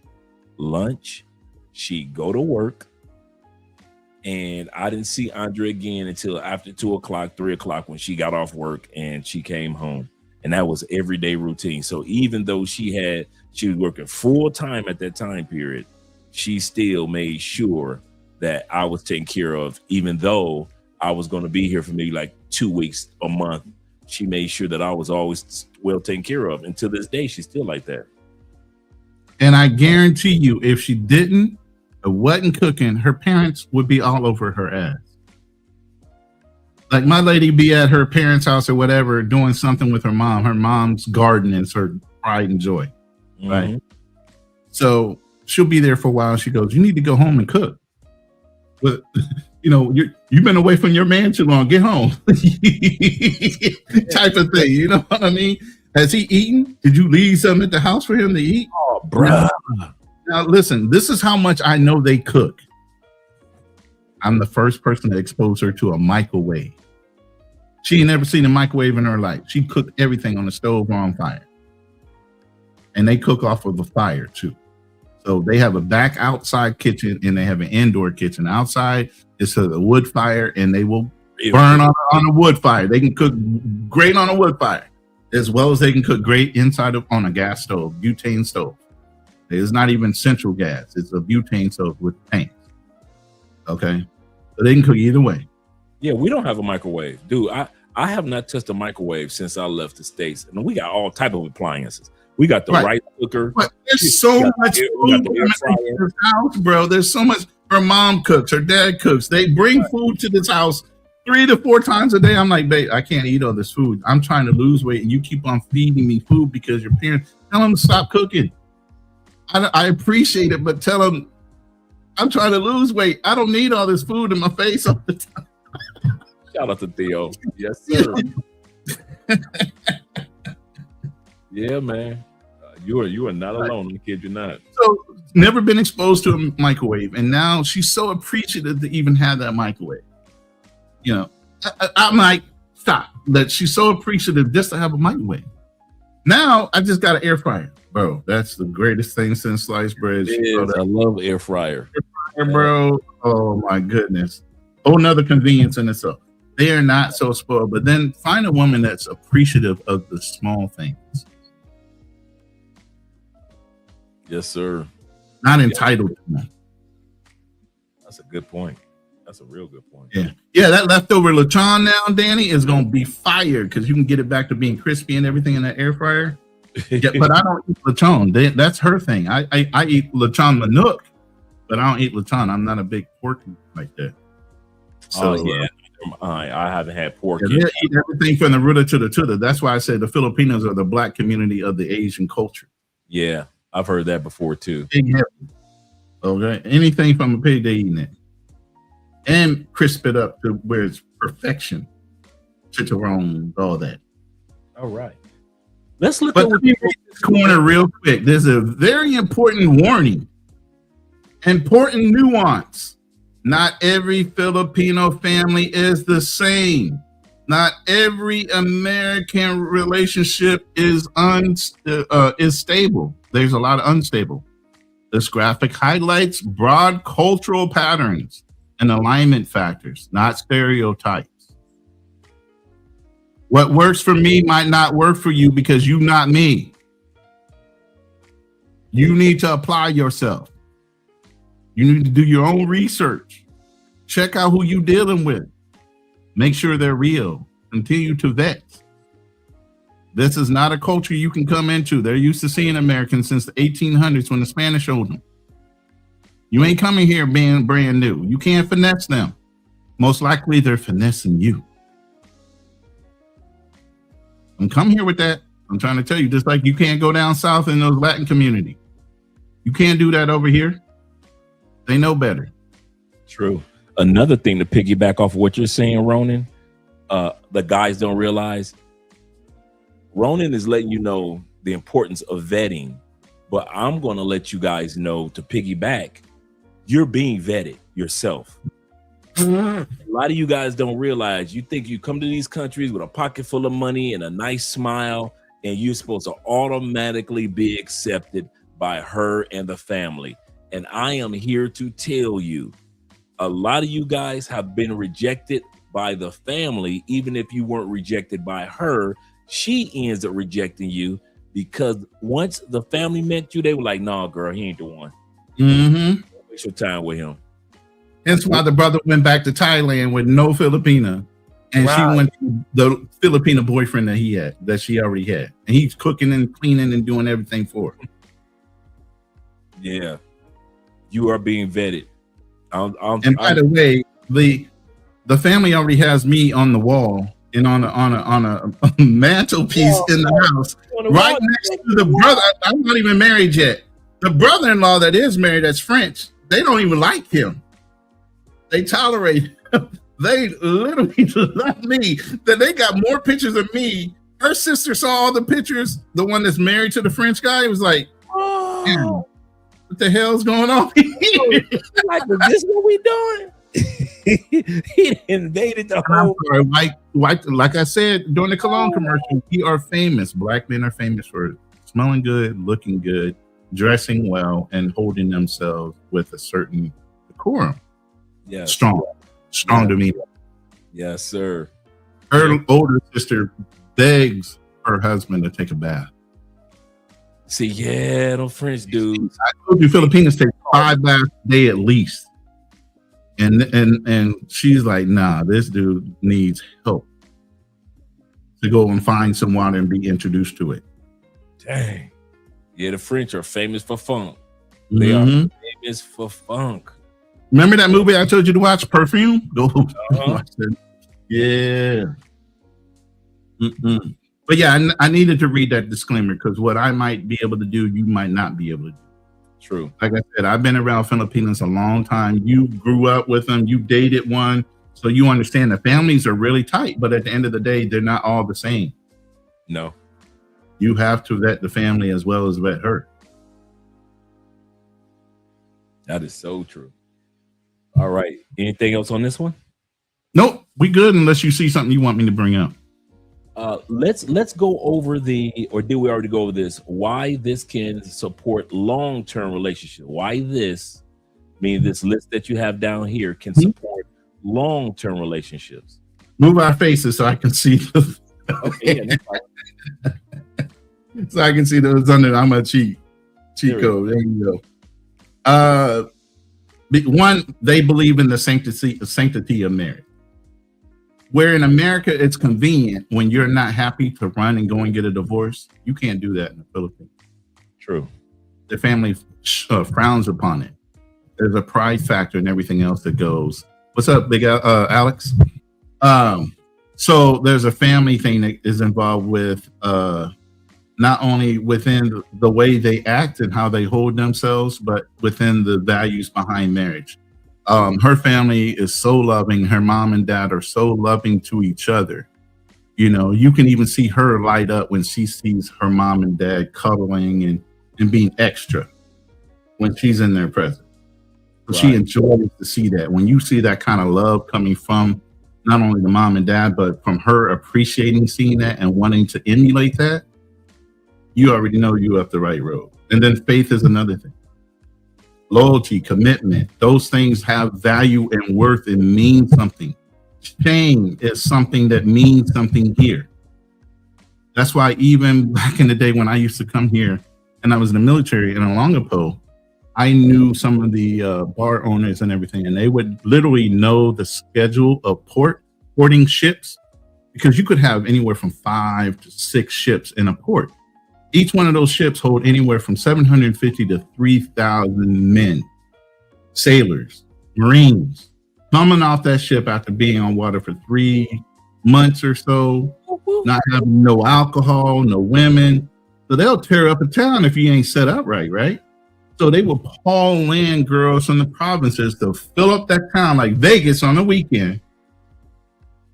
[SPEAKER 7] lunch. She'd go to work. And I didn't see Andrea again until after 2 o'clock, 3 o'clock when she got off work and she came home. And that was everyday routine. So even though she was working full time at that time period, she still made sure that I was taken care of, even though I was going to be here for maybe like 2 weeks, a month. She made sure that I was always well taken care of. And to this day, she's still like that.
[SPEAKER 11] And I guarantee you, if she didn't or wasn't cooking, her parents would be all over her ass. Like my lady be at her parents' house or whatever, doing something with her mom. Her mom's garden is her pride and joy, right?
[SPEAKER 7] Mm-hmm.
[SPEAKER 11] So she'll be there for a while. She goes, "You need to go home and cook." But you've been away from your man too long. Get home, type of thing. You know what I mean? Has he eaten? Did you leave something at the house for him to eat?
[SPEAKER 7] Oh, bro.
[SPEAKER 11] Now listen, this is how much I know they cook. I'm the first person to expose her to a microwave. She ain't never seen a microwave in her life. She cooked everything on the stove or on fire. And they cook off of the fire too. So they have a back outside kitchen and they have an indoor kitchen. Outside is a wood fire and they will burn on a wood fire. They can cook great on a wood fire as well as they can cook great on a gas stove, butane stove. It's not even central gas. It's a butane stove with paint. Okay. So they can cook either way.
[SPEAKER 7] Yeah, we don't have a microwave. Dude, I have not touched a microwave since I left the States. And we got all type of appliances. We got the rice cooker.
[SPEAKER 11] But there's so much food in this house, bro. There's so much. Her mom cooks. Her dad cooks. They bring food to this house 3 to 4 times a day. I'm like, babe, I can't eat all this food. I'm trying to lose weight. And you keep on feeding me food because your parents, tell them to stop cooking. I appreciate it, but tell them I'm trying to lose weight. I don't need all this food in my face all the time.
[SPEAKER 7] Shout out to Theo. Yes, sir. Yeah, man. You are not alone. I kid you not.
[SPEAKER 11] So never been exposed to a microwave, and now she's so appreciative to even have that microwave. You know, I'm like, stop. That she's so appreciative just to have a microwave. Now I just got an air fryer, bro. That's the greatest thing since sliced bread.
[SPEAKER 7] I love air fryer.
[SPEAKER 11] Bro. Oh my goodness. Whole nother convenience in itself. They are not so spoiled, but then find a woman that's appreciative of the small things.
[SPEAKER 7] Yes, sir.
[SPEAKER 11] Not entitled to them.
[SPEAKER 7] That's a good point. That's a real good point.
[SPEAKER 11] Yeah, that leftover lechon now, Danny, is gonna be fired because you can get it back to being crispy and everything in that air fryer. Yeah, but I don't eat lechon. That's her thing. I eat lechon manuk, but I don't eat lechon. I'm not a big pork like that. So
[SPEAKER 7] I haven't had pork
[SPEAKER 11] they
[SPEAKER 7] yet.
[SPEAKER 11] eat everything from the rooter to the tutor. That's why I said the Filipinos are the black community of the Asian culture.
[SPEAKER 7] Yeah, I've heard that before too.
[SPEAKER 11] Big heavy. Okay, anything from a pig, they eating it, and crisp it up to where it's perfection. Chicharron, all that.
[SPEAKER 7] All right. Let's look
[SPEAKER 11] But
[SPEAKER 7] at
[SPEAKER 11] let me read this corner real quick. There's a very important warning, important nuance. Not every Filipino family is the same. Not every American relationship is stable. There's a lot of unstable. This graphic highlights broad cultural patterns and alignment factors, not stereotypes. What works for me might not work for you because you're not me. You need to apply yourself. You need to do your own research. Check out who you're dealing with. Make sure they're real. Continue to vet. This is not a culture you can come into. They're used to seeing Americans since the 1800s when the Spanish showed them. You ain't coming here being brand new. You can't finesse them. Most likely they're finessing you. I'm coming here with that. I'm trying to tell you, just like you can't go down south in those Latin community. You can't do that over here. They know better.
[SPEAKER 7] True. Another thing to piggyback off of what you're saying, Ronan, the guys don't realize. Ronan is letting you know the importance of vetting, but I'm going to let you guys know to piggyback. You're being vetted yourself. A lot of you guys don't realize. You think you come to these countries with a pocket full of money and a nice smile, and you're supposed to automatically be accepted by her and the family. And I am here to tell you, a lot of you guys have been rejected by the family. Even if you weren't rejected by her, she ends up rejecting you because once the family met you, they were like, "Nah, girl, he ain't the one."
[SPEAKER 11] Mm-hmm.
[SPEAKER 7] Waste your time with him.
[SPEAKER 11] Hence why the brother went back to Thailand with no Filipina, and she went to the Filipino boyfriend that she already had, and he's cooking and cleaning and doing everything for her.
[SPEAKER 7] Yeah, you are being vetted.
[SPEAKER 11] And by the way, the family already has me on the wall and on a mantelpiece in the house, right next to the brother. I'm not even married yet. The brother-in-law that is married, that's French. They don't even like him. They tolerate him. They literally love me. That they got more pictures of me. Her sister saw all the pictures. The one that's married to the French guy, was like, "Damn, what the hell's going on here?"
[SPEAKER 7] Like, is this what we doing? He invaded the whole.
[SPEAKER 11] White, like I said during the cologne commercial, we are famous. Black men are famous for smelling good, looking good, dressing well, and holding themselves with a certain decorum.
[SPEAKER 7] Yeah,
[SPEAKER 11] strong demeanor.
[SPEAKER 7] Yes, sir.
[SPEAKER 11] Her older sister begs her husband to take a bath.
[SPEAKER 7] See, yeah, those French dudes.
[SPEAKER 11] I told you Filipinos take 5 baths a day at least. And she's like, "Nah, this dude needs help to go and find some water and be introduced to it."
[SPEAKER 7] Dang. Yeah, the French are famous for funk. They are famous for funk.
[SPEAKER 11] Remember that movie I told you to watch, Perfume? Go watch it. Yeah. But yeah, I needed to read that disclaimer because what I might be able to do, you might not be able to do.
[SPEAKER 7] True.
[SPEAKER 11] Like I said, I've been around Filipinos a long time. You grew up with them. You dated one. So you understand the families are really tight. But at the end of the day, they're not all the same.
[SPEAKER 7] No.
[SPEAKER 11] You have to vet the family as well as vet her.
[SPEAKER 7] That is so true. All right. Anything else on this one?
[SPEAKER 11] Nope, we good unless you see something you want me to bring up.
[SPEAKER 7] Let's go over or did we already go over this? Why this can support long-term relationship? Why this, meaning this list that you have down here, can support long-term relationships?
[SPEAKER 11] Move our faces so I can see.
[SPEAKER 7] Okay, yeah,
[SPEAKER 11] so I can see those under. I'm a cheat code. There you go. One, they believe in the sanctity of marriage. Where in America, it's convenient when you're not happy to run and go and get a divorce. You can't do that in the Philippines.
[SPEAKER 7] True.
[SPEAKER 11] The family frowns upon it. There's a pride factor and everything else that goes. What's up, big Alex? So there's a family thing that is involved with not only within the way they act and how they hold themselves, but within the values behind marriage. Her family is so loving. Her mom and dad are so loving to each other. You know, you can even see her light up when she sees her mom and dad cuddling and being extra when she's in their presence. Right. She enjoys to see that. When you see that kind of love coming from not only the mom and dad, but from her appreciating seeing that and wanting to emulate that, you already know you're up the right road. And then faith is another thing. Loyalty, commitment, those things have value and worth and mean something. Shame is something that means something here. That's why even back in the day when I used to come here and I was in the military in Olongapo, I knew some of the bar owners and everything, and they would literally know the schedule of porting ships, because you could have anywhere from 5 to 6 ships in a port. Each one of those ships hold anywhere from 750 to 3,000 men, sailors, Marines, coming off that ship after being on water for 3 months or so, not having no alcohol, no women. So they'll tear up a town if you ain't set up right? So they will haul in girls from the provinces to fill up that town like Vegas on the weekend,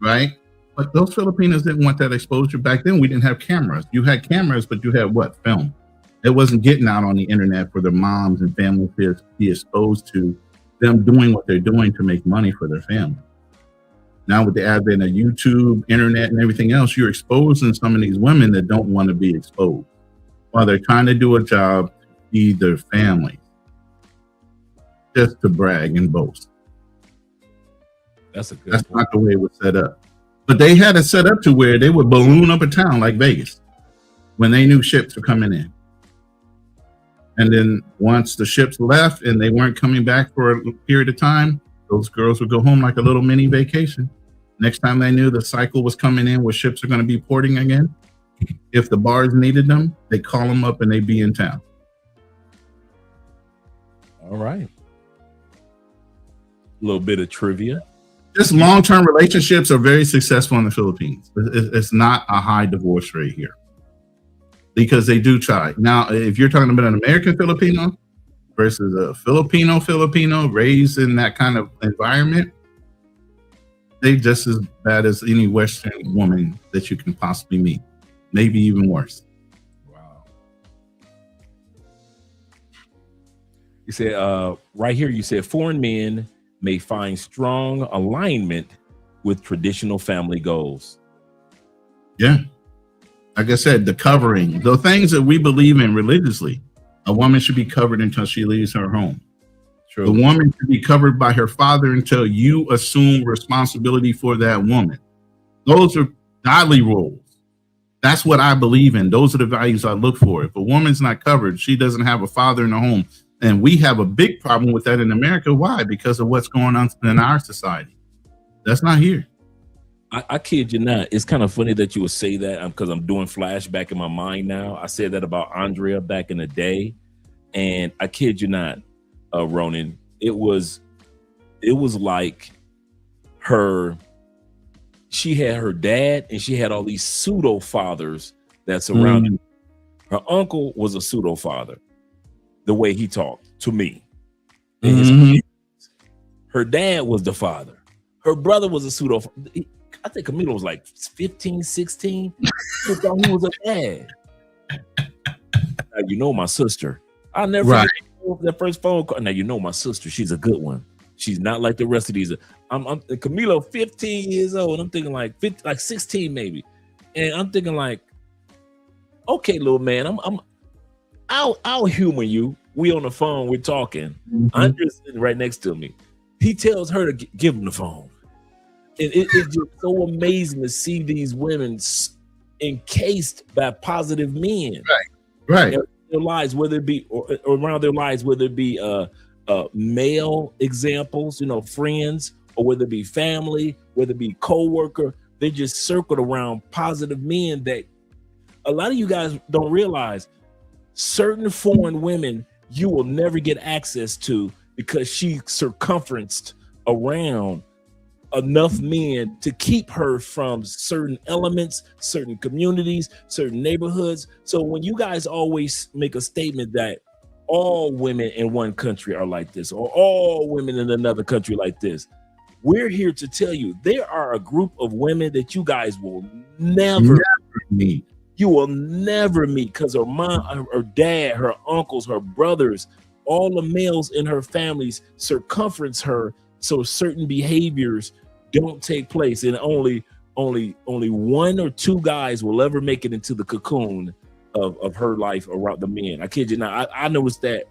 [SPEAKER 11] right? But those Filipinos didn't want that exposure. Back then, we didn't have cameras. You had cameras, but you had what? Film. It wasn't getting out on the internet for their moms and families to be exposed to them doing what they're doing to make money for their family. Now with the advent of YouTube, internet, and everything else, you're exposing some of these women that don't want to be exposed while they're trying to do a job to feed their family, just to brag and boast.
[SPEAKER 7] That's
[SPEAKER 11] not the way it was set up. But they had it set up to where they would balloon up a town like Vegas when they knew ships were coming in. And then once the ships left and they weren't coming back for a period of time, those girls would go home like a little mini vacation. Next time they knew the cycle was coming in where ships are going to be porting again, if the bars needed them, they call them up and they'd be in town.
[SPEAKER 7] All right. A little bit of trivia.
[SPEAKER 11] Just long-term relationships are very successful in the Philippines. It's not a high divorce rate here because they do try. Now, if you're talking about an American Filipino versus a Filipino raised in that kind of environment, they're just as bad as any Western woman that you can possibly meet, maybe even worse.
[SPEAKER 7] Wow. You said right here, you said foreign men may find strong alignment with traditional family goals.
[SPEAKER 11] Yeah. Like I said, the covering, the things that we believe in religiously, a woman should be covered until she leaves her home.
[SPEAKER 7] True.
[SPEAKER 11] The woman should be covered by her father until you assume responsibility for that woman. Those are godly roles. That's what I believe in. Those are the values I look for. If a woman's not covered, she doesn't have a father in the home. And we have a big problem with that in America. Why? Because of what's going on in our society. That's not here.
[SPEAKER 7] I kid you not. It's kind of funny that you would say that because I'm doing flashback in my mind now. I said that about Andrea back in the day. And I kid you not, Ronan, it was like she had her dad and she had all these pseudo fathers that surrounded her. Her uncle was a pseudo father. The way he talked to me. Her dad was the father. Her brother was a pseudo. I think Camilo was like 15, 16. He thought he was a dad. Now, you know my sister. I'll never
[SPEAKER 11] Right.
[SPEAKER 7] forget that first phone call. Now you know my sister. She's a good one. She's not like the rest of these. I'm Camilo, 15 years old. I'm thinking like 16 maybe, and I'm thinking like, okay, little man, I'll humor you. We on the phone, we're talking. Andre's sitting right next to me. He tells her to give him the phone, and it's just so amazing to see these women encased by positive men.
[SPEAKER 11] Right.
[SPEAKER 7] In their lives, whether it be or around their lives, whether it be male examples, friends, or whether it be family, whether it be co-worker, they just circled around positive men that a lot of you guys don't realize. Certain foreign women you will never get access to because she circumferenced around enough men to keep her from certain elements, certain communities, certain neighborhoods. So when you guys always make a statement that all women in one country are like this, or all women in another country like this, we're here to tell you there are a group of women that you guys will never
[SPEAKER 11] meet.
[SPEAKER 7] You will never meet because her mom, her dad, her uncles, her brothers, all the males in her families circumference her so certain behaviors don't take place, and only one or two guys will ever make it into the cocoon of her life around the men. I kid you not. I noticed that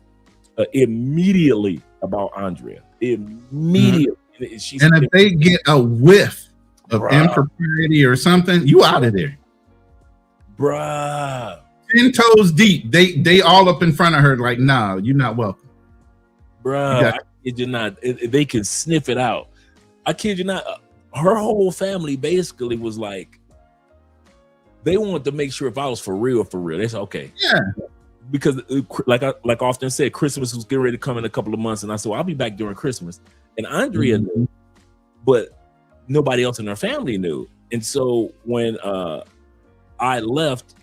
[SPEAKER 7] immediately about Andrea. Immediately.
[SPEAKER 11] And if they get a whiff of impropriety or something, you out of there.
[SPEAKER 7] Bruh.
[SPEAKER 11] 10 toes deep. They all up in front of her like, nah, you're not welcome.
[SPEAKER 7] Bruh, I kid you not. They can sniff it out. I kid you not. Her whole family basically was like, they wanted to make sure if I was for real. They said, okay.
[SPEAKER 11] Yeah.
[SPEAKER 7] Because like I often said, Christmas was getting ready to come in a couple of months. And I said, well, I'll be back during Christmas. And Andrea knew, but nobody else in her family knew. And so when I left,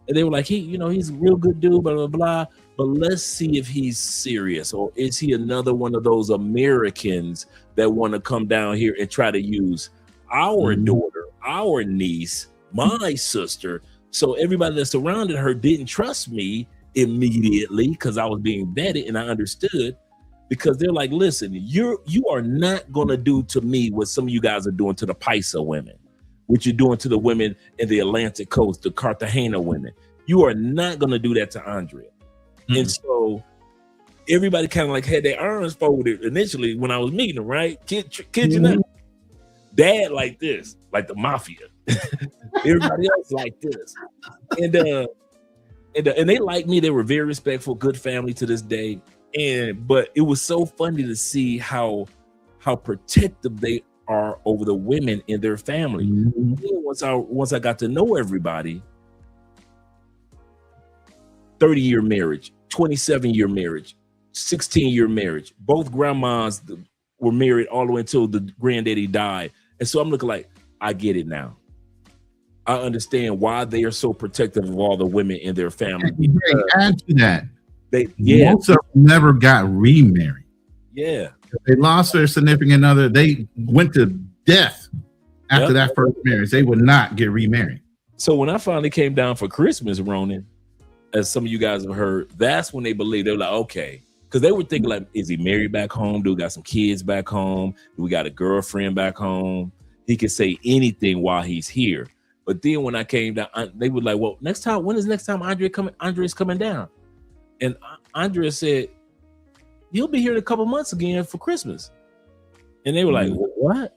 [SPEAKER 7] and they were like, he's a real good dude, blah, blah, blah. But let's see if he's serious, or is he another one of those Americans that want to come down here and try to use our daughter, our niece, my sister. So everybody that surrounded her didn't trust me immediately because I was being vetted, and I understood, because they're like, listen, you are not going to do to me what some of you guys are doing to the Paisa women, what you're doing to the women in the Atlantic coast, the Cartagena women. You are not going to do that to Andrea. And so everybody kind of like had their arms folded initially when I was meeting them, right? Kid you not? Dad like this, like the mafia. Everybody else like this. And they like me. They were very respectful, good family to this day. But it was so funny to see how protective they are over the women in their family. Once I got to know everybody, 30-year marriage, 27-year marriage, 16-year marriage. Both grandmas were married all the way until the granddaddy died. And so I'm looking like, I get it now. I understand why they are so protective of all the women in their family.
[SPEAKER 11] Add to that,
[SPEAKER 7] most
[SPEAKER 11] of them never got remarried.
[SPEAKER 7] Yeah.
[SPEAKER 11] They lost their significant other. They went to death after that first marriage. They would not get remarried.
[SPEAKER 7] So when I finally came down for Christmas, Ronan, as some of you guys have heard, that's when they believed. They were like, okay. Because they were thinking like, is he married back home? Do we got some kids back home? Do we got a girlfriend back home? He could say anything while he's here. But then when I came down, they were like, well, when is next time Andrea's coming down? And Andrea said, he'll be here in a couple months again for Christmas. And they were like, what?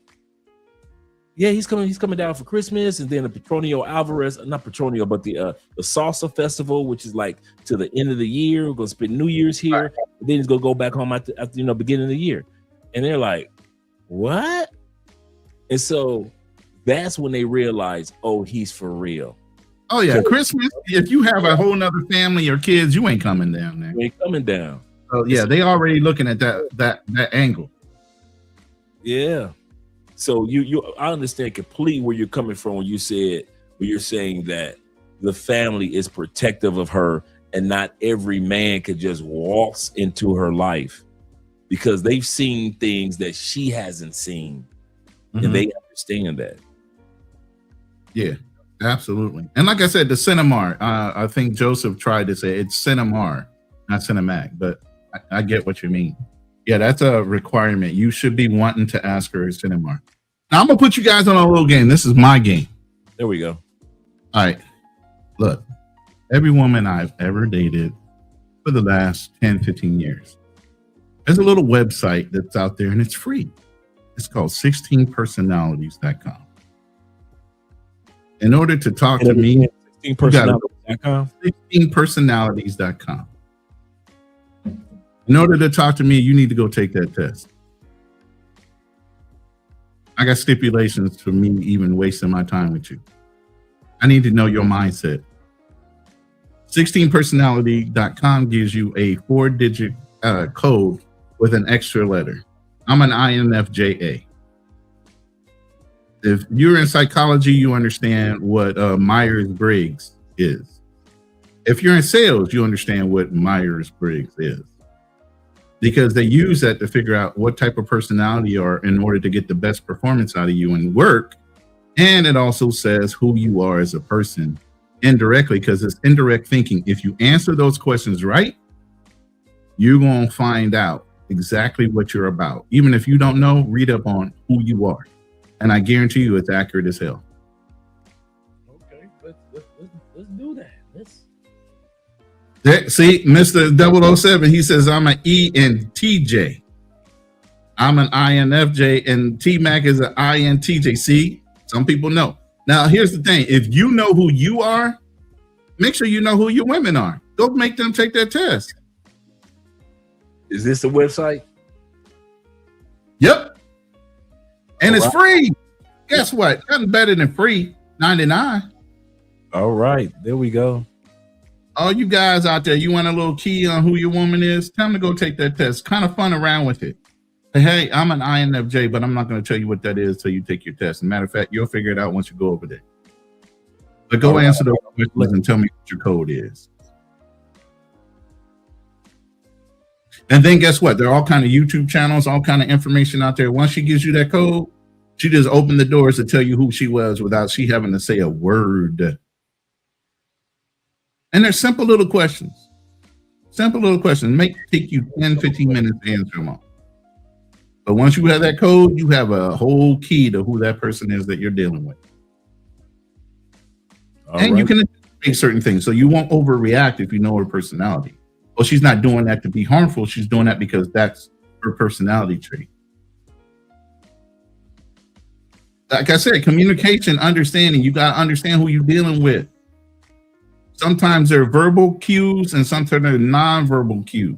[SPEAKER 7] Yeah, he's coming down for Christmas. And then the Petronio Alvarez, not Petronio, but the Salsa Festival, which is like to the end of the year. We're gonna spend New Year's here. Right. And then he's gonna go back home after beginning of the year. And they're like, what? And so that's when they realize, oh, he's for real.
[SPEAKER 11] Oh yeah, so, Christmas. If you have a whole nother family or kids, you ain't coming down there.
[SPEAKER 7] You ain't coming down.
[SPEAKER 11] Oh yeah, they already looking at that angle.
[SPEAKER 7] Yeah. So I understand completely where you're coming from when you're saying that the family is protective of her, and not every man could just waltz into her life because they've seen things that she hasn't seen, and they understand that.
[SPEAKER 11] Yeah, Absolutely. And like I said, the Cinemar, I think Joseph tried to say it's Cinemar, not Cinemac, but I get what you mean. Yeah, that's a requirement. You should be wanting to ask her a Cinemar. Now, I'm going to put you guys on a little game. This is my game.
[SPEAKER 7] There we go.
[SPEAKER 11] All right. Look, every woman I've ever dated for the last 10, 15 years, there's a little website that's out there and it's free. It's called 16personalities.com. In order to talk to me,
[SPEAKER 7] 16personalities.com.
[SPEAKER 11] 16personalities.com. In order to talk to me, you need to go take that test. I got stipulations for me even wasting my time with you. I need to know your mindset. 16personality.com gives you a 4-digit code with an extra letter. I'm an INFJA. If you're in psychology, you understand what Myers-Briggs is. If you're in sales, you understand what Myers-Briggs is. Because they use that to figure out what type of personality you are in order to get the best performance out of you in work. And it also says who you are as a person indirectly, because it's indirect thinking. If you answer those questions right, you're going to find out exactly what you're about. Even if you don't know, read up on who you are. And I guarantee you it's accurate as hell.
[SPEAKER 7] Okay, let's do that.
[SPEAKER 11] See, Mr. 007, he says, I'm an ENTJ. I'm an INFJ, and T-Mac is an INTJ. See, some people know. Now, here's the thing. If you know who you are, make sure you know who your women are. Go make them take that test.
[SPEAKER 7] Is this the website?
[SPEAKER 11] Yep. And it's free. Guess what? Nothing better than free. 99.
[SPEAKER 7] All right. There we go.
[SPEAKER 11] All you guys out there, you want a little key on who your woman is? Tell them to go take that test. Kind of fun around with it. Hey, I'm an INFJ, but I'm not going to tell you what that is till you take your test. As a matter of fact, you'll figure it out once you go over there. But go answer those questions and tell me what your code is. And then guess what? There are all kind of YouTube channels, all kind of information out there. Once she gives you that code, she just opened the doors to tell you who she was without she having to say a word. And they're simple little questions. Simple little questions. Take you 10, 15 minutes to answer them all. But once you have that code, you have a whole key to who that person is that you're dealing with. And you can make certain things. So you won't overreact if you know her personality. Well, she's not doing that to be harmful. She's doing that because that's her personality trait. Like I said, communication, understanding. You got to understand who you're dealing with. Sometimes they're verbal cues and sometimes they're non-verbal cues.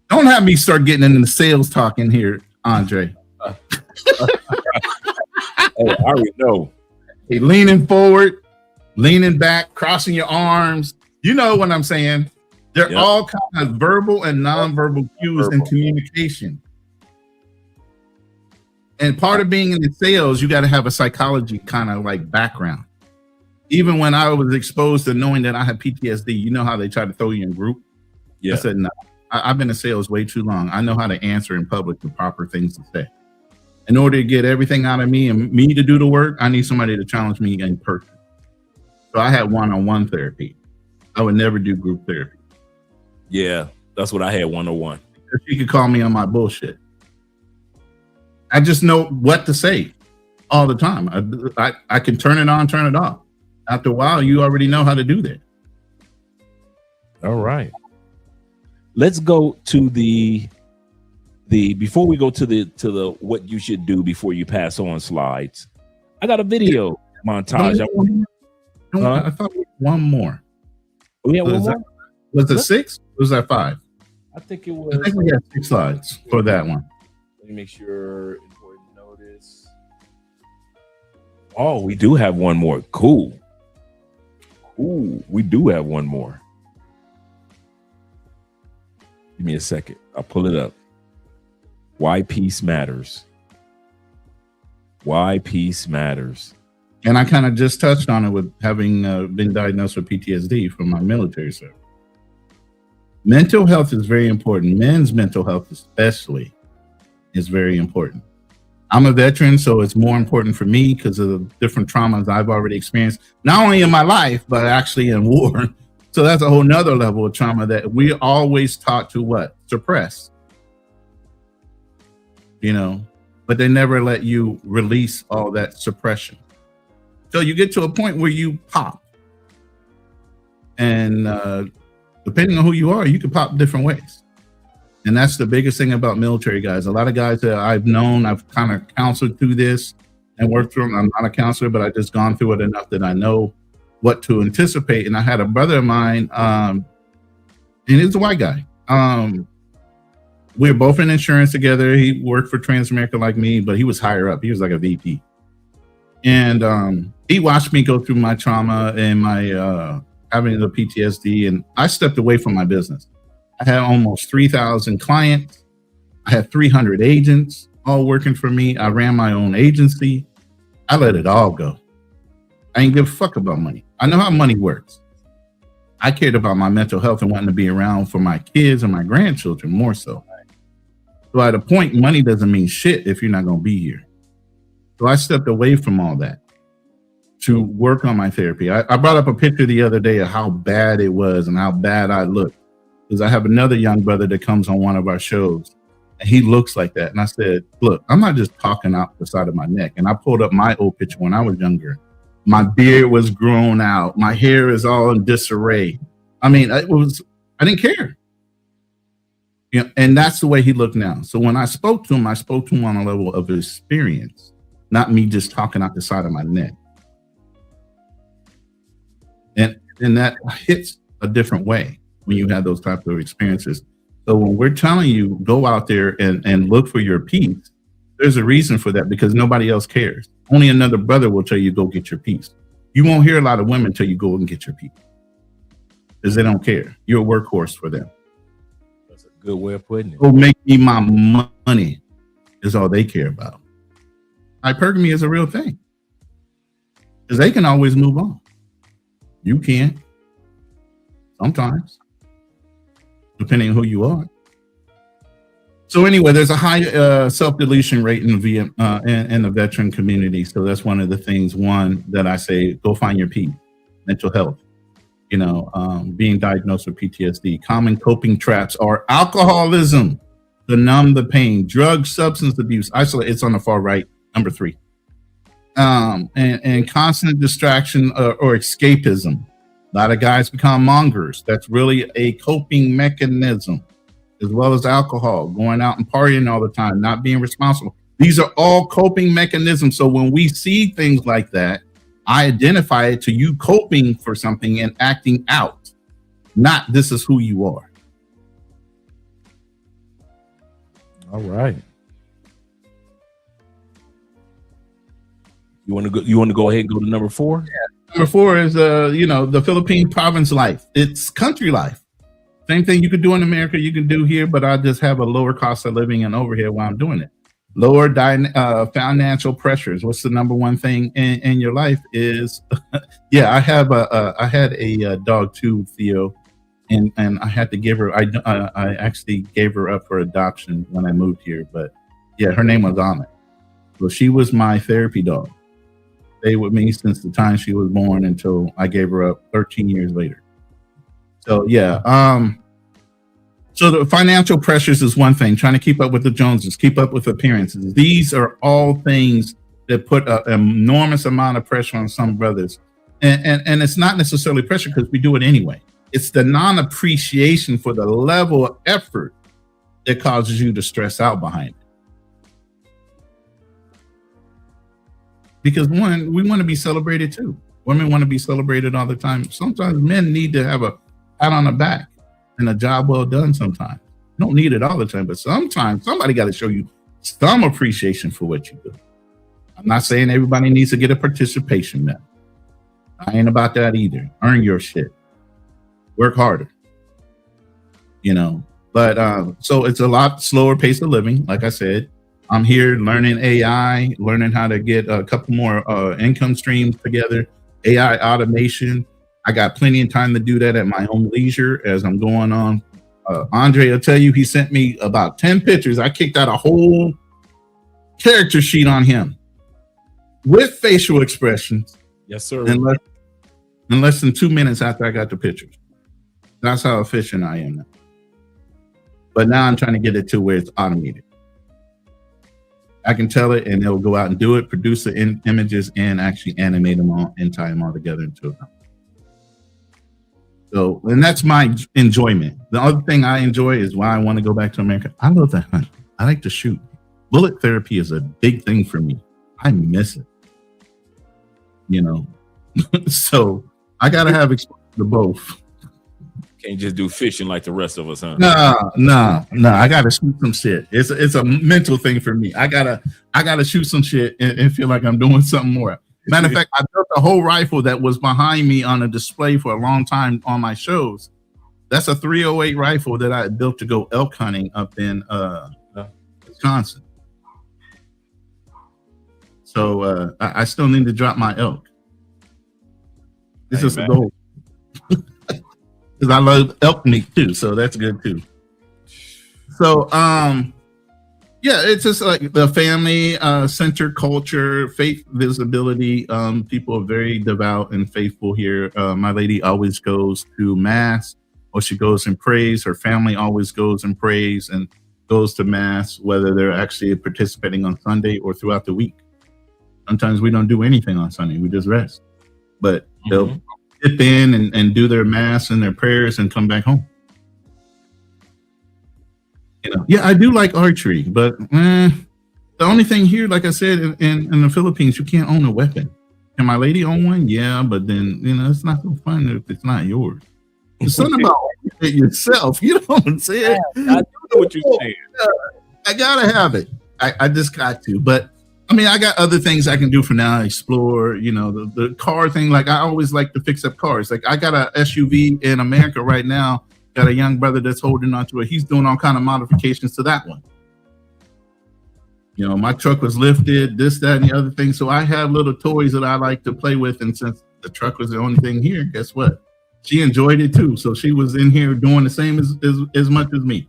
[SPEAKER 11] Don't have me start getting into the sales talk in here, Andre.
[SPEAKER 7] I already know.
[SPEAKER 11] Hey, leaning forward, leaning back, crossing your arms. You know what I'm saying? They're all kind of verbal and non-verbal cues in communication. And part of being in the sales, you got to have a psychology kind of like background. Even when I was exposed to knowing that I had PTSD, you know how they try to throw you in group? Yeah. I said, no, I've been in sales way too long. I know how to answer in public the proper things to say. In order to get everything out of me and me to do the work, I need somebody to challenge me in person. So I had one-on-one therapy. I would never do group therapy.
[SPEAKER 7] Yeah, that's what I had, 101.
[SPEAKER 11] She could call me on my bullshit. I just know what to say all the time. I can turn it on, turn it off. After a while, you already know how to do that.
[SPEAKER 7] All right. Let's go to the before we go to the what you should do before you pass on slides. I got a video montage.
[SPEAKER 11] I thought we had one more.
[SPEAKER 7] We had one more?
[SPEAKER 11] Was it 6? Or was that 5?
[SPEAKER 7] I think it was.
[SPEAKER 11] I think we had 6 slides for that one.
[SPEAKER 7] Let me make sure. Important notice. Oh, we do have one more. Cool. Ooh, we do have one more. Give me a second. I'll pull it up. Why peace matters. Why peace matters.
[SPEAKER 11] And I kind of just touched on it with having been diagnosed with PTSD from my military service. Mental health is very important. Men's mental health especially is very important. I'm a veteran, so it's more important for me because of the different traumas I've already experienced, not only in my life, but actually in war. So that's a whole nother level of trauma that we always taught to what? Suppress. You know, but they never let you release all that suppression. So you get to a point where you pop. And depending on who you are, you can pop different ways. And that's the biggest thing about military guys. A lot of guys that I've known, I've kind of counseled through this and worked through them. I'm not a counselor, but I've just gone through it enough that I know what to anticipate. And I had a brother of mine, and he's a white guy. We were both in insurance together. He worked for Transamerica like me, but he was higher up. He was like a VP. And he watched me go through my trauma and my having the PTSD, and I stepped away from my business. I had almost 3,000 clients. I had 300 agents all working for me. I ran my own agency. I let it all go. I ain't give a fuck about money. I know how money works. I cared about my mental health and wanting to be around for my kids and my grandchildren more so. So at a point, money doesn't mean shit if you're not going to be here. So I stepped away from all that to work on my therapy. I brought up a picture the other day of how bad it was and how bad I looked. Because I have another young brother that comes on one of our shows, and he looks like that. And I said, look, I'm not just talking out the side of my neck. And I pulled up my old picture when I was younger. My beard was grown out. My hair is all in disarray. I mean, I didn't care. You know, and that's the way he looked now. So when I spoke to him on a level of experience, not me just talking out the side of my neck. And that hits a different way when you have those types of experiences. So when we're telling you, go out there and look for your peace, there's a reason for that, because nobody else cares. Only another brother will tell you, go get your peace. You won't hear a lot of women tell you, go and get your peace, because they don't care. You're a workhorse for them.
[SPEAKER 7] That's a good way of putting it.
[SPEAKER 11] Go make me my money is all they care about. Hypergamy is a real thing, because they can always move on. You can't. Sometimes, depending on who you are. So anyway, there's a high self-deletion rate in the veteran community. So that's one of the things, one, that I say, go find your peace, mental health. You know, being diagnosed with PTSD. Common coping traps are alcoholism to numb the pain, drug substance abuse, isolate. It's on the far right, number 3. And constant distraction or escapism. A lot of guys become mongers. That's really a coping mechanism, as well as alcohol, going out and partying all the time, not being responsible. These are all coping mechanisms. So when we see things like that, I identify it to you coping for something and acting out, not this is who you are.
[SPEAKER 7] All right. You want to go ahead and go to number 4?
[SPEAKER 11] Yeah. Number 4 is, the Philippine province life. It's country life. Same thing you could do in America, you can do here, but I just have a lower cost of living and overhead while I'm doing it. Lower financial pressures. What's the number one thing in your life is, I had a dog too, Theo, and I had to give her, I actually gave her up for adoption when I moved here, but yeah, her name was Ahmed. So she was my therapy dog. Stayed with me since the time she was born until I gave her up 13 years later. So so the financial pressures is one thing, trying to keep up with the Joneses, keep up with appearances. These are all things that put an enormous amount of pressure on some brothers. And it's not necessarily pressure, because we do it anyway. It's the non-appreciation for the level of effort that causes you to stress out behind it. Because one, we want to be celebrated too. Women want to be celebrated all the time. Sometimes men need to have a pat on the back and a job well done sometimes. You don't need it all the time, but sometimes somebody got to show you some appreciation for what you do. I'm not saying everybody needs to get a participation medal. I ain't about that either. Earn your shit. Work harder. But so it's a lot slower pace of living, like I said. I'm here learning AI, learning how to get a couple more income streams together, AI automation. I got plenty of time to do that at my own leisure as I'm going on. Andre will tell you, he sent me about 10 pictures. I kicked out a whole character sheet on him with facial expressions
[SPEAKER 7] Yes, sir.
[SPEAKER 11] in less than 2 minutes after I got the pictures. That's how efficient I am now. But now I'm trying to get it to where it's automated. I can tell it and it'll go out and do it, produce the images, and actually animate them all and tie them all together into a company. So, and that's my enjoyment. The other thing I enjoy is why I want to go back to America. I love to hunt. I like to shoot. Bullet therapy is a big thing for me. I miss it. You know, so I got to have exposure to both.
[SPEAKER 7] Can't just do fishing like the rest of us, huh?
[SPEAKER 11] No. I gotta shoot some shit. It's a mental thing for me. I gotta shoot some shit and feel like I'm doing something more. Matter of fact, I built a whole rifle that was behind me on a display for a long time on my shows. That's a 308 rifle that I built to go elk hunting up in Wisconsin. So I still need to drop my elk. This is the goal. Because I love elk meat too, so that's good too. So yeah, it's just like the family center culture, faith visibility. People are very devout and faithful here. My lady always goes to mass, or she goes and prays. Her family always goes and prays and goes to mass, whether they're actually participating on Sunday or throughout the week. Sometimes we don't do anything on Sunday, we just rest. But they'll dip in and do their mass and their prayers and come back home. You know, yeah, I do like archery, but the only thing here, like I said, in the Philippines, you can't own a weapon. Can my lady own one? Yeah, but then, you know, it's not so fun if it's not yours. It's something about owning it yourself. You know what I'm saying?
[SPEAKER 7] I do know what you're saying.
[SPEAKER 11] I gotta have it. I just got to. But I mean, I got other things I can do for now. Explore, you know, the car thing. Like I always like to fix up cars. Like I got a SUV in America right now. Got a young brother that's holding on to it. He's doing all kind of modifications to that one. You know, my truck was lifted, this, that, and the other thing. So I have little toys that I like to play with. And since the truck was the only thing here, guess what? She enjoyed it too. So she was in here doing the same as much as me.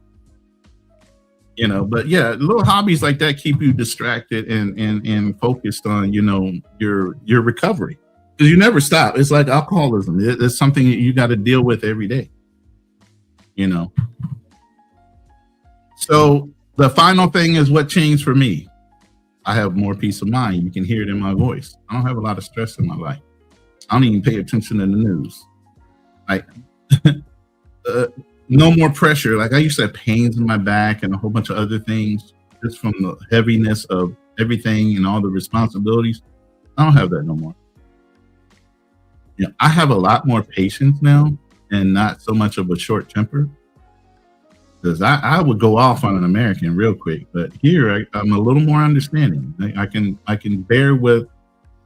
[SPEAKER 11] You know, but yeah, little hobbies like that keep you distracted and focused on, you know, your recovery, because you never stop. It's like alcoholism. It's something that you got to deal with every day, you know. So the final thing is what changed for me. I have more peace of mind. You can hear it in my voice. I don't have a lot of stress in my life. I don't even pay attention to the news. Like, no more pressure. Like I used to have pains in my back and a whole bunch of other things just from the heaviness of everything and all the responsibilities. I don't have that no more. You know, I have a lot more patience now and not so much of a short temper, because I would go off on an American real quick. But here I'm a little more understanding. I can bear with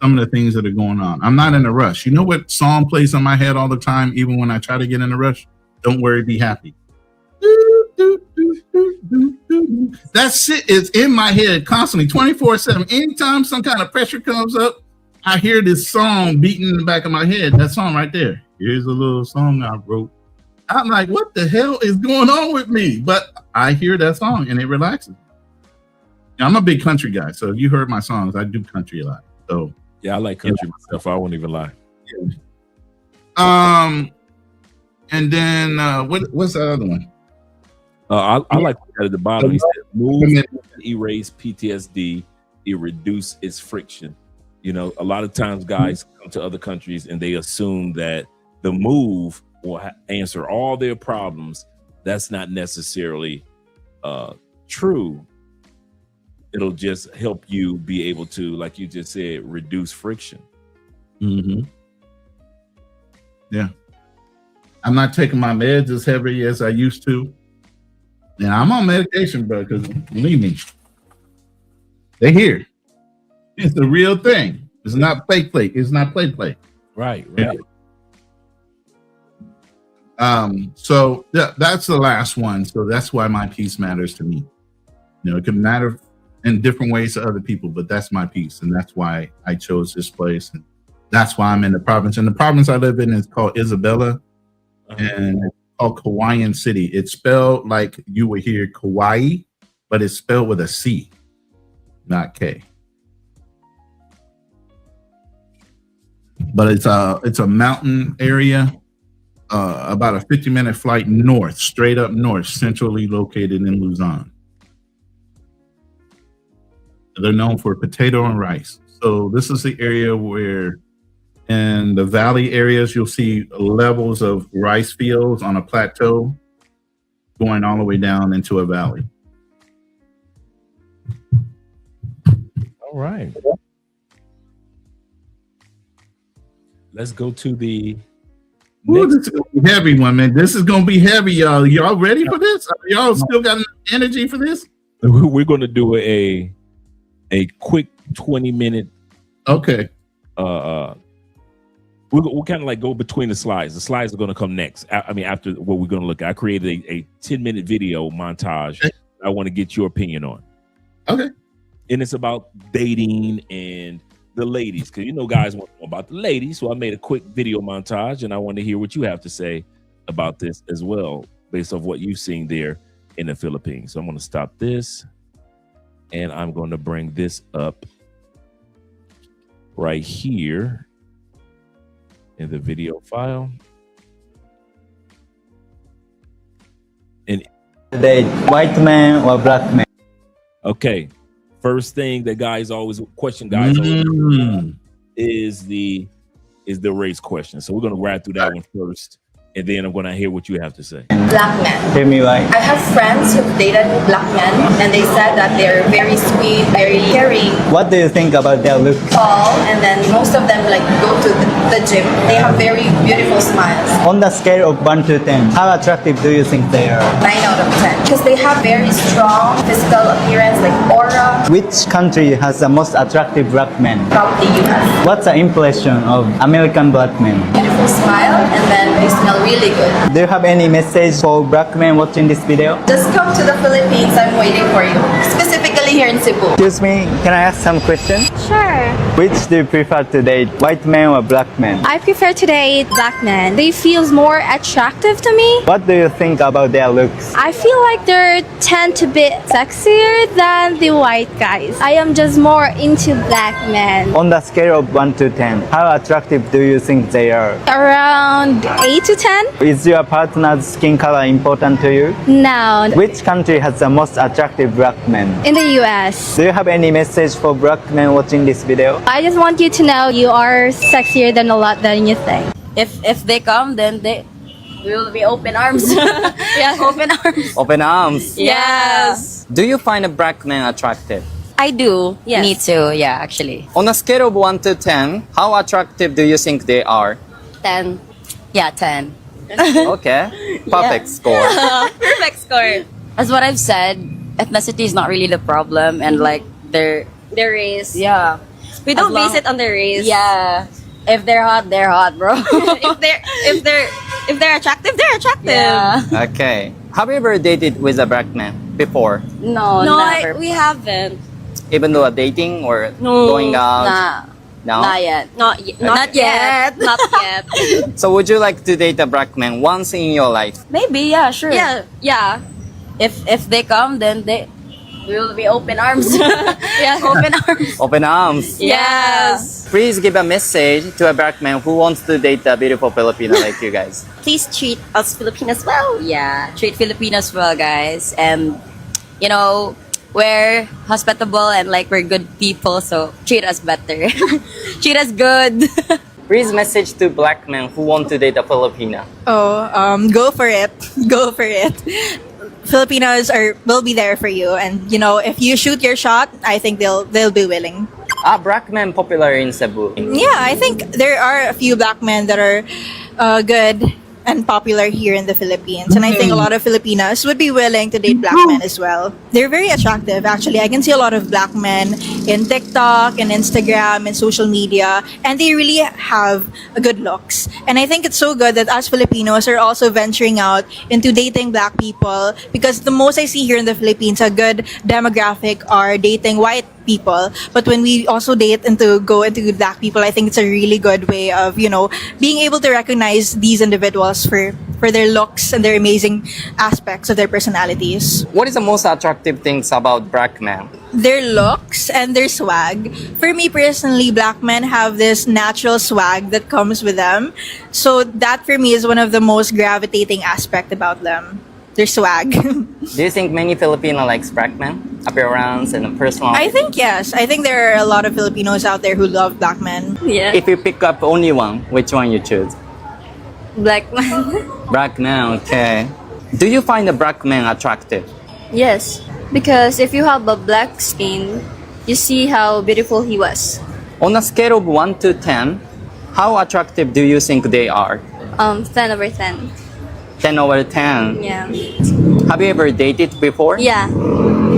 [SPEAKER 11] some of the things that are going on. I'm not in a rush. You know what song plays on my head all the time, even when I try to get in a rush? Don't worry, be happy. That shit is in my head constantly, 24/7. Anytime some kind of pressure comes up, I hear this song beating in the back of my head. That song right there. Here's a little song I wrote. I'm like, what the hell is going on with me? But I hear that song and it relaxes me. Now, I'm a big country guy, so if you heard my songs, I do country a lot. So
[SPEAKER 7] yeah, I like country myself. I won't even lie.
[SPEAKER 11] And then what's the other one?
[SPEAKER 7] I like at the bottom. He said, "Move, erase PTSD, it reduce its friction." You know, a lot of times guys come to other countries and they assume that the move will answer all their problems. That's not necessarily true. It'll just help you be able to, like you just said, reduce friction.
[SPEAKER 11] Mm-hmm. Yeah. I'm not taking my meds as heavy as I used to. And I'm on medication, bro, because believe me, they're here. It's the real thing. It's not play. It's not play.
[SPEAKER 7] Right.
[SPEAKER 11] Yeah. So that's the last one. So that's why my peace matters to me. You know, it can matter in different ways to other people, but that's my peace. And that's why I chose this place. And that's why I'm in the province. And the province I live in is called Isabela. And it's called Kauaian City. It's spelled like you would hear Kauai, but it's spelled with a C. not K. But it's a mountain area, about a 50-minute flight north, straight up north, centrally located in Luzon. They're known for potato and rice. So this is the area where in the valley areas, you'll see levels of rice fields on a plateau going all the way down into a valley.
[SPEAKER 7] All right. Let's go to the
[SPEAKER 11] Ooh, this is gonna be heavy one, man. This is gonna be heavy, y'all. Y'all ready for this? Y'all still got energy for this?
[SPEAKER 7] We're going to do a quick 20-minute.
[SPEAKER 11] Okay.
[SPEAKER 7] We'll kind of like go between the slides. The slides are going to come next. I mean, after what we're going to look at. I created a 10-minute video montage.
[SPEAKER 11] Okay.
[SPEAKER 7] I want to get your opinion on.
[SPEAKER 11] Okay.
[SPEAKER 7] And it's about dating and the ladies, because you know guys want to know about the ladies. So I made a quick video montage, and I want to hear what you have to say about this as well, based off what you've seen there in the Philippines. So I'm going to stop this, and I'm going to bring this up right here in the video file. And
[SPEAKER 13] date white man or black man?
[SPEAKER 7] Okay. First thing that guys always question guys is the race question. So we're gonna ride through that one first, and then I'm gonna hear what you have to say.
[SPEAKER 14] Black men.
[SPEAKER 13] Tell me why.
[SPEAKER 14] I have friends who've dated black men, and they said that they're very sweet, very caring,
[SPEAKER 13] What do you think about their look?
[SPEAKER 14] tall, and then most of them like go to the gym. They have very beautiful smiles.
[SPEAKER 13] On the scale of 1 to 10, how attractive do you think they are?
[SPEAKER 14] 9 out of 10. Because they have very strong physical appearance, like aura.
[SPEAKER 13] Which country has the most attractive black men?
[SPEAKER 14] Probably US.
[SPEAKER 13] What's the impression of American black men?
[SPEAKER 14] Beautiful smile, and then they smell really good.
[SPEAKER 13] Do you have any message for black men watching this video?
[SPEAKER 14] Just come to the Philippines. I'm waiting for you. Specifically here in Cebu.
[SPEAKER 13] Excuse me, can I ask some questions?
[SPEAKER 15] Sure.
[SPEAKER 13] Which do you prefer to date, white men or black men?
[SPEAKER 15] I prefer to date black men. They feel more attractive to me.
[SPEAKER 13] What do you think about their looks?
[SPEAKER 15] I feel like they tend to be sexier than the white guys. I am just more into black men.
[SPEAKER 13] On the scale of 1 to 10, how attractive do you think they are?
[SPEAKER 15] Around 8 to 10?
[SPEAKER 13] Is your partner's skin color important to you?
[SPEAKER 15] No.
[SPEAKER 13] Which country has the most attractive black men?
[SPEAKER 15] In the US.
[SPEAKER 13] Do you have any message for black men watching this video?
[SPEAKER 15] I just want you to know you are sexier than a lot than you think.
[SPEAKER 16] If they come, then we will be open arms. Yeah, open arms.
[SPEAKER 13] Open arms.
[SPEAKER 16] Yes.
[SPEAKER 13] Do you find a black man attractive?
[SPEAKER 16] I do.
[SPEAKER 15] Yes.
[SPEAKER 16] Me too. Yeah, actually.
[SPEAKER 13] On a scale of 1 to 10, how attractive do you think they are?
[SPEAKER 16] 10. Yeah, 10.
[SPEAKER 13] Okay. Perfect score.
[SPEAKER 16] Perfect score. As what I've said, ethnicity is not really the problem, and like their race. Yeah. We don't base it on their race. Yeah. If they're hot, bro. if they're attractive, they're attractive. Yeah.
[SPEAKER 13] Okay. Have you ever dated with a black man before?
[SPEAKER 16] No, never. We haven't.
[SPEAKER 13] Even though dating or going out?
[SPEAKER 16] Nah.
[SPEAKER 13] No?
[SPEAKER 16] Not yet. Not yet. Not yet.
[SPEAKER 13] So would you like to date a black man once in your life?
[SPEAKER 16] Maybe, yeah, sure. Yeah. If they come, then we will be open arms. Yeah, open arms.
[SPEAKER 13] Open arms.
[SPEAKER 16] Yes.
[SPEAKER 13] Please give a message to a black man who wants to date a beautiful Filipino like you guys.
[SPEAKER 16] Please treat us Filipinos well. Yeah, treat Filipinos well, guys. And, you know, we're hospitable and like we're good people, so treat us better. Treat us good.
[SPEAKER 13] Please message to black men who want to date a Filipina.
[SPEAKER 17] Go for it. Go for it. Filipinos will be there for you, and you know, if you shoot your shot, I think they'll be willing.
[SPEAKER 13] Are black men popular in Cebu?
[SPEAKER 17] Yeah, I think there are a few black men that are good and popular here in the Philippines, and I think a lot of Filipinas would be willing to date black men as well. They're very attractive, actually. I can see a lot of black men in TikTok and Instagram and social media, and they really have a good looks. And I think it's so good that us Filipinos are also venturing out into dating black people, because the most I see here in the Philippines, a good demographic are dating white people. But when we also go into black people, I think it's a really good way of, you know, being able to recognize these individuals for for their looks and their amazing aspects of their personalities.
[SPEAKER 13] What is the most attractive things about black men?
[SPEAKER 17] Their looks and their swag. For me personally, black men have this natural swag that comes with them. So that for me is one of the most gravitating aspect about them. Their swag.
[SPEAKER 13] Do you think many Filipino likes black men? Appearance and personal?
[SPEAKER 17] I think yes. I think there are a lot of Filipinos out there who love black men.
[SPEAKER 16] Yeah.
[SPEAKER 13] If you pick up only one, which one you choose?
[SPEAKER 16] Black man.
[SPEAKER 13] Black man, okay. Do you find a black man attractive?
[SPEAKER 16] Yes. Because if you have a black skin, you see how beautiful he was.
[SPEAKER 13] On a scale of 1 to 10, how attractive do you think they are?
[SPEAKER 16] 10 over 10.
[SPEAKER 13] 10 over 10.
[SPEAKER 16] Yeah.
[SPEAKER 13] Have you ever dated before?
[SPEAKER 16] Yeah.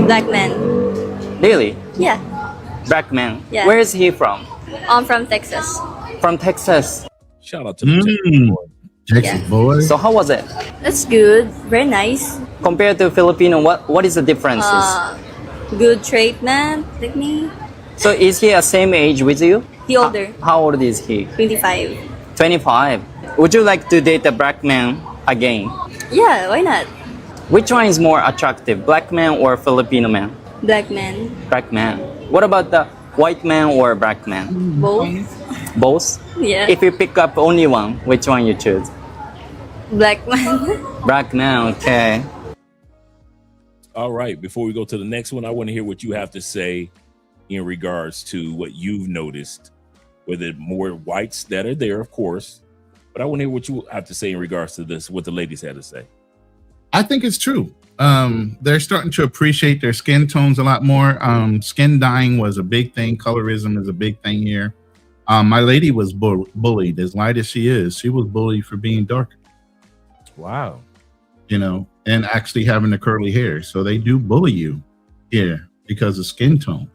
[SPEAKER 16] Black man.
[SPEAKER 13] Really?
[SPEAKER 16] Yeah.
[SPEAKER 13] Black man.
[SPEAKER 16] Yeah.
[SPEAKER 13] Where is he from?
[SPEAKER 16] I'm from Texas.
[SPEAKER 13] From Texas.
[SPEAKER 7] Shout out to the Texas boy.
[SPEAKER 11] Texas boy.
[SPEAKER 13] So how was it?
[SPEAKER 16] That's good. Very nice.
[SPEAKER 13] Compared to Filipino, what is the differences?
[SPEAKER 16] Good treatment, like me.
[SPEAKER 13] So is he the same age with you?
[SPEAKER 16] He older.
[SPEAKER 13] How old is he?
[SPEAKER 16] 25.
[SPEAKER 13] 25. Would you like to date a black man again?
[SPEAKER 16] Yeah, why not?
[SPEAKER 13] Which one is more attractive, black man or Filipino man?
[SPEAKER 16] Black man.
[SPEAKER 13] Black man. What about the white man or black man?
[SPEAKER 16] Both.
[SPEAKER 13] Both?
[SPEAKER 16] Yeah.
[SPEAKER 13] If you pick up only one, which one you choose?
[SPEAKER 16] Black man.
[SPEAKER 13] Black man, okay.
[SPEAKER 7] All right. Before we go to the next one, I want to hear what you have to say in regards to what you've noticed. Whether more whites that are there, of course, but I want to hear what you have to say in regards to this, what the ladies had to say.
[SPEAKER 11] I think it's true. They're starting to appreciate their skin tones a lot more. Skin dyeing was a big thing. Colorism is a big thing here. My lady was bullied. As light as she is, she was bullied for being dark.
[SPEAKER 7] Wow.
[SPEAKER 11] You know, and actually having the curly hair. So they do bully you here because of skin tone.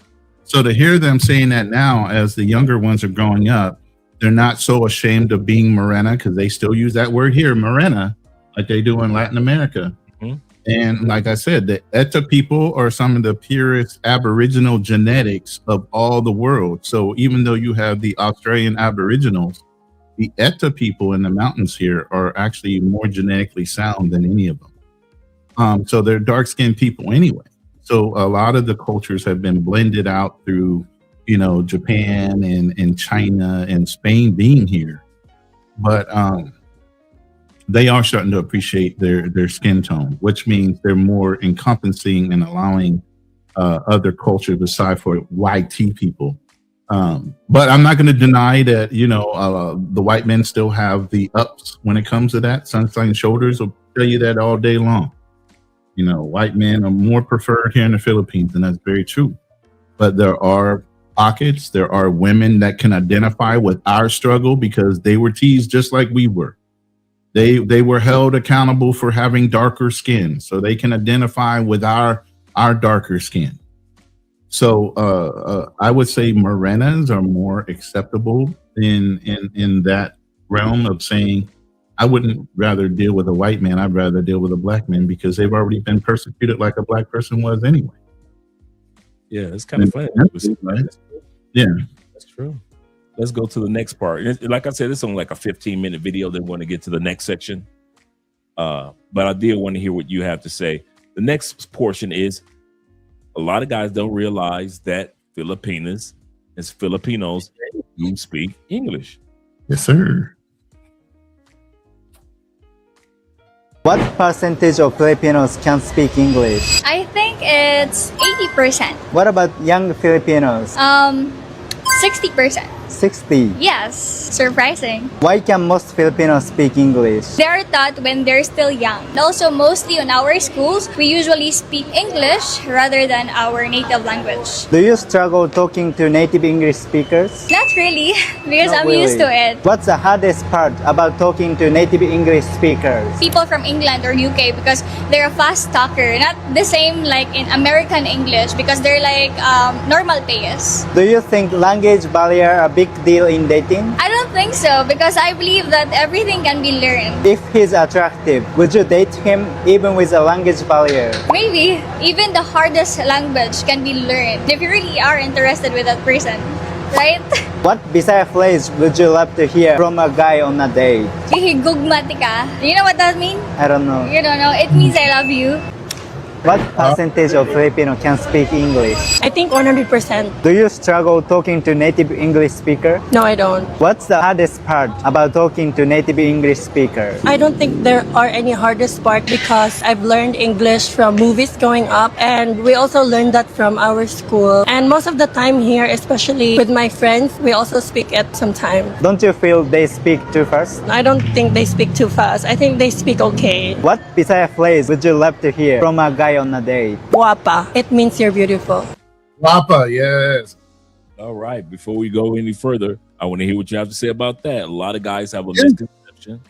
[SPEAKER 11] So to hear them saying that now, as the younger ones are growing up, they're not so ashamed of being morena, because they still use that word here, morena, like they do in Latin America.
[SPEAKER 7] Mm-hmm.
[SPEAKER 11] And like I said, the Eta people are some of the purest Aboriginal genetics of all the world. So even though you have the Australian Aboriginals, the Eta people in the mountains here are actually more genetically sound than any of them. So they're dark-skinned people anyway. So a lot of the cultures have been blended out through, you know, Japan and China and Spain being here. But they are starting to appreciate their skin tone, which means they're more encompassing and allowing other cultures aside for YT people. But I'm not going to deny that, you know, the white men still have the ups when it comes to that. Sunshine Shoulders will tell you that all day long. You know, white men are more preferred here in the Philippines, and that's very true. But there are pockets, there are women that can identify with our struggle because they were teased just like we were. They were held accountable for having darker skin, so they can identify with our darker skin. So I would say morenas are more acceptable in that realm of saying, I wouldn't rather deal with a white man. I'd rather deal with a black man because they've already been persecuted like a black person was anyway.
[SPEAKER 7] Yeah, it's kind of funny.
[SPEAKER 11] Yeah,
[SPEAKER 7] that's true. Let's go to the next part. Like I said, it's only like a 15-minute video. They want to get to the next section. But I did want to hear what you have to say. The next portion is a lot of guys don't realize that Filipinos do speak English.
[SPEAKER 11] Yes, sir.
[SPEAKER 13] What percentage of Filipinos can speak English?
[SPEAKER 15] I think it's 80%.
[SPEAKER 13] What about young Filipinos?
[SPEAKER 15] 60%.
[SPEAKER 13] 60.
[SPEAKER 15] Yes, surprising.
[SPEAKER 13] Why can most Filipinos speak English?
[SPEAKER 15] They are taught when they're still young. Also, mostly in our schools, we usually speak English rather than our native language.
[SPEAKER 13] Do you struggle talking to native English speakers?
[SPEAKER 15] Not really, because
[SPEAKER 13] Not
[SPEAKER 15] I'm
[SPEAKER 13] really.
[SPEAKER 15] used to it.
[SPEAKER 13] What's the hardest part about talking to native English speakers?
[SPEAKER 15] People from England or UK, because they're a fast talker, not the same like in American English, because they're like normal pace.
[SPEAKER 13] Do you think language barrier a big deal in dating?
[SPEAKER 15] I don't think so, because I believe that everything can be learned.
[SPEAKER 13] If he's attractive, would you date him even with a language barrier?
[SPEAKER 15] Maybe. Even the hardest language can be learned if you really are interested with that person. right?
[SPEAKER 13] What Bisaya phrase would you love to hear from a guy on a date?
[SPEAKER 15] Hihigugmati ka. Do you know what that means?
[SPEAKER 13] I don't know.
[SPEAKER 15] You don't know. It means I love you.
[SPEAKER 13] What percentage of Filipino can speak English?
[SPEAKER 18] I think 100%.
[SPEAKER 13] Do you struggle talking to native English speaker?
[SPEAKER 18] No, I don't.
[SPEAKER 13] What's the hardest part about talking to native English speaker?
[SPEAKER 18] I don't think there are any hardest part because I've learned English from movies growing up, and we also learned that from our school. And most of the time here, especially with my friends, we also speak it sometimes.
[SPEAKER 13] Don't you feel they speak too fast?
[SPEAKER 18] I don't think they speak too fast. I think they speak okay.
[SPEAKER 13] What Bisaya phrase would you love to hear from a guy on a date?
[SPEAKER 18] Guapa. It means you're beautiful.
[SPEAKER 11] Guapa, yes.
[SPEAKER 7] All right. Before we go any further, I want to hear what you have to say about that. A lot of guys have a misconception.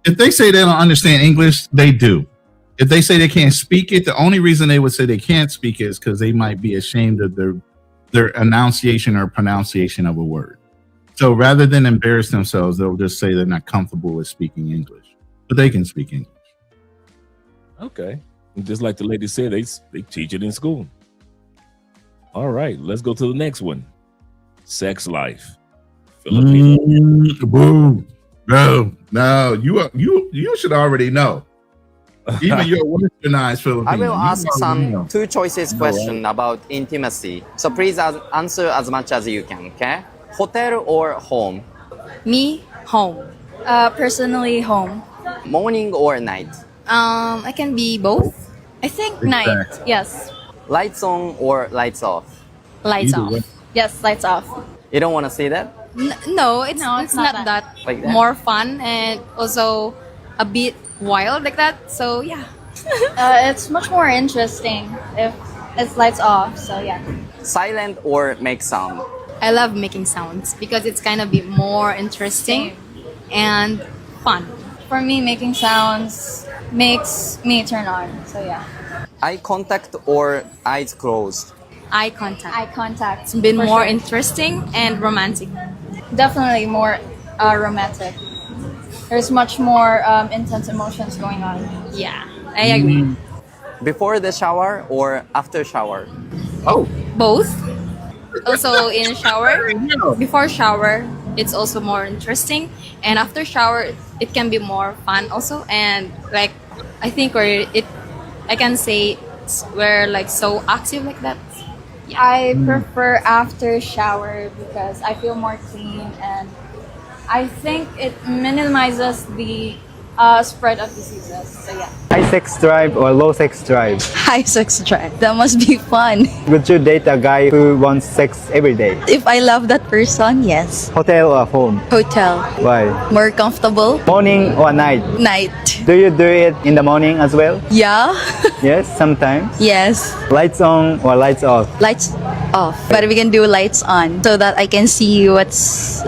[SPEAKER 11] If they say they don't understand English, they do. If they say they can't speak it, the only reason they would say they can't speak it is because they might be ashamed of their enunciation or pronunciation of a word. So rather than embarrass themselves, they'll just say they're not comfortable with speaking English, but they can speak English.
[SPEAKER 7] Okay. Just like the lady said, they teach it in school. All right, let's go to the next one. Sex life. Filipino.
[SPEAKER 11] Boo. No, you should already know. Even your westernized Filipino.
[SPEAKER 19] I will ask some
[SPEAKER 11] know.
[SPEAKER 19] two choices question about intimacy. So please answer as much as you can, okay? Hotel or home?
[SPEAKER 14] Me, home.
[SPEAKER 15] Personally, home.
[SPEAKER 19] Morning or night?
[SPEAKER 14] I can be both. I think night. Yes.
[SPEAKER 19] Lights on or lights off?
[SPEAKER 14] Lights off.
[SPEAKER 15] Yes, lights off.
[SPEAKER 19] You don't want to see that?
[SPEAKER 14] No, it's not that.
[SPEAKER 19] Like that?
[SPEAKER 14] More fun and also a bit wild like that. So yeah.
[SPEAKER 15] It's much more interesting if it's lights off. So yeah.
[SPEAKER 19] Silent or make sound?
[SPEAKER 14] I love making sounds because it's kind of bit more interesting and fun.
[SPEAKER 15] For me, making sounds makes me turn on. So yeah.
[SPEAKER 19] Eye contact or eyes closed?
[SPEAKER 14] Eye contact.
[SPEAKER 15] Eye contact.
[SPEAKER 14] It's been
[SPEAKER 15] For
[SPEAKER 14] more
[SPEAKER 15] sure.
[SPEAKER 14] interesting and romantic.
[SPEAKER 15] Definitely more romantic. There's much more intense emotions going on.
[SPEAKER 14] Yeah, I agree.
[SPEAKER 19] Before the shower or after shower?
[SPEAKER 11] Oh.
[SPEAKER 14] Both. Also in shower. Before shower, it's also more interesting, and after shower, it can be more fun also. And like, I think I can say we're like so active like that. Yeah.
[SPEAKER 15] I prefer after shower because I feel more clean and I think it minimizes the spread of diseases. So yeah.
[SPEAKER 13] High sex drive or low sex drive?
[SPEAKER 16] High sex drive. That must be fun.
[SPEAKER 13] Would you date a guy who wants sex every day?
[SPEAKER 16] If I love that person, yes.
[SPEAKER 13] Hotel or home?
[SPEAKER 16] Hotel.
[SPEAKER 13] Why?
[SPEAKER 16] More comfortable.
[SPEAKER 13] Morning or night?
[SPEAKER 16] Night.
[SPEAKER 13] Do you do it in the morning as well?
[SPEAKER 16] Yeah.
[SPEAKER 13] Yes, sometimes.
[SPEAKER 16] Yes.
[SPEAKER 13] Lights on or lights off?
[SPEAKER 16] Lights off. But we can do lights on so that I can see what's...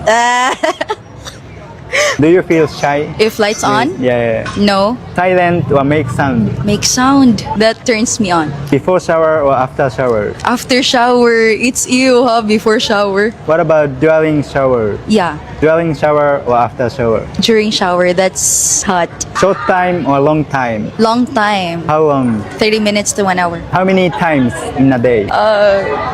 [SPEAKER 13] Do you feel shy?
[SPEAKER 16] If lights on?
[SPEAKER 13] Yeah.
[SPEAKER 16] No.
[SPEAKER 13] Silent or make sound?
[SPEAKER 16] Make sound. That turns me on.
[SPEAKER 13] Before shower or after shower?
[SPEAKER 16] After shower, it's you, huh? Before shower.
[SPEAKER 13] What about during shower?
[SPEAKER 16] Yeah.
[SPEAKER 13] During shower or after shower?
[SPEAKER 16] During shower, that's hot.
[SPEAKER 13] Short time or long time?
[SPEAKER 16] Long time.
[SPEAKER 13] How long?
[SPEAKER 16] 30 minutes to 1 hour.
[SPEAKER 13] How many times in a day?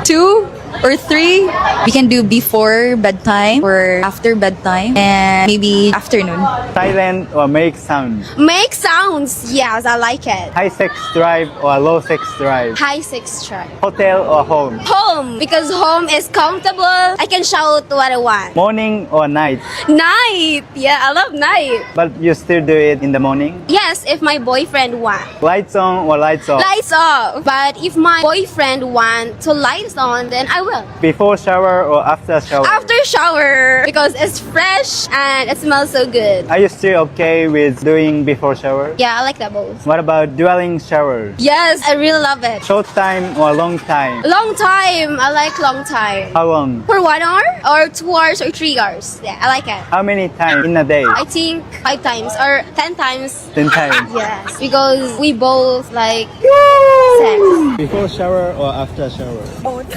[SPEAKER 16] 2 or 3. We can do before bedtime or after bedtime and maybe afternoon.
[SPEAKER 13] Silent or make sound?
[SPEAKER 20] Make sounds. Yes, I like it.
[SPEAKER 13] High sex drive or low sex drive?
[SPEAKER 20] High sex drive.
[SPEAKER 13] Hotel or home?
[SPEAKER 20] Home, because home is comfortable. I can shout what I want.
[SPEAKER 13] Morning or night?
[SPEAKER 20] Night. Yeah, I love night.
[SPEAKER 13] But you still do it in the morning?
[SPEAKER 20] Yes, if my boyfriend wants.
[SPEAKER 13] Lights on or lights off?
[SPEAKER 20] Lights off. But if my boyfriend wants to lights on, then I will.
[SPEAKER 13] Before shower or after shower?
[SPEAKER 20] After shower, because it's fresh and it smells so good.
[SPEAKER 13] Are you still okay with doing before shower?
[SPEAKER 20] Yeah, I like that both.
[SPEAKER 13] What about during shower?
[SPEAKER 20] Yes, I really love it.
[SPEAKER 13] Short time or long time?
[SPEAKER 20] Long time. I like long time.
[SPEAKER 13] How long?
[SPEAKER 20] For 1 hour or 2 hours or 3 hours. Yeah, I like it.
[SPEAKER 13] How many times in a day?
[SPEAKER 20] I think 5 times or 10 times.
[SPEAKER 13] 10 times.
[SPEAKER 20] Yes, because we both like sex.
[SPEAKER 13] Before shower or after shower?
[SPEAKER 17] Both.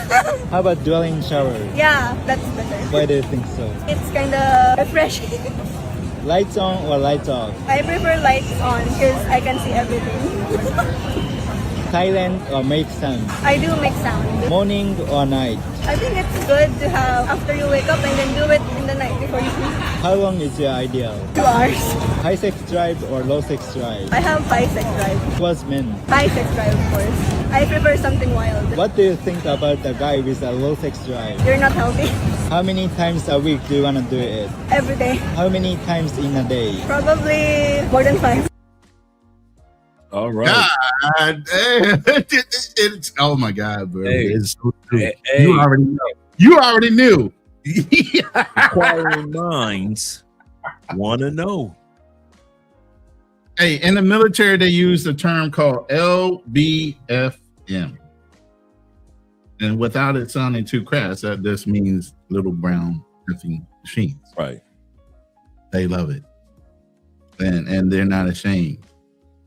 [SPEAKER 13] How about during shower?
[SPEAKER 17] Yeah, that's better.
[SPEAKER 13] Why do you think so?
[SPEAKER 17] It's kind of refreshing.
[SPEAKER 13] Lights on or lights off?
[SPEAKER 17] I prefer lights on because I can see everything.
[SPEAKER 21] silent or make sound?
[SPEAKER 22] I do make sound.
[SPEAKER 21] Morning or night?
[SPEAKER 22] I think it's good to have after you wake up and then do it in the night before you sleep.
[SPEAKER 21] How long is your ideal?
[SPEAKER 22] 2 hours.
[SPEAKER 21] High sex drive or low sex drive?
[SPEAKER 22] I have high sex drive.
[SPEAKER 21] What's men?
[SPEAKER 22] High sex drive, of course. I prefer something wild.
[SPEAKER 21] What do you think about the guy with a low sex drive?
[SPEAKER 22] You're not healthy.
[SPEAKER 21] How many times a week do you want to do it?
[SPEAKER 22] Every day.
[SPEAKER 21] How many times in a day?
[SPEAKER 22] Probably more than 5.
[SPEAKER 7] All right.
[SPEAKER 11] God, it's, oh my God, bro.
[SPEAKER 7] Hey.
[SPEAKER 11] It's so true.
[SPEAKER 7] Hey.
[SPEAKER 11] You already know. You already knew.
[SPEAKER 7] Inquiring minds want to know.
[SPEAKER 11] Hey, in the military, they use a term called LBFM. And without it sounding too crass, that just means little brown effing machines.
[SPEAKER 7] Right.
[SPEAKER 11] They love it. And they're not ashamed.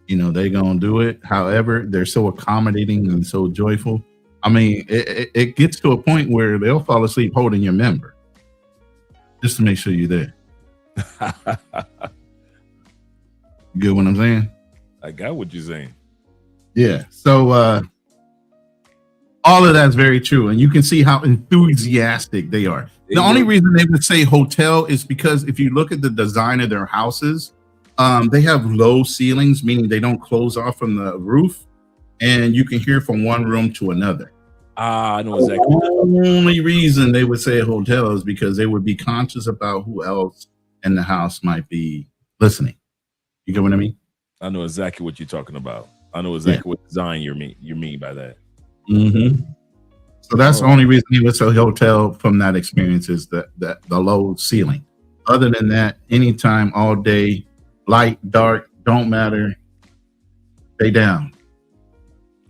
[SPEAKER 11] You know, they're going to do it. However, they're so accommodating and so joyful. I mean, it gets to a point where they'll fall asleep holding your member just to make sure you're there. You get what I'm saying?
[SPEAKER 7] I got what you're saying.
[SPEAKER 11] Yeah. So all of that's very true. And you can see how enthusiastic they are. The only reason they would say hotel is because if you look at the design of their houses, they have low ceilings, meaning they don't close off from the roof, and you can hear from one room to another.
[SPEAKER 7] I know exactly.
[SPEAKER 11] The only reason they would say a hotel is because they would be conscious about who else in the house might be listening. You get what I mean?
[SPEAKER 7] I know exactly what you're talking about. I know exactly what design you mean by that.
[SPEAKER 11] Mm-hmm. So that's the only reason he would say hotel from that experience is that the low ceiling. Other than that, anytime, all day, light, dark, don't matter. Stay down.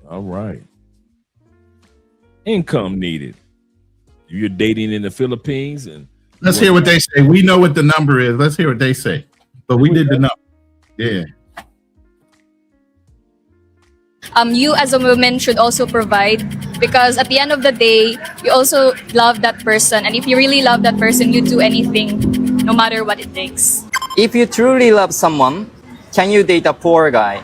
[SPEAKER 7] All right. Income needed. You're dating in the Philippines, and
[SPEAKER 11] let's hear what they say. We know what the number is. Let's hear what they say. But we did the number. Yeah.
[SPEAKER 14] You as a woman should also provide, because at the end of the day, you also love that person, and if you really love that person, you do anything, no matter what it takes.
[SPEAKER 19] If you truly love someone, can you date a poor guy?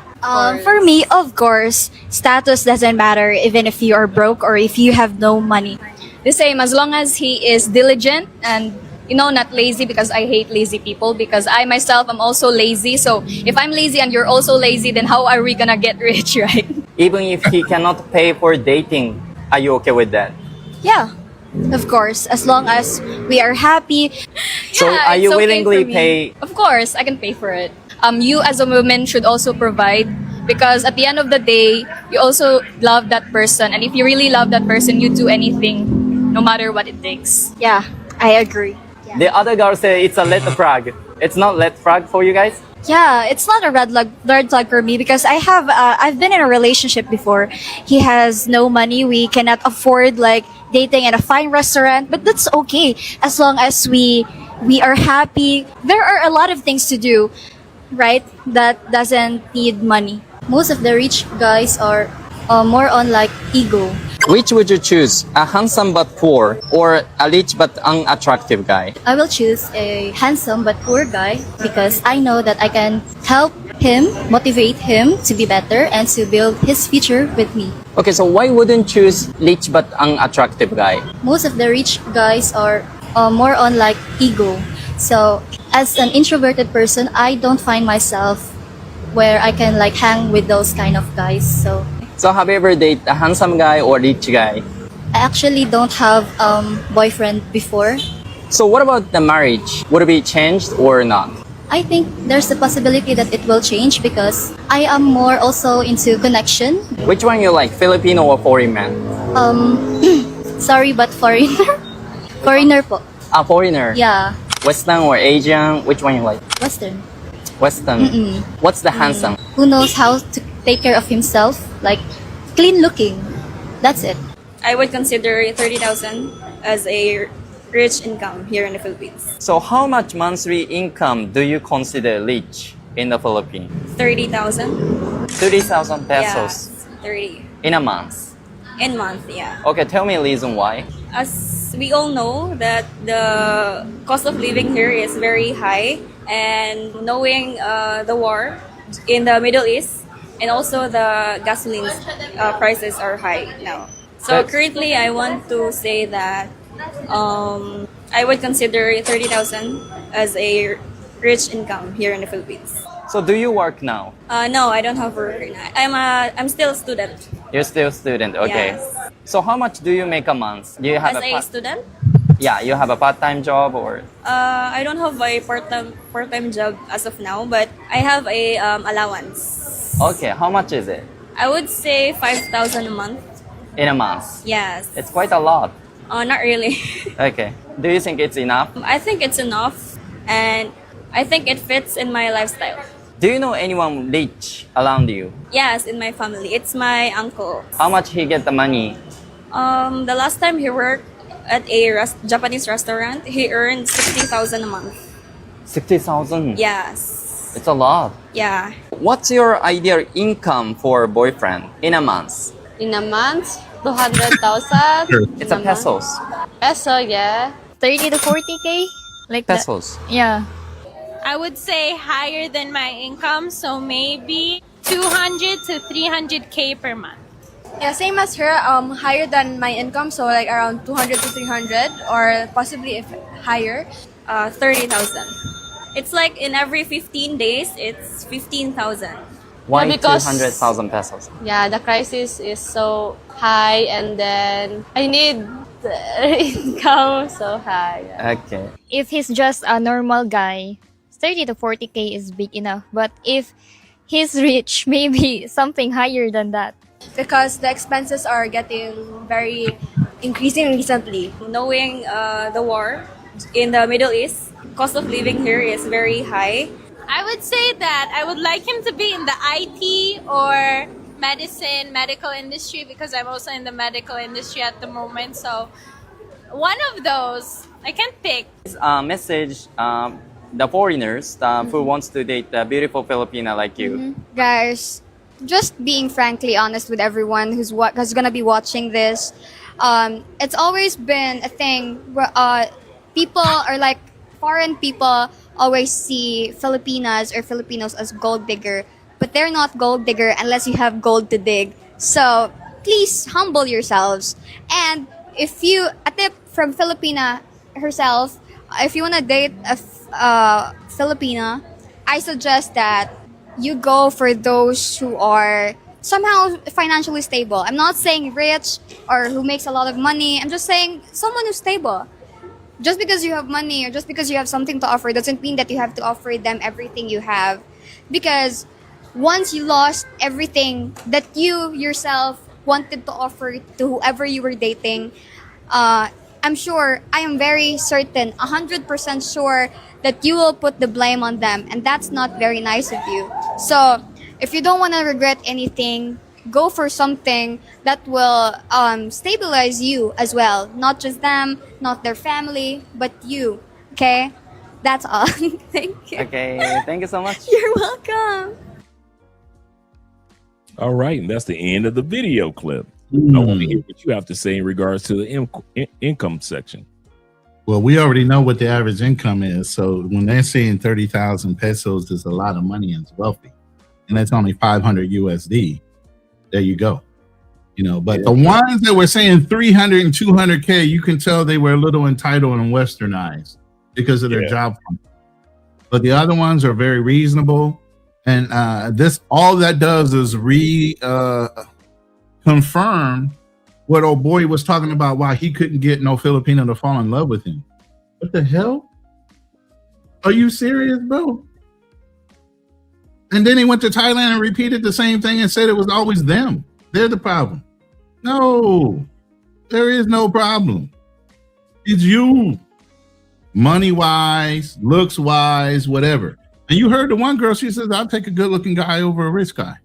[SPEAKER 15] For me, of course, status doesn't matter even if you are broke or if you have no money.
[SPEAKER 14] The same, as long as he is diligent and, you know, not lazy, because I hate lazy people, because I myself am also lazy. So if I'm lazy and you're also lazy, then how are we gonna get rich, right?
[SPEAKER 19] Even if he cannot pay for dating, are you okay with that?
[SPEAKER 15] Yeah, of course, as long as we are happy.
[SPEAKER 19] So
[SPEAKER 14] Yeah,
[SPEAKER 19] are you
[SPEAKER 14] it's okay
[SPEAKER 19] willingly
[SPEAKER 14] for me.
[SPEAKER 19] pay?
[SPEAKER 14] Of course, I can pay for it. You as a woman should also provide, because at the end of the day, you also love that person, and if you really love that person, you do anything, no matter what it takes.
[SPEAKER 15] Yeah, I agree.
[SPEAKER 19] The other girl say it's a red flag. It's not red flag for you guys?
[SPEAKER 15] Yeah, it's not a red flag for me because I've been in a relationship before. He has no money. We cannot afford like dating at a fine restaurant, but that's okay as long as we are happy. There are a lot of things to do, right? That doesn't need money. Most of the rich guys are more on like ego.
[SPEAKER 19] Which would you choose? A handsome but poor or a rich but unattractive guy?
[SPEAKER 15] I will choose a handsome but poor guy because I know that I can help him, motivate him to be better and to build his future with me.
[SPEAKER 19] Okay, so why wouldn't choose rich but unattractive guy?
[SPEAKER 15] Most of the rich guys are more on like ego. So as an introverted person, I don't find myself where I can like hang with those kind of guys.
[SPEAKER 19] So have you ever dated a handsome guy or rich guy?
[SPEAKER 15] I actually don't have boyfriend before.
[SPEAKER 19] So what about the marriage? Would it be changed or not?
[SPEAKER 15] I think there's a possibility that it will change because I am more also into connection.
[SPEAKER 19] Which one you like, Filipino or foreign man?
[SPEAKER 15] Sorry, but foreigner. Foreigner po.
[SPEAKER 19] A foreigner?
[SPEAKER 15] Yeah.
[SPEAKER 19] Western or Asian? Which one you like?
[SPEAKER 15] Western.
[SPEAKER 19] Western. What's the handsome?
[SPEAKER 15] Who knows how to take care of himself, like clean looking. That's it.
[SPEAKER 23] I would consider 30,000 as a rich income here in the Philippines.
[SPEAKER 19] So how much monthly income do you consider rich in the Philippines?
[SPEAKER 23] 30,000.
[SPEAKER 19] 30,000 pesos.
[SPEAKER 23] Yeah, 30.
[SPEAKER 19] In a month?
[SPEAKER 23] In month, yeah.
[SPEAKER 19] Okay, tell me a reason why.
[SPEAKER 23] As we all know that the cost of living here is very high, and knowing the war in the Middle East, and also the gasoline prices are high now. So currently, I want to say that I would consider 30,000 as a rich income here in the Philippines.
[SPEAKER 19] So do you work now?
[SPEAKER 23] No, I don't have work right now. I'm still a student.
[SPEAKER 19] You're still a student, okay.
[SPEAKER 23] Yes.
[SPEAKER 19] So how much do you make a month? Do you have
[SPEAKER 23] As a student,
[SPEAKER 19] Yeah, you have a part-time job or?
[SPEAKER 23] I don't have a part-time job as of now, but I have a allowance.
[SPEAKER 19] Okay, how much is it?
[SPEAKER 23] I would say 5,000 a month.
[SPEAKER 19] In a month?
[SPEAKER 23] Yes.
[SPEAKER 19] It's quite a lot.
[SPEAKER 23] Not really.
[SPEAKER 19] Okay. Do you think it's enough?
[SPEAKER 23] I think it's enough, and I think it fits in my lifestyle.
[SPEAKER 19] Do you know anyone rich around you?
[SPEAKER 23] Yes, in my family. It's my uncle.
[SPEAKER 19] How much he get the money?
[SPEAKER 23] The last time he worked at a Japanese restaurant, he earned 60,000 a month.
[SPEAKER 19] 60,000?
[SPEAKER 23] Yes.
[SPEAKER 19] It's a lot.
[SPEAKER 23] Yeah.
[SPEAKER 19] What's your ideal income for a boyfriend in a month?
[SPEAKER 3] In a month, 200,000.
[SPEAKER 19] It's a pesos.
[SPEAKER 3] Peso, yeah.
[SPEAKER 15] 30 to 40K? Like
[SPEAKER 19] Pesos.
[SPEAKER 15] that. Yeah.
[SPEAKER 5] I would say higher than my income, so maybe 200 to 300K per month.
[SPEAKER 14] Yeah, same as her, higher than my income, so like around 200 to 300, or possibly if higher.
[SPEAKER 23] 30,000. It's like in every 15 days, it's 15,000.
[SPEAKER 19] Why
[SPEAKER 3] Yeah, because-
[SPEAKER 19] 200,000 pesos?
[SPEAKER 3] Yeah, the crisis is so high, and then I need the income so high. Yeah.
[SPEAKER 19] Okay.
[SPEAKER 15] If he's just a normal guy, 30 to 40K is big enough. But if he's rich, maybe something higher than that.
[SPEAKER 14] Because the expenses are getting very increasing recently.
[SPEAKER 23] Knowing the war in the Middle East, cost of living here is very high.
[SPEAKER 5] I would say that I would like him to be in the IT or medical industry, because I'm also in the medical industry at the moment. So one of those, I can't pick.
[SPEAKER 19] Message the foreigners who wants to date a beautiful Filipina like you.
[SPEAKER 15] Guys, just being frankly honest with everyone who's gonna be watching this. It's always been a thing where people are like, foreign people always see Filipinas or Filipinos as gold digger, but they're not gold digger unless you have gold to dig. So please humble yourselves. And if you, a tip from Filipina herself, if you wanna date a Filipina, I suggest that you go for those who are somehow financially stable. I'm not saying rich or who makes a lot of money. I'm just saying someone who's stable. Just because you have money or just because you have something to offer doesn't mean that you have to offer them everything you have. Because once you lost everything that you yourself wanted to offer to whoever you were dating, I am very certain, 100% sure that you will put the blame on them, and that's not very nice of you. So if you don't want to regret anything, go for something that will stabilize you as well. Not just them, not their family, but you. Okay? That's all. Thank you.
[SPEAKER 19] Okay, thank you so much.
[SPEAKER 15] You're welcome.
[SPEAKER 7] All right, and that's the end of the video clip. I want to hear what you have to say in regards to the income section.
[SPEAKER 11] Well, we already know what the average income is. So when they're saying 30,000 pesos is a lot of money and it's wealthy, and that's only 500 USD, there you go. You know, but the ones that were saying 300 and 200K, you can tell they were a little entitled and westernized because of their job. But the other ones are very reasonable. And all that does is confirm what old boy was talking about, why he couldn't get no Filipino to fall in love with him. What the hell? Are you serious, bro? And then he went to Thailand and repeated the same thing and said it was always them. They're the problem. No, there is no problem. It's you. Money-wise, looks-wise, whatever. And you heard the one girl, she says, I'll take a good-looking guy over a rich guy.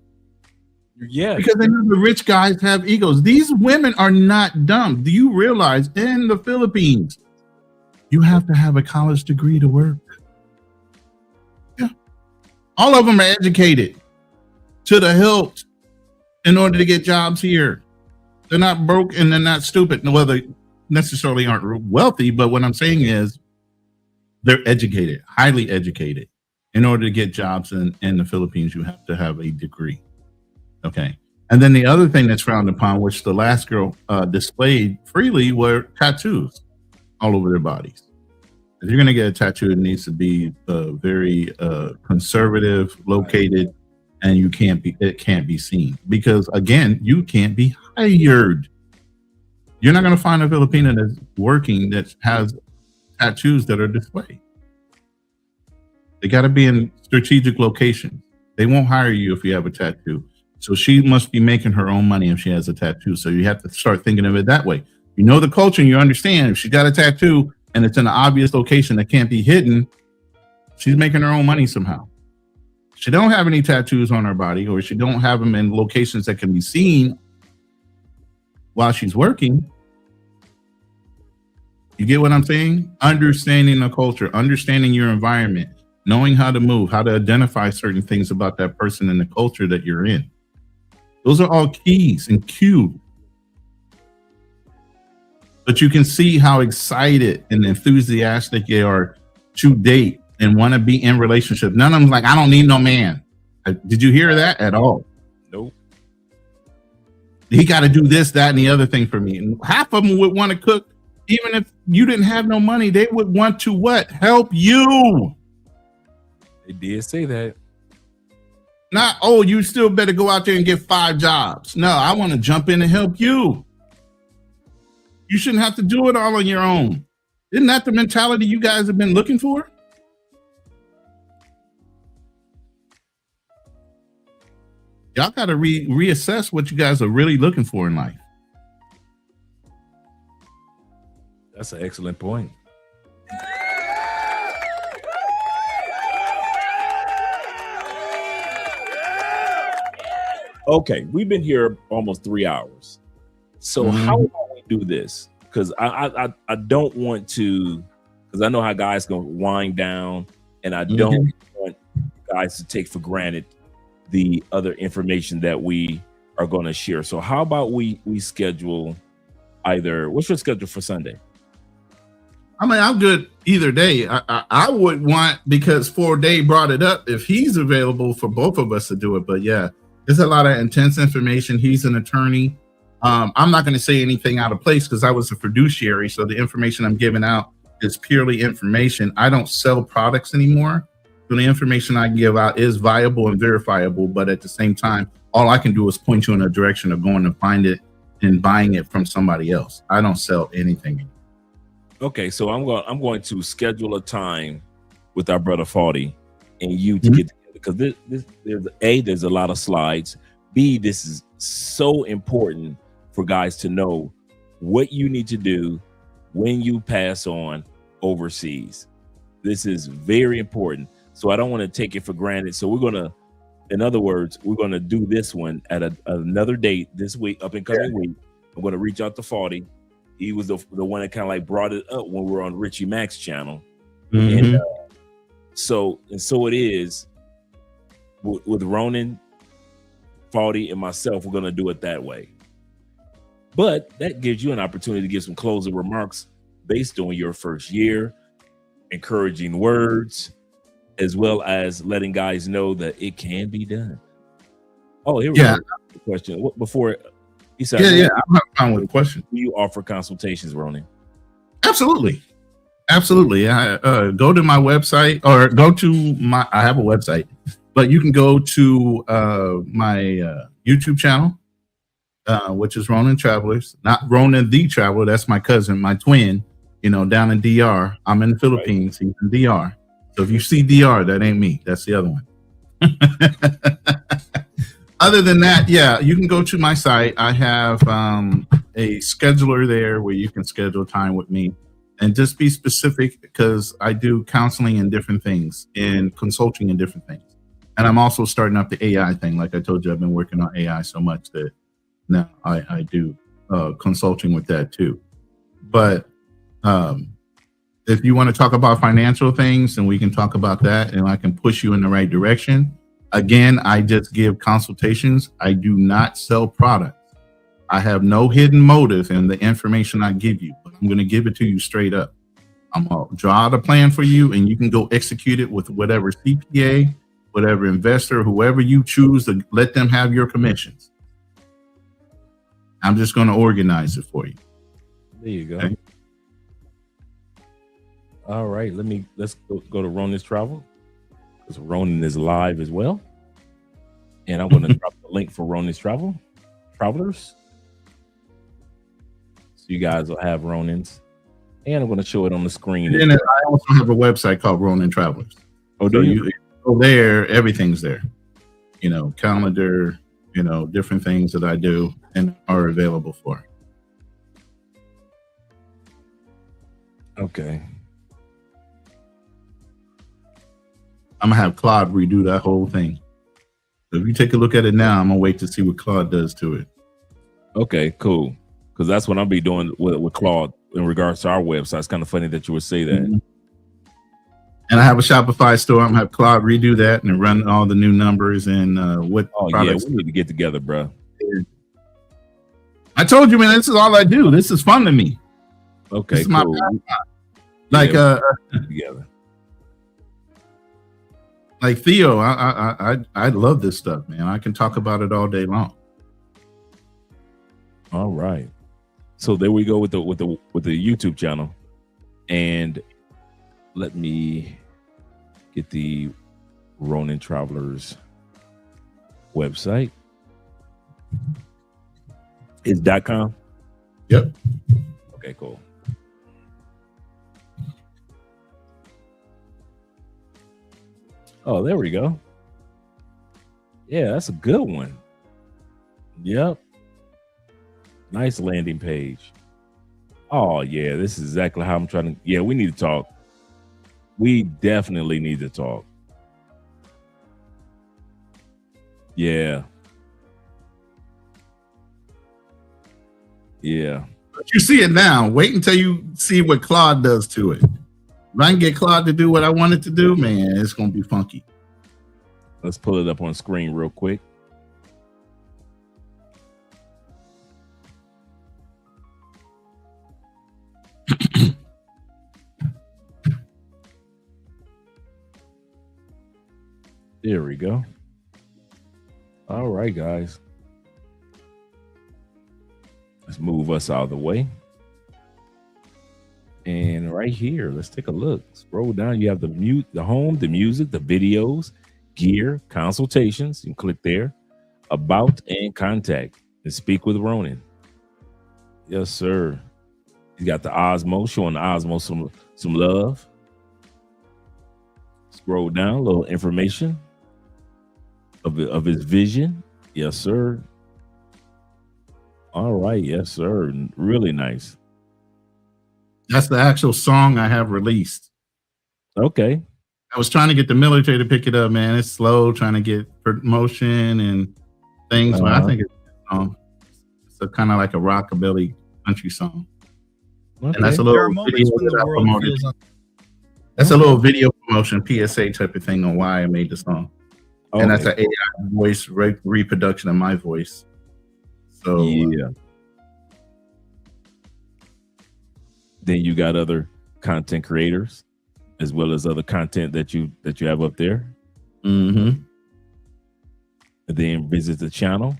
[SPEAKER 7] Yeah.
[SPEAKER 11] Because they know the rich guys have egos. These women are not dumb. Do you realize in the Philippines, you have to have a college degree to work? Yeah. All of them are educated to the hilt in order to get jobs here. They're not broke and they're not stupid. Well, they necessarily aren't wealthy, but what I'm saying is they're educated, highly educated. In order to get jobs in the Philippines, you have to have a degree. Okay. And then the other thing that's frowned upon, which the last girl displayed freely, were tattoos all over their bodies. If you're going to get a tattoo, it needs to be very conservative, located, and it can't be seen, because again, you can't be hired. You're not going to find a Filipina that's working that has tattoos that are displayed. They got to be in strategic locations. They won't hire you if you have a tattoo. So she must be making her own money if she has a tattoo. So you have to start thinking of it that way. You know the culture and you understand if she got a tattoo and it's in an obvious location that can't be hidden, she's making her own money somehow. She don't have any tattoos on her body, or she don't have them in locations that can be seen while she's working. You get what I'm saying? Understanding the culture, understanding your environment, knowing how to move, how to identify certain things about that person and the culture that you're in. Those are all keys and cues. But you can see how excited and enthusiastic they are to date and want to be in relationship. None of them like, I don't need no man. Did you hear that at all?
[SPEAKER 7] Nope.
[SPEAKER 11] He got to do this, that, and the other thing for me. And half of them would want to cook. Even if you didn't have no money, they would want to what? Help you.
[SPEAKER 7] They did say that.
[SPEAKER 11] Not, oh, you still better go out there and get 5 jobs. No, I want to jump in and help you. You shouldn't have to do it all on your own. Isn't that the mentality you guys have been looking for? Y'all got to reassess what you guys are really looking for in life.
[SPEAKER 7] That's an excellent point. Okay, we've been here almost 3 hours. So how about we do this? Because I don't want to, because I know how guys gonna wind down, and I don't want guys to take for granted the other information that we are going to share. So how about we schedule either, what's your schedule for Sunday?
[SPEAKER 11] I mean, I'm good either day. I would want, because 4Day brought it up, if he's available for both of us to do it. But yeah, there's a lot of intense information. He's an attorney. I'm not going to say anything out of place because I was a fiduciary. So the information I'm giving out is purely information. I don't sell products anymore. So the information I give out is viable and verifiable. But at the same time, all I can do is point you in a direction of going to find it and buying it from somebody else. I don't sell anything anymore.
[SPEAKER 7] Okay, so I'm going to schedule a time with our brother Fawdy and you to get together, because there's a lot of slides. B, this is so important for guys to know what you need to do when you pass on overseas. This is very important. So I don't want to take it for granted. So we're going to, in other words, we're going to do this one at another date this week, up and coming week. I'm going to reach out to Fawdy. He was the one that kind of like brought it up when we were on Richie Mac's channel. And so it is with Ronan, Fawdy, and myself. We're going to do it that way. But that gives you an opportunity to give some closing remarks based on your first year, encouraging words, as well as letting guys know that it can be done. Oh, here we go. Question before he said,
[SPEAKER 11] I'm not fine with the question.
[SPEAKER 7] Do you offer consultations, Ronan?
[SPEAKER 11] Absolutely. Go to my website, or go to I have a website, but you can go to my YouTube channel, which is Ronan Travelers, not Ronan the Traveler. That's my cousin, my twin, down in DR. I'm in the Philippines. He's in DR. So if you see DR, that ain't me. That's the other one. Other than that, you can go to my site. I have a scheduler there where you can schedule time with me, and just be specific, because I do counseling and different things and consulting and different things. And I'm also starting up the AI thing. Like I told you, I've been working on AI so much that now I do consulting with that too. But if you want to talk about financial things, and we can talk about that, and I can push you in the right direction. Again, I just give consultations. I do not sell products. I have no hidden motive in the information I give you, but I'm going to give it to you straight up. I'm going to draw out a plan for you, and you can go execute it with whatever CPA, whatever investor, whoever you choose to let them have your commissions. I'm just going to organize it for you.
[SPEAKER 7] There you go.
[SPEAKER 11] Okay.
[SPEAKER 7] All right, let's go to Ronan's Travel, because Ronan is live as well. And I'm going to drop the link for Ronan's Travelers. So you guys will have Ronan's. And I'm going to show it on the screen.
[SPEAKER 11] And I also have a website called Ronan Travelers.
[SPEAKER 7] Oh,
[SPEAKER 11] so
[SPEAKER 7] do you?
[SPEAKER 11] Go there, everything's there. You know, calendar, you know, different things that I do and are available for.
[SPEAKER 7] Okay.
[SPEAKER 11] I'm gonna have Claude redo that whole thing. So if you take a look at it now, I'm gonna wait to see what Claude does to it.
[SPEAKER 7] Okay, cool. Because that's what I'll be doing with Claude in regards to our website. It's kind of funny that you would say that.
[SPEAKER 11] Mm-hmm. And I have a Shopify store. I'm gonna have Claude redo that and run all the new numbers and what products.
[SPEAKER 7] Yeah, we need to get together, bro.
[SPEAKER 11] I told you, man, this is all I do. This is fun to me.
[SPEAKER 7] Okay,
[SPEAKER 11] this is
[SPEAKER 7] cool.
[SPEAKER 11] Together. Like Theo, I love this stuff, man. I can talk about it all day long.
[SPEAKER 7] All right. So there we go with the YouTube channel. And let me get the Ronan Travelers website. It's .com?
[SPEAKER 11] Yep.
[SPEAKER 7] Okay, cool. Oh, there we go. Yeah, that's a good one. Yep. Nice landing page. Oh, yeah, this is exactly how I'm trying to. Yeah, we need to talk. We definitely need to talk. Yeah. Yeah.
[SPEAKER 11] But you see it now. Wait until you see what Claude does to it. If I can get Claude to do what I want it to do, man, it's going to be funky.
[SPEAKER 7] Let's pull it up on screen real quick. There we go. All right, guys. Let's move us out of the way. And right here, let's take a look. Scroll down. You have the home, the music, the videos, gear, consultations. You can click there. About and contact. And speak with Ronan. Yes, sir. You got the Osmo, showing the Osmo some love. Scroll down, a little information of his vision. Yes, sir. All right, yes, sir. Really nice.
[SPEAKER 11] That's the actual song I have released.
[SPEAKER 7] Okay.
[SPEAKER 11] I was trying to get the military to pick it up, man. It's slow trying to get promotion and things. But I think it's a kind of like a rockabilly country song.
[SPEAKER 7] Okay.
[SPEAKER 11] And that's a little video that I promoted. That's a little video promotion, PSA type of thing on why I made the song. Okay. And that's an AI voice reproduction of my voice. So
[SPEAKER 7] yeah. Then you got other content creators as well as other content that you have up there.
[SPEAKER 11] Mm-hmm.
[SPEAKER 7] And then visit the channel.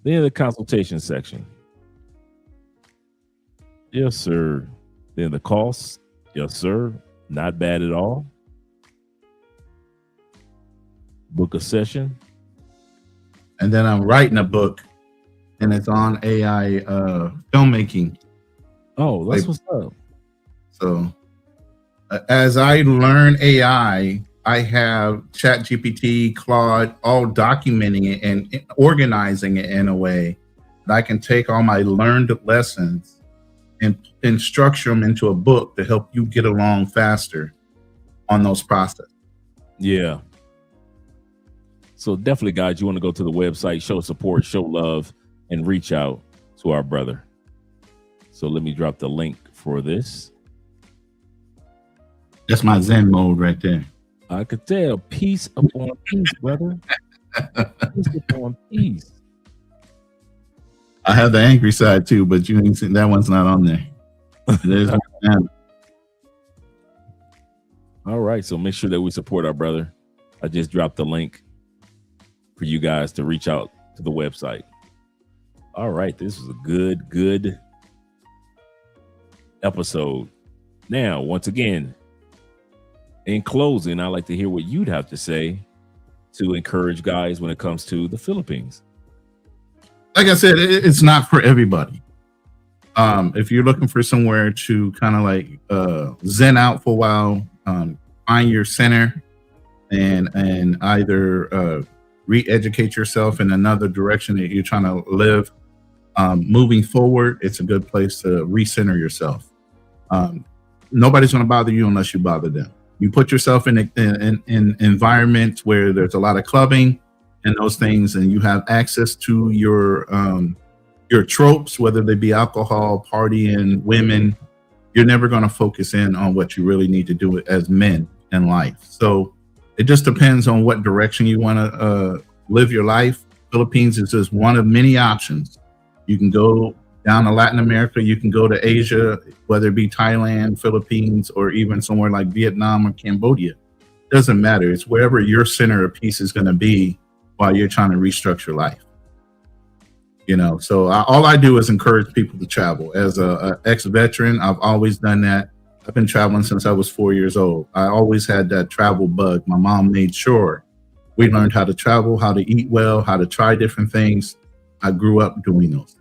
[SPEAKER 7] Then the consultation section. Yes, sir. Then the costs. Yes, sir. Not bad at all. Book a session.
[SPEAKER 11] And then I'm writing a book, and it's on AI filmmaking.
[SPEAKER 7] Oh, that's what's up.
[SPEAKER 11] So as I learn AI, I have ChatGPT, Claude, all documenting it and organizing it in a way that I can take all my learned lessons and structure them into a book to help you get along faster on those processes.
[SPEAKER 7] Yeah. So definitely, guys, you want to go to the website, show support, show love, and reach out to our brother. So let me drop the link for this.
[SPEAKER 11] That's my Zen mode right there.
[SPEAKER 7] I could tell. Peace upon peace, brother. Peace upon peace.
[SPEAKER 11] I have the angry side too, but you ain't seen that one's not on there.
[SPEAKER 7] All right. So make sure that we support our brother. I just dropped the link for you guys to reach out to the website. All right, this was a good episode. Now, once again, in closing, I'd like to hear what you'd have to say to encourage guys when it comes to the Philippines.
[SPEAKER 11] Like I said, it's not for everybody. If you're looking for somewhere to kind of like zen out for a while, find your center and either re-educate yourself in another direction that you're trying to live. Moving forward, it's a good place to recenter yourself. Nobody's going to bother you unless you bother them. You put yourself in environments where there's a lot of clubbing and those things, and you have access to your tropes, whether they be alcohol, partying, women. You're never going to focus in on what you really need to do as men in life. So it just depends on what direction you want to live your life. Philippines is just one of many options. You can go down to Latin America, you can go to Asia, whether it be Thailand, Philippines, or even somewhere like Vietnam or Cambodia. Doesn't matter. It's wherever your center of peace is going to be while you're trying to restructure life. You know, so all I do is encourage people to travel. As a ex-veteran, I've always done that. I've been traveling since I was 4 years old. I always had that travel bug. My mom made sure we learned how to travel, how to eat well, how to try different things. I grew up doing those things.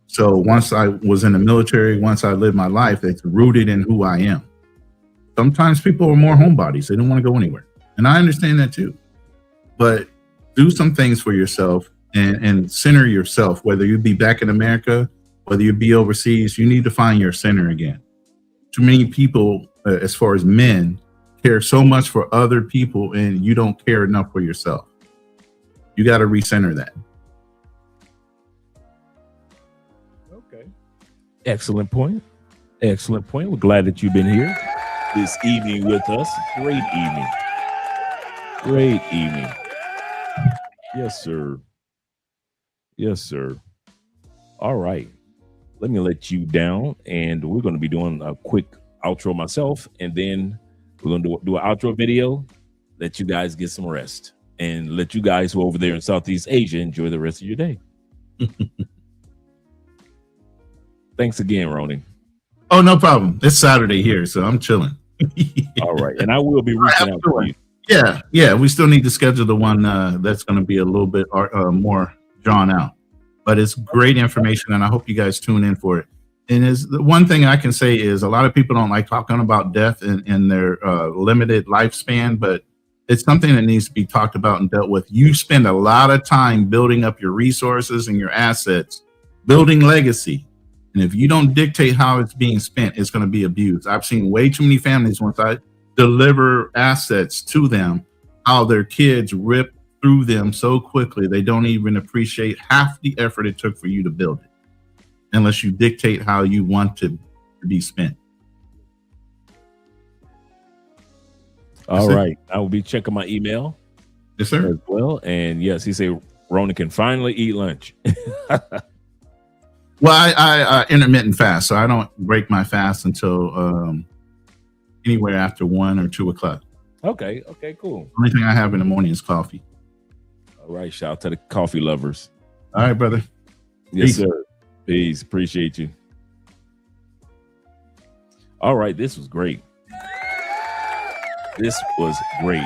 [SPEAKER 11] So once I was in the military, once I lived my life, it's rooted in who I am. Sometimes people are more homebodies. They don't want to go anywhere. And I understand that too. But do some things for yourself and center yourself, whether you be back in America, whether you be overseas, you need to find your center again. Too many people, as far as men, care so much for other people and you don't care enough for yourself. You got to recenter that.
[SPEAKER 7] Okay. Excellent point. Excellent point. We're glad that you've been here this evening with us. Great evening. Great evening. Yes, sir. Yes, sir. All right. Let me let you down, and we're going to be doing a quick outro myself, and then we're going to do an outro video, let you guys get some rest, and let you guys who are over there in Southeast Asia enjoy the rest of your day. Thanks again, Ronin.
[SPEAKER 11] Oh, no problem. It's Saturday here, so I'm chilling.
[SPEAKER 7] All right. And I will be reaching out to you.
[SPEAKER 11] Yeah. We still need to schedule the one that's going to be a little bit more drawn out. But it's great information, and I hope you guys tune in for it. And is the one thing I can say is a lot of people don't like talking about death in their limited lifespan, but it's something that needs to be talked about and dealt with. You spend a lot of time building up your resources and your assets, building legacy. And if you don't dictate how it's being spent, it's going to be abused. I've seen way too many families, once I deliver assets to them, how their kids rip through them so quickly, they don't even appreciate half the effort it took for you to build it, unless you dictate how you want to be spent.
[SPEAKER 7] All right. I will be checking my email.
[SPEAKER 11] Yes, sir.
[SPEAKER 7] As well. And yes, he said Ronan can finally eat lunch.
[SPEAKER 11] Well, I intermittent fast, so I don't break my fast until anywhere after 1 or 2 o'clock.
[SPEAKER 7] Okay, cool.
[SPEAKER 11] The only thing I have in the morning is coffee.
[SPEAKER 7] All right, shout out to the coffee lovers.
[SPEAKER 11] All right, brother.
[SPEAKER 7] Yes,
[SPEAKER 11] Peace.
[SPEAKER 7] sir. Peace. Appreciate you. All right, this was great. This was great.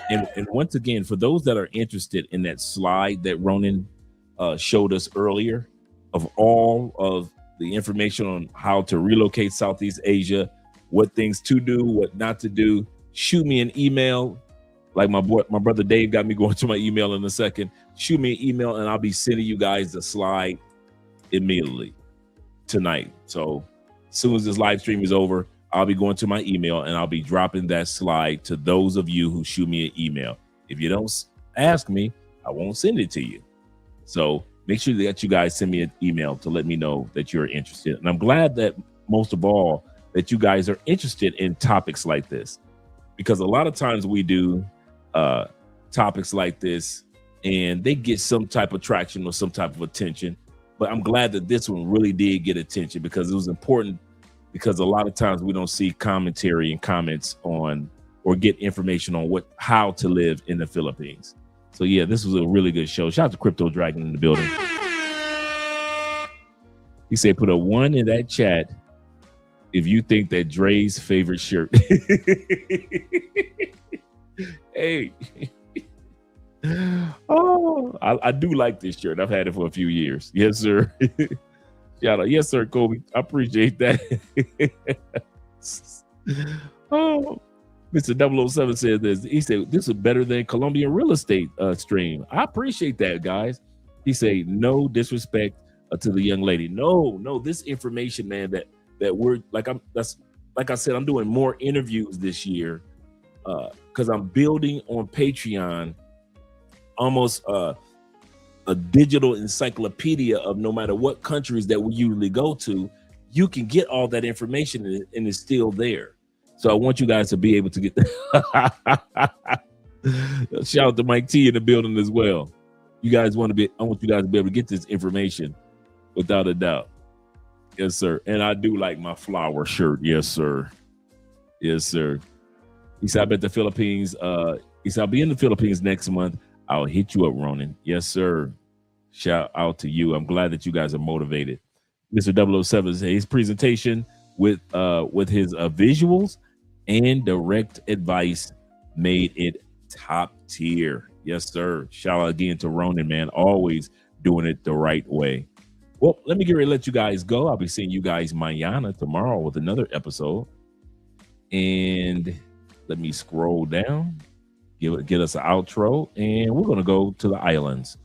[SPEAKER 7] And once again, for those that are interested in that slide that Ronan showed us earlier of all of the information on how to relocate Southeast Asia, what things to do, what not to do, shoot me an email. Like my brother Dave got me going to my email in a second. Shoot me an email and I'll be sending you guys the slide immediately tonight. So as soon as this live stream is over, I'll be going to my email and I'll be dropping that slide to those of you who shoot me an email. If you don't ask me, I won't send it to you. So make sure that you guys send me an email to let me know that you're interested. And I'm glad that most of all that you guys are interested in topics like this, because a lot of times we do topics like this and they get some type of traction or some type of attention. But I'm glad that this one really did get attention because it was important because a lot of times we don't see commentary and comments on or get information on how to live in the Philippines. So yeah, this was a really good show. Shout out to Crypto Dragon in the building. He said, put a 1 in that chat if you think that Dre's favorite shirt. Hey. Oh, I do like this shirt. I've had it for a few years. Yes, sir. Shout out. Yes, sir, Kobe. I appreciate that. Oh, Mr. 007 said this. He said, this is better than Colombian real estate stream. I appreciate that, guys. He said, no disrespect to the young lady. No, this information, man, that we're like, like I said, I'm doing more interviews this year because I'm building on Patreon almost a digital encyclopedia of no matter what countries that we usually go to, you can get all that information and it's still there. So I want you guys to be able to get shout out to Mike T in the building as well. I want you guys to be able to get this information without a doubt. Yes, sir. And I do like my flower shirt. Yes, sir. Yes, sir. He said, I bet the Philippines, he said, I'll be in the Philippines next month. I'll hit you up, Ronan. Yes, sir. Shout out to you. I'm glad that you guys are motivated. Mr. 007 said his presentation with his visuals and direct advice made it top tier. Yes, sir. Shout out again to Ronan, man. Always doing it the right way. Well, let me get ready to let you guys go. I'll be seeing you guys mañana, tomorrow, with another episode. And let me scroll down, get us an outro, and we're going to go to the islands.